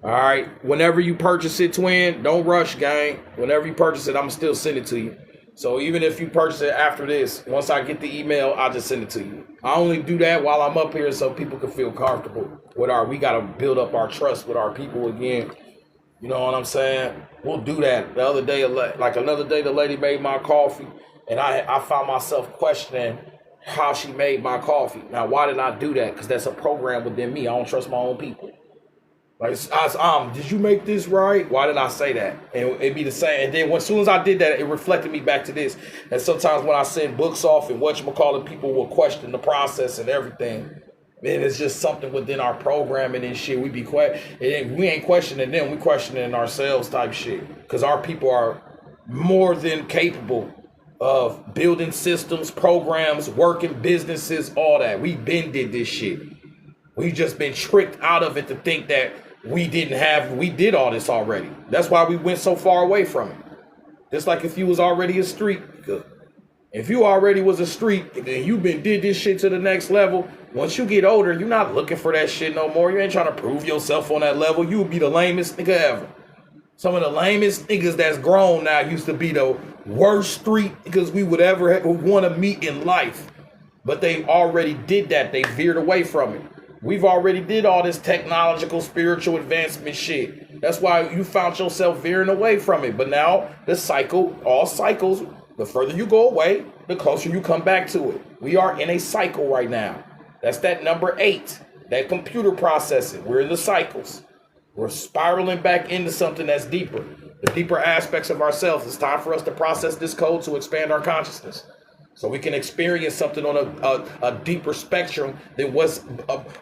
All right. Whenever you purchase it, twin, don't rush, gang. Whenever you purchase it, I'm going to still send it to you. So even if you purchase it after this, once I get the email, I'll just send it to you. I only do that while I'm up here so people can feel comfortable with we got to build up our trust with our people again. You know what I'm saying? We'll do that. The other day, another day, the lady made my coffee, and I found myself questioning how she made my coffee. Now, why did I do that? Because that's a program within me. I don't trust my own people. Like, did you make this right? Why did I say that? And it'd be the same. And then as soon as I did that, it reflected me back to this. And sometimes when I send books off and whatchamacallit, people will question the process and everything. Man, it's just something within our programming and shit. We ain't questioning them. We questioning ourselves type shit. Because our people are more than capable of building systems, programs, working businesses, all that. We been did this shit. We just been tricked out of it to think that we did all this already. That's why we went so far away from it. Just like if you was already a street. If you already was a street and you did this shit to the next level, once you get older, you're not looking for that shit no more. You ain't trying to prove yourself on that level. You would be the lamest nigga ever. Some of the lamest niggas that's grown now used to be the worst street niggas we would ever want to meet in life. But they already did that. They veered away from it. We've already did all this technological, spiritual advancement shit. That's why you found yourself veering away from it. But now the cycle, all cycles, the further you go away, the closer you come back to it. We are in a cycle right now. That's that number 8, that computer processing. We're in the cycles. We're spiraling back into something that's deeper. The deeper aspects of ourselves. It's time for us to process this code to expand our consciousness. So we can experience something on a deeper spectrum than what's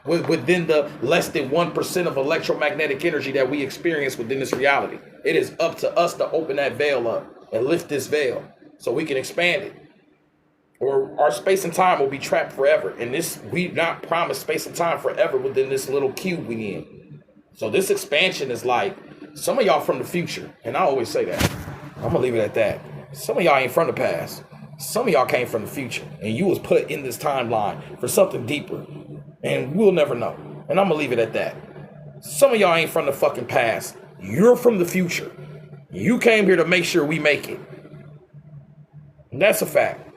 within the less than 1% of electromagnetic energy that we experience within this reality. It is up to us to open that veil up and lift this veil so we can expand it. Or our space and time will be trapped forever. And we not promised space and time forever within this little cube we in. So this expansion is like some of y'all from the future. And I always say that. I'm going to leave it at that. Some of y'all ain't from the past. Some of y'all came from the future and you was put in this timeline for something deeper, and we'll never know. And I'm gonna leave it at that. Some of y'all ain't from the fucking past. You're from the future. You came here to make sure we make it. And that's a fact.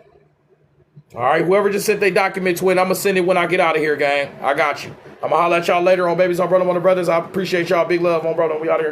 All right, whoever just sent their document, twin, I'm gonna send it when I get out of here, gang. I got you. I'm gonna holler at y'all later on babies on brother, one of the brothers. I appreciate y'all. Big love on brother. We out of here.